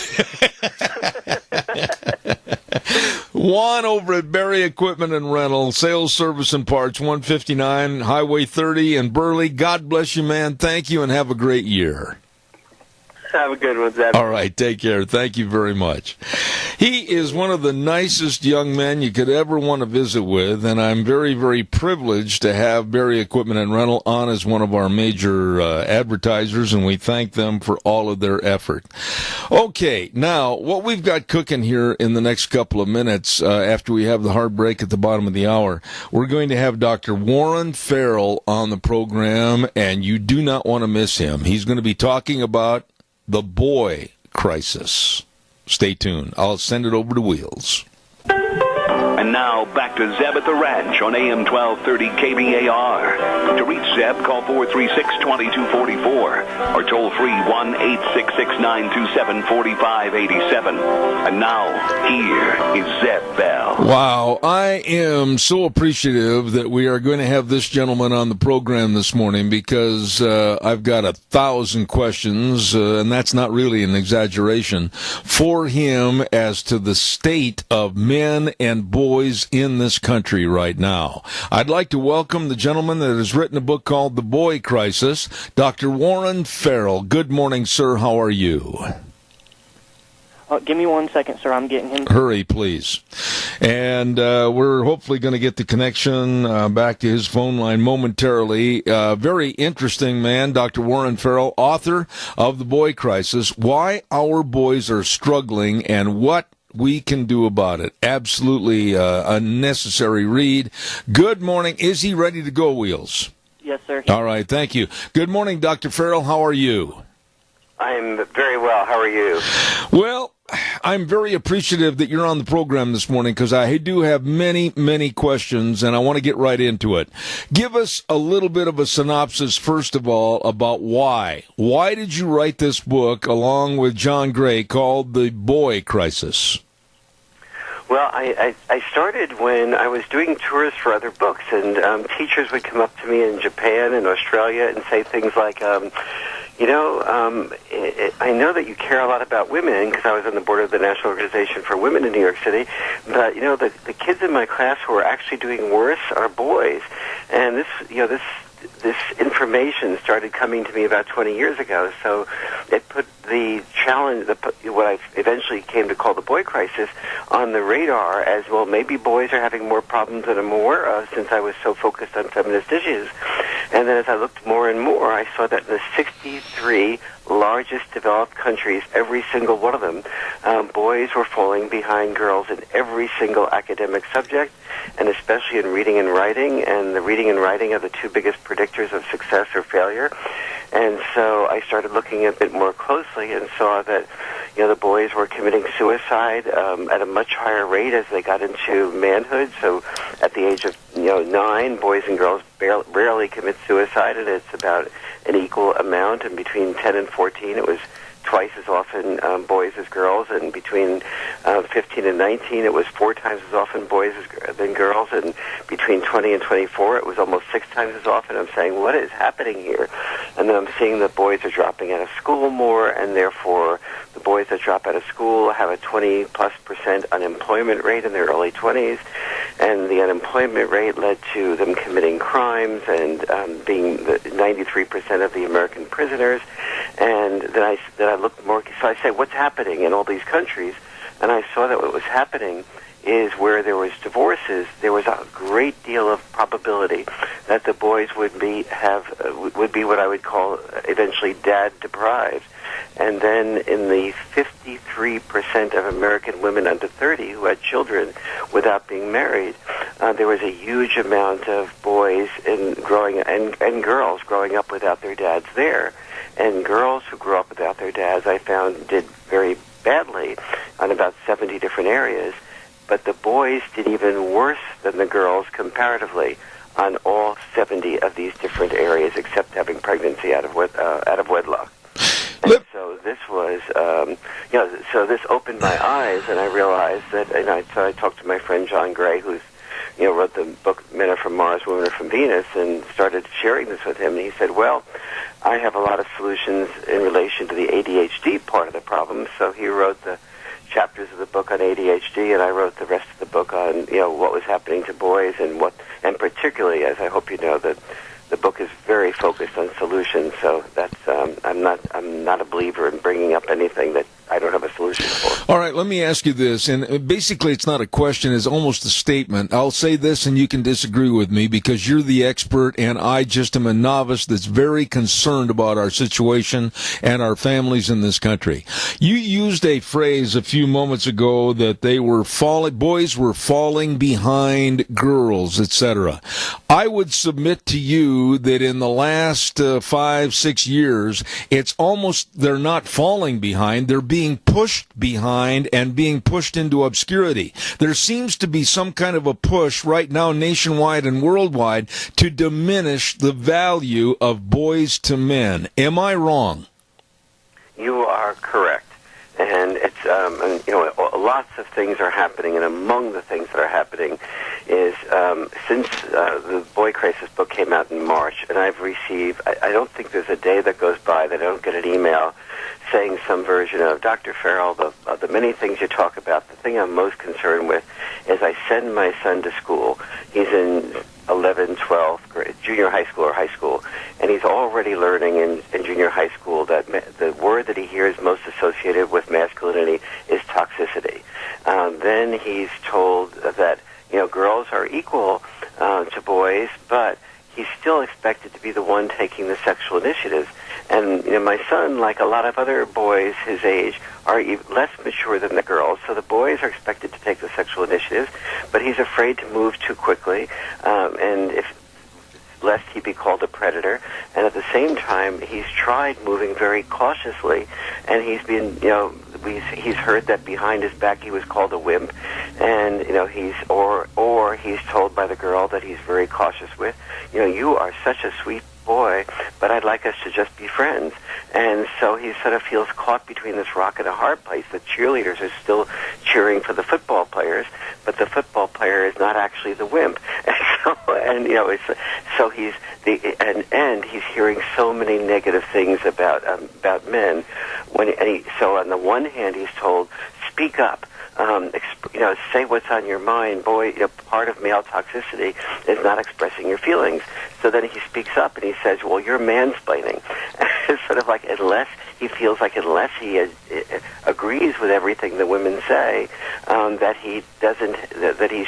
Juan over at Berry Equipment and Rental, Sales, Service, and Parts, 159 Highway 30 in Burley. God bless you, man. Thank you, and have a great year. Have a good one, Zeb. All right, take care. Thank you very much. He is one of the nicest young men you could ever want to visit with, and I'm very, very privileged to have Berry Equipment and Rental on as one of our major advertisers, and we thank them for all of their effort. Okay, now, what we've got cooking here in the next couple of minutes, after we have the hard break at the bottom of the hour, we're going to have Dr. Warren Farrell on the program, and you do not want to miss him. He's going to be talking about the boy crisis. Stay tuned. I'll send it over to Wheels. And now, back to Zeb at the Ranch on AM 1230 KBAR. To reach Zeb, call 436-2244 or toll free 1-866-927-4587. And now, here is Zeb Bell. Wow, I am so appreciative that we are going to have this gentleman on the program this morning, because I've got 1,000 questions, and that's not really an exaggeration, for him as to the state of men and boys in this country right now. I'd like to welcome the gentleman that has written a book called The Boy Crisis, Dr. Warren Farrell. Good morning, sir. How are you? Give me 1 second, sir. I'm getting him. Hurry, please. And we're hopefully going to get the connection back to his phone line momentarily. Very interesting man, Dr. Warren Farrell, author of The Boy Crisis, Why Our Boys Are Struggling and What We Can Do About It. Absolutely a necessary read. Good morning. Is he ready to go, Wheels? Yes, sir. All right, thank you. Good morning, Dr. Farrell. How are you? I'm very well. How are you? Well, I'm very appreciative that you're on the program this morning, because I do have many, many questions, and I want to get right into it. Give us a little bit of a synopsis, first of all, about why. Why did you write this book, along with John Gray, called The Boy Crisis? Well, I started when I was doing tours for other books, and teachers would come up to me in Japan and Australia and say things like, I know that you care a lot about women, because I was on the board of the National Organization for Women in New York City, but, the kids in my class who are actually doing worse are boys. And this information started coming to me about 20 years ago, so it put the challenge, what I eventually came to call the boy crisis, on the radar as, well, maybe boys are having more problems than I'm aware of, since I was so focused on feminist issues. And then as I looked more and more, I saw that in the 63 largest developed countries, every single one of them, boys were falling behind girls in every single academic subject, and especially in reading and writing, and the reading and writing are the two biggest predictors of success or failure. And so I started looking a bit more closely and saw that, the boys were committing suicide at a much higher rate as they got into manhood. So at the age of 9, boys and girls rarely commit suicide, and it's about an equal amount. And between 10 and 14, it was twice as often boys as girls, and between 15 and 19, it was 4 times as often boys than girls, and between 20 and 24, it was almost 6 times as often. I'm saying, what is happening here? And then I'm seeing that boys are dropping out of school more, and therefore the boys that drop out of school have a 20+% unemployment rate in their early 20s, and the unemployment rate led to them committing crimes and being 93% of the American prisoners. And then I looked more, so I say, what's happening in all these countries? And I saw that what was happening is where there was divorces, there was a great deal of probability that the boys would be what I would call eventually dad deprived. And then in the 53% of American women under 30 who had children without being married, there was a huge amount of boys and girls growing up without their dads there. And girls who grew up without their dads, I found, did very badly on about 70 different areas. But the boys did even worse than the girls comparatively on all 70 of these different areas, except having pregnancy out of wedlock. And so this was, so this opened my eyes, and I realized that, so I talked to my friend John Gray, who's, wrote the book Men Are From Mars, Women Are From Venus, and started sharing this with him. And he said, well, I have a lot of solutions in relation to the ADHD part of the problem. So he wrote the chapters of the book on ADHD, and I wrote the rest of the book on, what was happening to boys, and particularly, as I hope you know, that the book is very focused on solutions. So that's I'm not a believer in bringing up anything that I don't have a solution for. All right, let me ask you this, and basically it's not a question, it's almost a statement. I'll say this and you can disagree with me because you're the expert and I just am a novice that's very concerned about our situation and our families in this country. You used a phrase a few moments ago that boys were falling behind girls, etc. I would submit to you that in the last 5-6 years, it's almost they're not falling behind, they're being pushed behind and being pushed into obscurity. There seems to be some kind of a push right now nationwide and worldwide to diminish the value of boys to men. Am I wrong? You are correct. And it's, lots of things are happening, and among the things that are happening is since the Boy Crisis book came out in March, and I've received, I don't think there's a day that goes by that I don't get an email saying some version of, Dr. Farrell, of the many things you talk about, the thing I'm most concerned with is I send my son to school. He's in 11th, 12th grade, junior high school or high school, and he's already learning in junior high school that the word that he hears most associated with masculinity is toxicity. Then he's told that, girls are equal to boys, but he's still expected to be the one taking the sexual initiative. And my son, like a lot of other boys his age, are less mature than the girls. So the boys are expected to take the sexual initiative, but he's afraid to move too quickly, and lest he be called a predator. And at the same time, he's tried moving very cautiously, and he's been, he's heard that behind his back he was called a wimp, and he's told by the girl that he's very cautious with, you are such a sweet boy, but I'd like us to just be friends. And so he sort of feels caught between this rock and a hard place. The cheerleaders are still cheering for the football players, but the football player is not actually the wimp. And he's hearing so many negative things about men. So on the one hand, he's told, speak up. Say what's on your mind. Boy, part of male toxicity is not expressing your feelings. So then he speaks up and he says, well, you're mansplaining. It's sort of like unless he agrees with everything the women say, that he's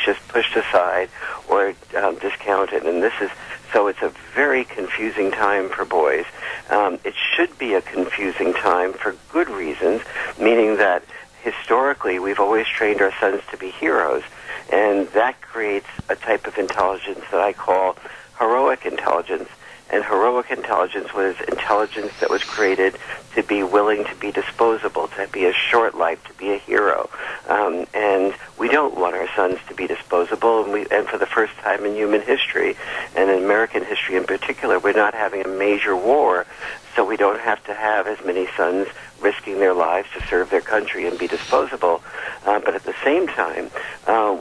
just pushed aside or discounted. And it's a very confusing time for boys. It should be a confusing time for good reasons, meaning that historically, we've always trained our sons to be heroes, and that creates a type of intelligence that I call heroic intelligence. And heroic intelligence was intelligence that was created to be willing to be disposable, to be a short life, to be a hero. And we don't want our sons to be disposable. And for the first time in human history, and in American history in particular, we're not having a major war, so we don't have to have as many sons risking their lives to serve their country and be disposable. But at the same time,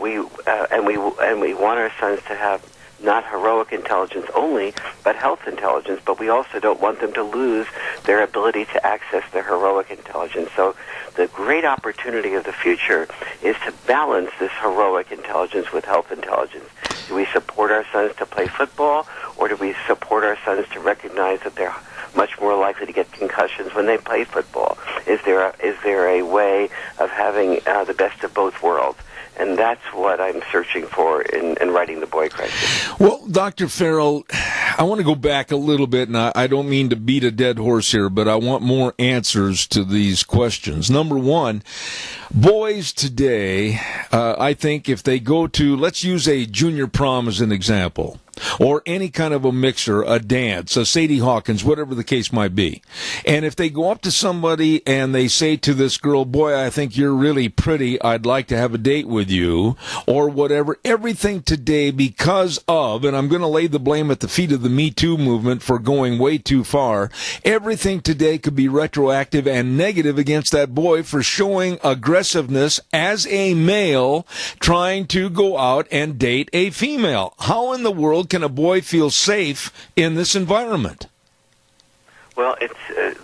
we want our sons to have not heroic intelligence only, but health intelligence, but we also don't want them to lose their ability to access their heroic intelligence. So the great opportunity of the future is to balance this heroic intelligence with health intelligence. Do we support our sons to play football, or do we support our sons to recognize that they're much more likely to get concussions when they play football? Is there a way of having the best of both worlds? And that's what I'm searching for in writing The Boy Crisis. Well, Dr. Farrell, I want to go back a little bit, and I don't mean to beat a dead horse here, but I want more answers to these questions. Number one, boys today, I think if they go to, let's use a junior prom as an example, or any kind of a mixer, a dance, a Sadie Hawkins, whatever the case might be. And if they go up to somebody and they say to this girl, boy, I think you're really pretty, I'd like to have a date with you, or whatever, everything today because of, and I'm going to lay the blame at the feet of the Me Too movement for going way too far, everything today could be retroactive and negative against that boy for showing aggressiveness as a male trying to go out and date a female. How in the world can a boy feel safe in this environment? Well,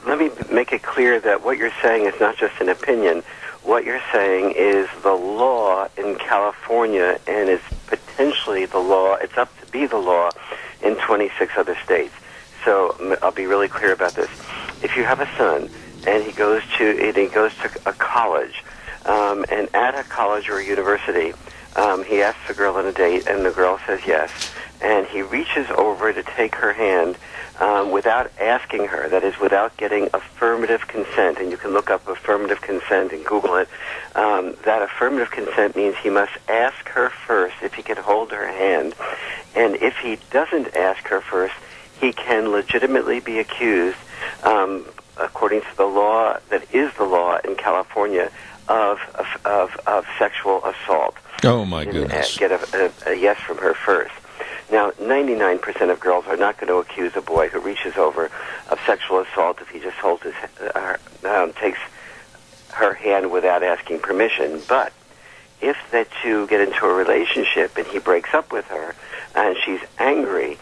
let me make it clear that what you're saying is not just an opinion. What you're saying is the law in California, and it's potentially the law, it's up to be the law in 26 other states. So I'll be really clear about this. If you have a son and he goes to a college, and at a college or a university, he asks the girl on a date, and the girl says yes, and he reaches over to take her hand without asking her, that is, without getting affirmative consent, and you can look up affirmative consent and Google it. That affirmative consent means he must ask her first if he can hold her hand, and if he doesn't ask her first, he can legitimately be accused, according to the law that is the law in California, of sexual assault. Oh, my goodness. Get a yes from her first. Now, 99% of girls are not going to accuse a boy who reaches over of sexual assault if he just takes her hand without asking permission. But if the two get into a relationship and he breaks up with her and she's angry,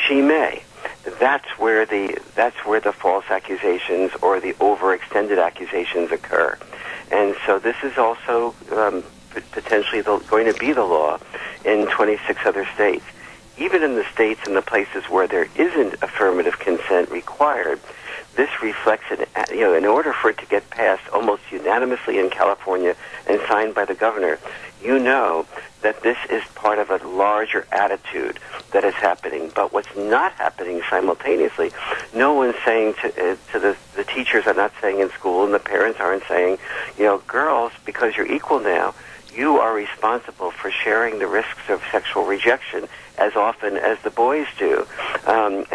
she may. That's where the false accusations or the overextended accusations occur. And so this is also potentially going to be the law in 26 other states. Even in the states and the places where there isn't affirmative consent required, this reflects in order for it to get passed almost unanimously in California and signed by the governor, you know that this is part of a larger attitude that is happening. But what's not happening simultaneously, no one's saying to the teachers are not saying in school, and the parents aren't saying, girls, because you're equal now, you are responsible for sharing the risks of sexual rejection as often as the boys do, and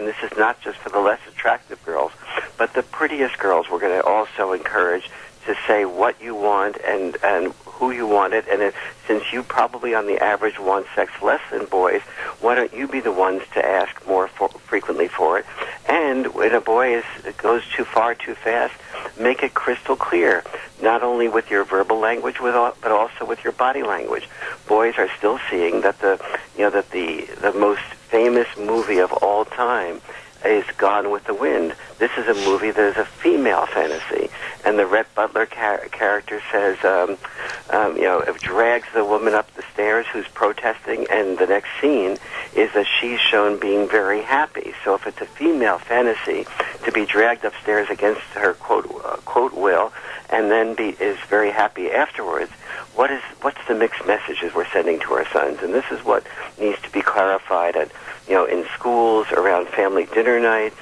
this is not just for the less attractive girls, but the prettiest girls. We're going to also encourage to say what you want and who you want it, and since you probably on the average want sex less than boys, why don't you be the ones to ask more frequently for it? And when a boy goes too far too fast, make it crystal clear, not only with your verbal language, but also with your body language. Boys are still seeing that the most famous movie of all time is Gone with the Wind. This is a movie that is a female fantasy, and the Rhett Butler character says, it drags the woman up the stairs who's protesting, and the next scene is that she's shown being very happy. So if it's a female fantasy to be dragged upstairs against her quote will, and then is very happy afterwards, what's the mixed messages we're sending to our sons? And this is what needs to be clarified in schools, around family dinner nights.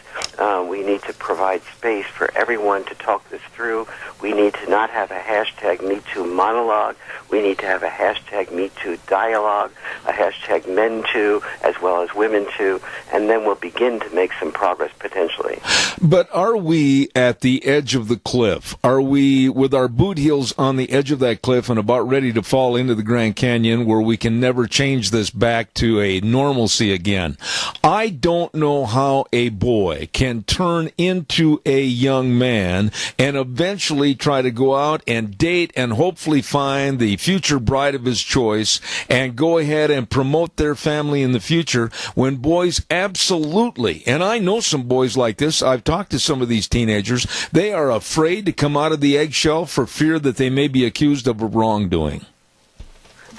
We need to provide space for everyone to talk this through. We need to not have a hashtag MeToo monologue. We need to have a hashtag MeToo dialogue. a hashtag men too, as well as women too, and then we'll begin to make some progress potentially. But are we at the edge of the cliff? Are we with our boot heels on the edge of that cliff and about ready to fall into the Grand Canyon where we can never change this back to a normalcy again? I don't know how a boy can turn into a young man and eventually try to go out and date and hopefully find the future bride of his choice and go ahead and promote their family in the future when boys absolutely, and I know some boys like this, I've talked to some of these teenagers, they are afraid to come out of the eggshell for fear that they may be accused of wrongdoing.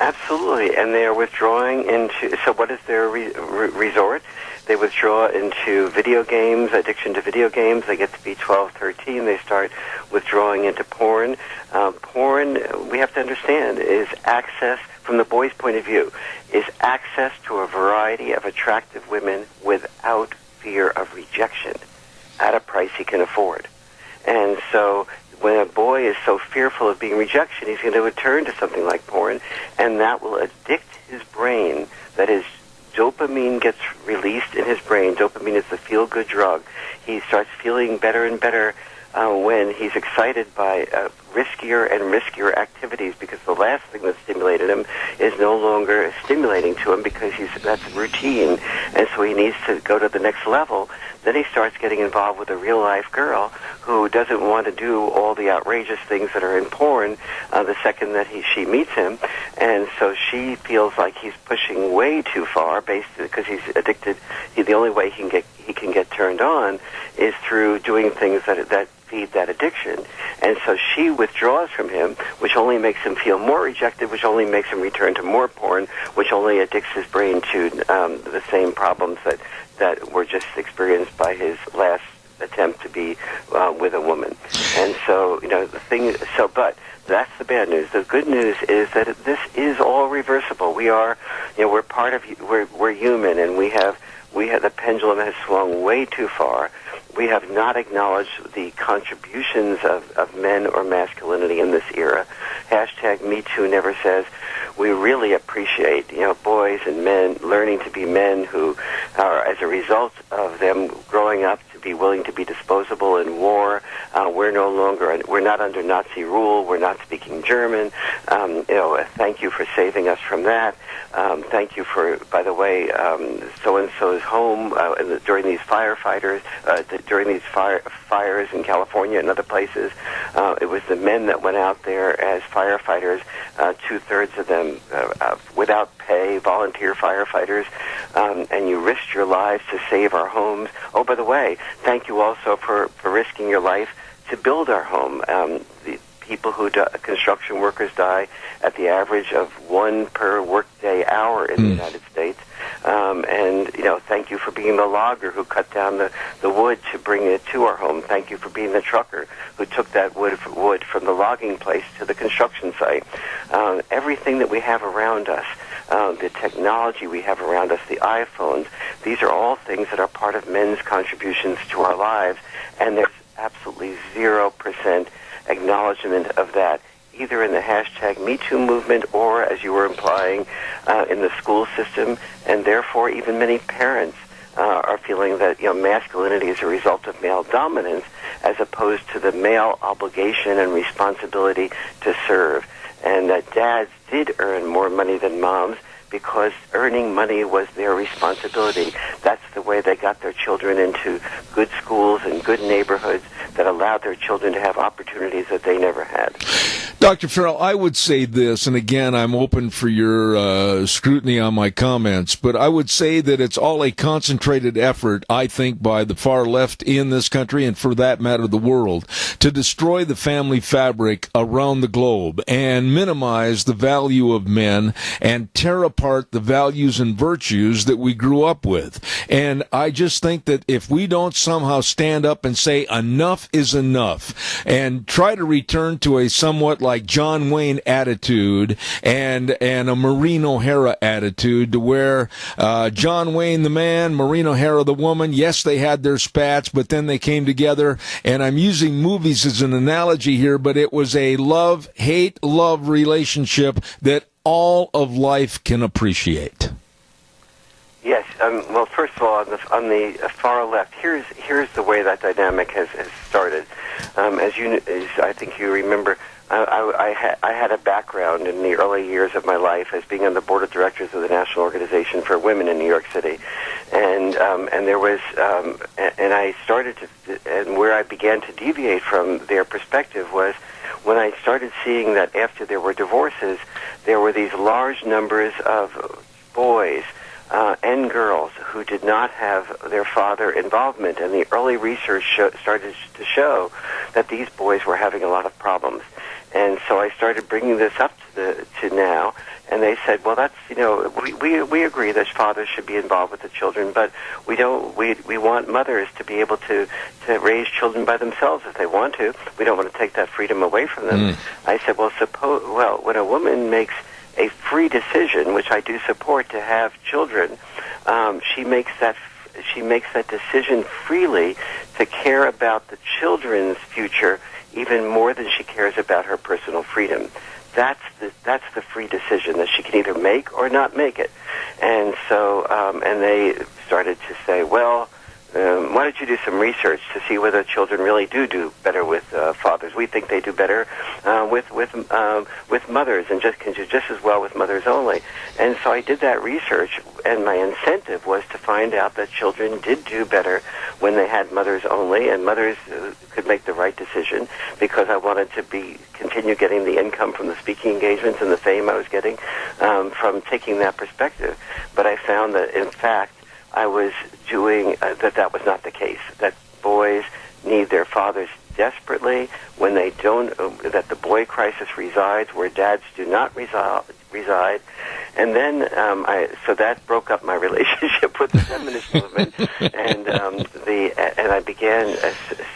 Absolutely, and they are withdrawing into, so what is their resort? They withdraw into video games, addiction to video games. They get to be 12, 13. They start withdrawing into porn. Porn, we have to understand, is access, from the boy's point of view, is access to a variety of attractive women without fear of rejection at a price he can afford. And so when a boy is so fearful of being rejection, he's going to return to something like porn, and that will addict his brain. That is, dopamine gets released in his brain. Dopamine is the feel-good drug. He starts feeling better and better when he's excited by riskier and riskier activities, because the last thing that stimulated him is no longer stimulating to him because that's routine, and so he needs to go to the next level. Then he starts getting involved with a real-life girl who doesn't want to do all the outrageous things that are in porn the second that she meets him, and so she feels like he's pushing way too far, because he's addicted. The only way he can get turned on is through doing things that feed that addiction, and so she withdraws from him, which only makes him feel more rejected, which only makes him return to more porn, which only addicts his brain to the same problems that were just experienced by his last attempt to be with a woman. And so, but that's the bad news. The good news is that this is all reversible. We're human, and we have the pendulum has swung way too far. We have not acknowledged the contributions of men or masculinity in this era. Hashtag MeToo never says we really appreciate, boys and men learning to be men who are, as a result of them growing up, to be willing to be disposable in war. We're not under Nazi rule. We're not speaking German. Thank you for saving us from that. Thank you for, by the way, so-and-so's home during these during these fires in California and other places. It was the men that went out there as firefighters, two-thirds of them without pay, volunteer firefighters, and you risked your lives to save our homes. Oh, by the way, thank you also for risking your life to build our home. The people construction workers die at the average of 1 per workday hour in the United States. And thank you for being the logger who cut down the wood to bring it to our home. Thank you for being the trucker who took that wood from the logging place to the construction site. Everything that we have around us, the technology we have around us, the iPhones, these are all things that are part of men's contributions to our lives, and there's absolutely 0% acknowledgement of that, either in the hashtag MeToo movement or, as you were implying, in the school system, and therefore even many parents are feeling that masculinity is a result of male dominance as opposed to the male obligation and responsibility to serve, and that dads did earn more money than moms because earning money was their responsibility. That's the way they got their children into good schools and good neighborhoods that allowed their children to have opportunities that they never had. Dr. Farrell, I would say this, and again, I'm open for your scrutiny on my comments, but I would say that it's all a concentrated effort, I think, by the far left in this country, and for that matter, the world, to destroy the family fabric around the globe and minimize the value of men and tear apart the values and virtues that we grew up with. And I just think that if we don't somehow stand up and say enough is enough and try to return to a somewhat like John Wayne attitude and a Maureen O'Hara attitude, to where John Wayne the man, Maureen O'Hara the woman, yes, they had their spats, but then they came together, and I'm using movies as an analogy here, but it was a love-hate-love relationship that all of life can appreciate. Yes. Well, first of all, on the far left, here's the way that dynamic has started. As I think you remember, I had a background in the early years of my life as being on the board of directors of the National Organization for Women in New York City, and there was and I started to, and where I began to deviate from their perspective was when I started seeing that after there were divorces, there were these large numbers of boys and girls who did not have their father involvement, and the early research started to show that these boys were having a lot of problems. And so I started bringing this up to now, and they said, well, that's, we agree that fathers should be involved with the children, but we want mothers to be able to raise children by themselves if they want to. We don't want to take that freedom away from them. I said, well, when a woman makes a free decision, which I do support, to have children, she makes that decision freely to care about the children's future even more than she cares about her personal freedom. That's the free decision that she can either make or not make it. And so, and they started to say, well, why don't you do some research to see whether children really do better with fathers? We think they do better with mothers, and can do just as well with mothers only. And so I did that research, and my incentive was to find out that children did do better when they had mothers only, and mothers could make the right decision, because I wanted to continue getting the income from the speaking engagements and the fame I was getting from taking that perspective. But I found that, in fact, I was doing that was not the case, that boys need their fathers desperately when they don't, that the boy crisis resides where dads do not reside. And then so that broke up my relationship with the feminist movement, and I began.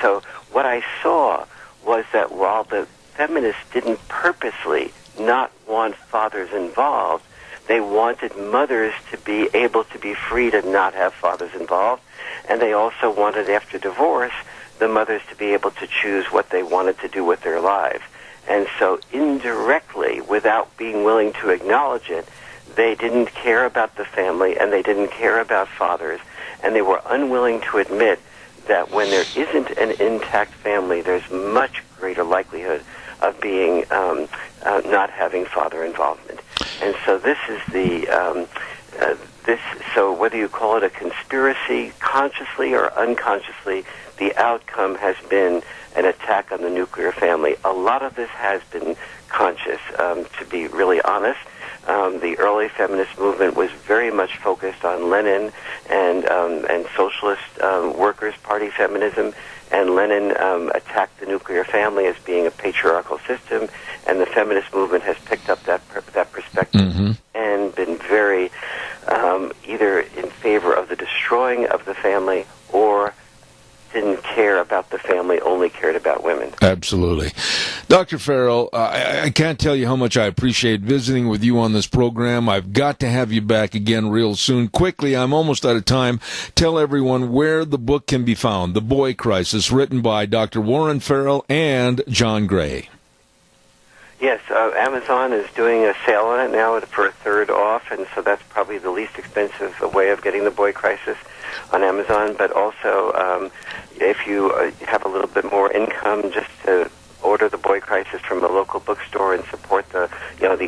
So what I saw was that while the feminists didn't purposely not want fathers involved, they wanted mothers to be able to be free to not have fathers involved, and they also wanted, after divorce, the mothers to be able to choose what they wanted to do with their lives. And so indirectly, without being willing to acknowledge it, they didn't care about the family, and they didn't care about fathers, and they were unwilling to admit that when there isn't an intact family, there's much greater likelihood of being not having father involvement. And so this is so whether you call it a conspiracy, consciously or unconsciously, the outcome has been an attack on the nuclear family. A lot of this has been conscious, to be really honest. The early feminist movement was very much focused on Lenin and socialist workers' party feminism, and Lenin attacked the nuclear family as being a patriarchal system, and the feminist movement has picked up that perspective and been very either in favor of the destroying of the family or didn't care about the family, only cared about women. Absolutely. Dr. Farrell, I can't tell you how much I appreciate visiting with you on this program. I've got to have you back again real soon. Quickly, I'm almost out of time. Tell everyone where the book can be found, The Boy Crisis, written by Dr. Warren Farrell and John Gray. Yes, Amazon is doing a sale on it now for a third off, and so that's probably the least expensive way of getting The Boy Crisis on Amazon. But also, if you have a little bit more income, just to order The Boy Crisis from a local bookstore and support the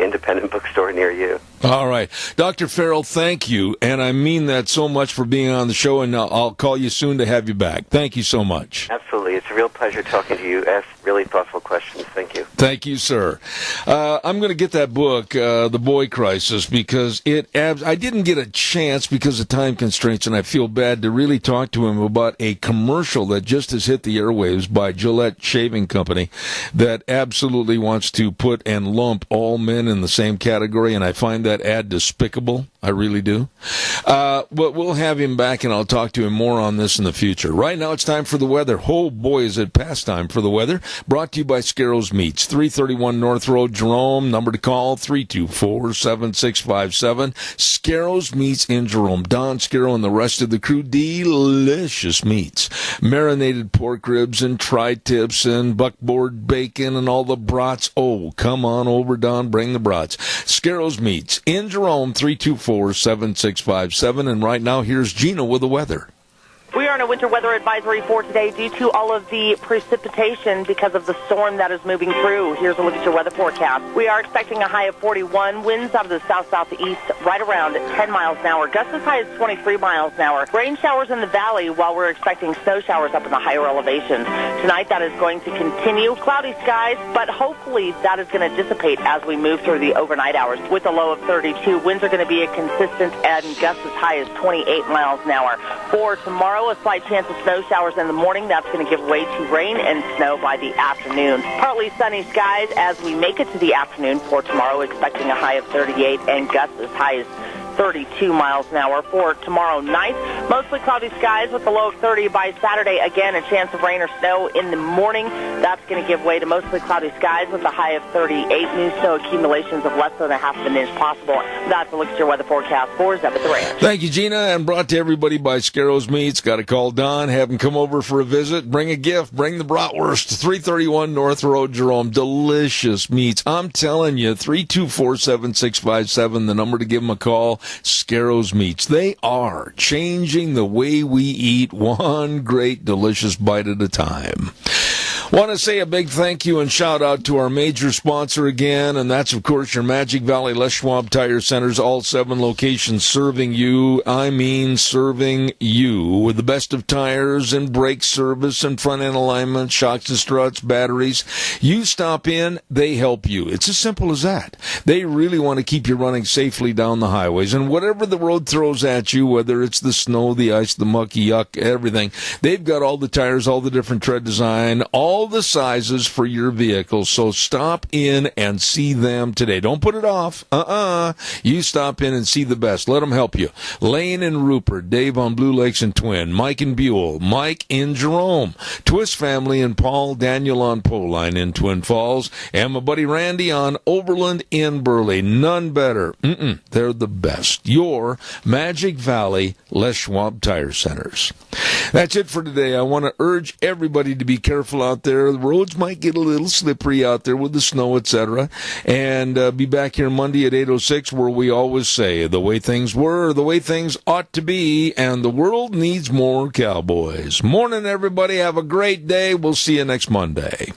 independent bookstore near you. All right. Dr. Farrell, thank you, and I mean that so much for being on the show, and I'll call you soon to have you back. Thank you so much. Absolutely. It's a real pleasure talking to you. Ask really thoughtful questions. Thank you. Thank you, sir. I'm going to get that book, The Boy Crisis, because I didn't get a chance because of time constraints, and I feel bad to really talk to him about a commercial that just has hit the airwaves by Gillette Shaving Company that absolutely wants to put and lump all men in the same category, and I find that ad despicable. I really do. But we'll have him back, and I'll talk to him more on this in the future. Right now, it's time for the weather. Oh, boy, is it past time for the weather. Brought to you by Scarrows Meats, 331 North Road, Jerome. Number to call, 324-7657. Scarrows Meats in Jerome. Don Scarrow and the rest of the crew, delicious meats. Marinated pork ribs and tri-tips and buckboard bacon and all the brats. Oh, come on over, Don, bring the brats. Scarrows Meats in Jerome, 324-7657. And right now, here's Gina with the weather. We are in a winter weather advisory for today due to all of the precipitation because of the storm that is moving through. Here's a look at your weather forecast. We are expecting a high of 41, winds out of the south-southeast right around 10 miles an hour, gusts as high as 23 miles an hour. Rain showers in the valley while we're expecting snow showers up in the higher elevations. Tonight that is going to continue. Cloudy skies, but hopefully that is going to dissipate as we move through the overnight hours. With a low of 32, winds are going to be a consistent and gusts as high as 28 miles an hour. For tomorrow, a slight chance of snow showers in the morning. That's going to give way to rain and snow by the afternoon. Partly sunny skies as we make it to the afternoon for tomorrow, expecting a high of 38 and gusts as high as 32 miles an hour. For tomorrow night, mostly cloudy skies with a low of 30 by Saturday. Again, a chance of rain or snow in the morning. That's going to give way to mostly cloudy skies with a high of 38. New snow accumulations of less than a half of an inch possible. That's a look at your weather forecast for Zeb at the Ranch. Thank you, Gina, and brought to everybody by Scarrows Meats. Got to call Don, have him come over for a visit, bring a gift, bring the bratwurst. 331 North Road, Jerome. Delicious meats. I'm telling you, 324-7657, the number to give him a call. Scarrows Meats. They are changing the way we eat, one great delicious bite at a time. Want to say a big thank you and shout out to our major sponsor again, and that's, of course, your Magic Valley Les Schwab Tire Centers, all 7 locations serving you. I mean serving you with the best of tires and brake service and front-end alignment, shocks and struts, batteries. You stop in, they help you. It's as simple as that. They really want to keep you running safely down the highways, and whatever the road throws at you, whether it's the snow, the ice, the mucky, yuck, everything, they've got all the tires, all the different tread design, all the sizes for your vehicle. So stop in and see them today. Don't put it off. You stop in and see the best. Let them help you. Lane and Rupert, Dave on Blue Lakes and Twin, Mike and Buell, Mike in Jerome, Twist Family and Paul, Daniel on Poline in Twin Falls, and my buddy Randy on Overland in Burley. None better. They're the best. Your Magic Valley Les Schwab Tire Centers. That's it for today. I want to urge everybody to be careful out there. The roads might get a little slippery out there with the snow, etc. And be back here Monday at 8:06, where we always say the way things were, the way things ought to be, and the world needs more cowboys. Morning, everybody. Have a great day. We'll see you next Monday.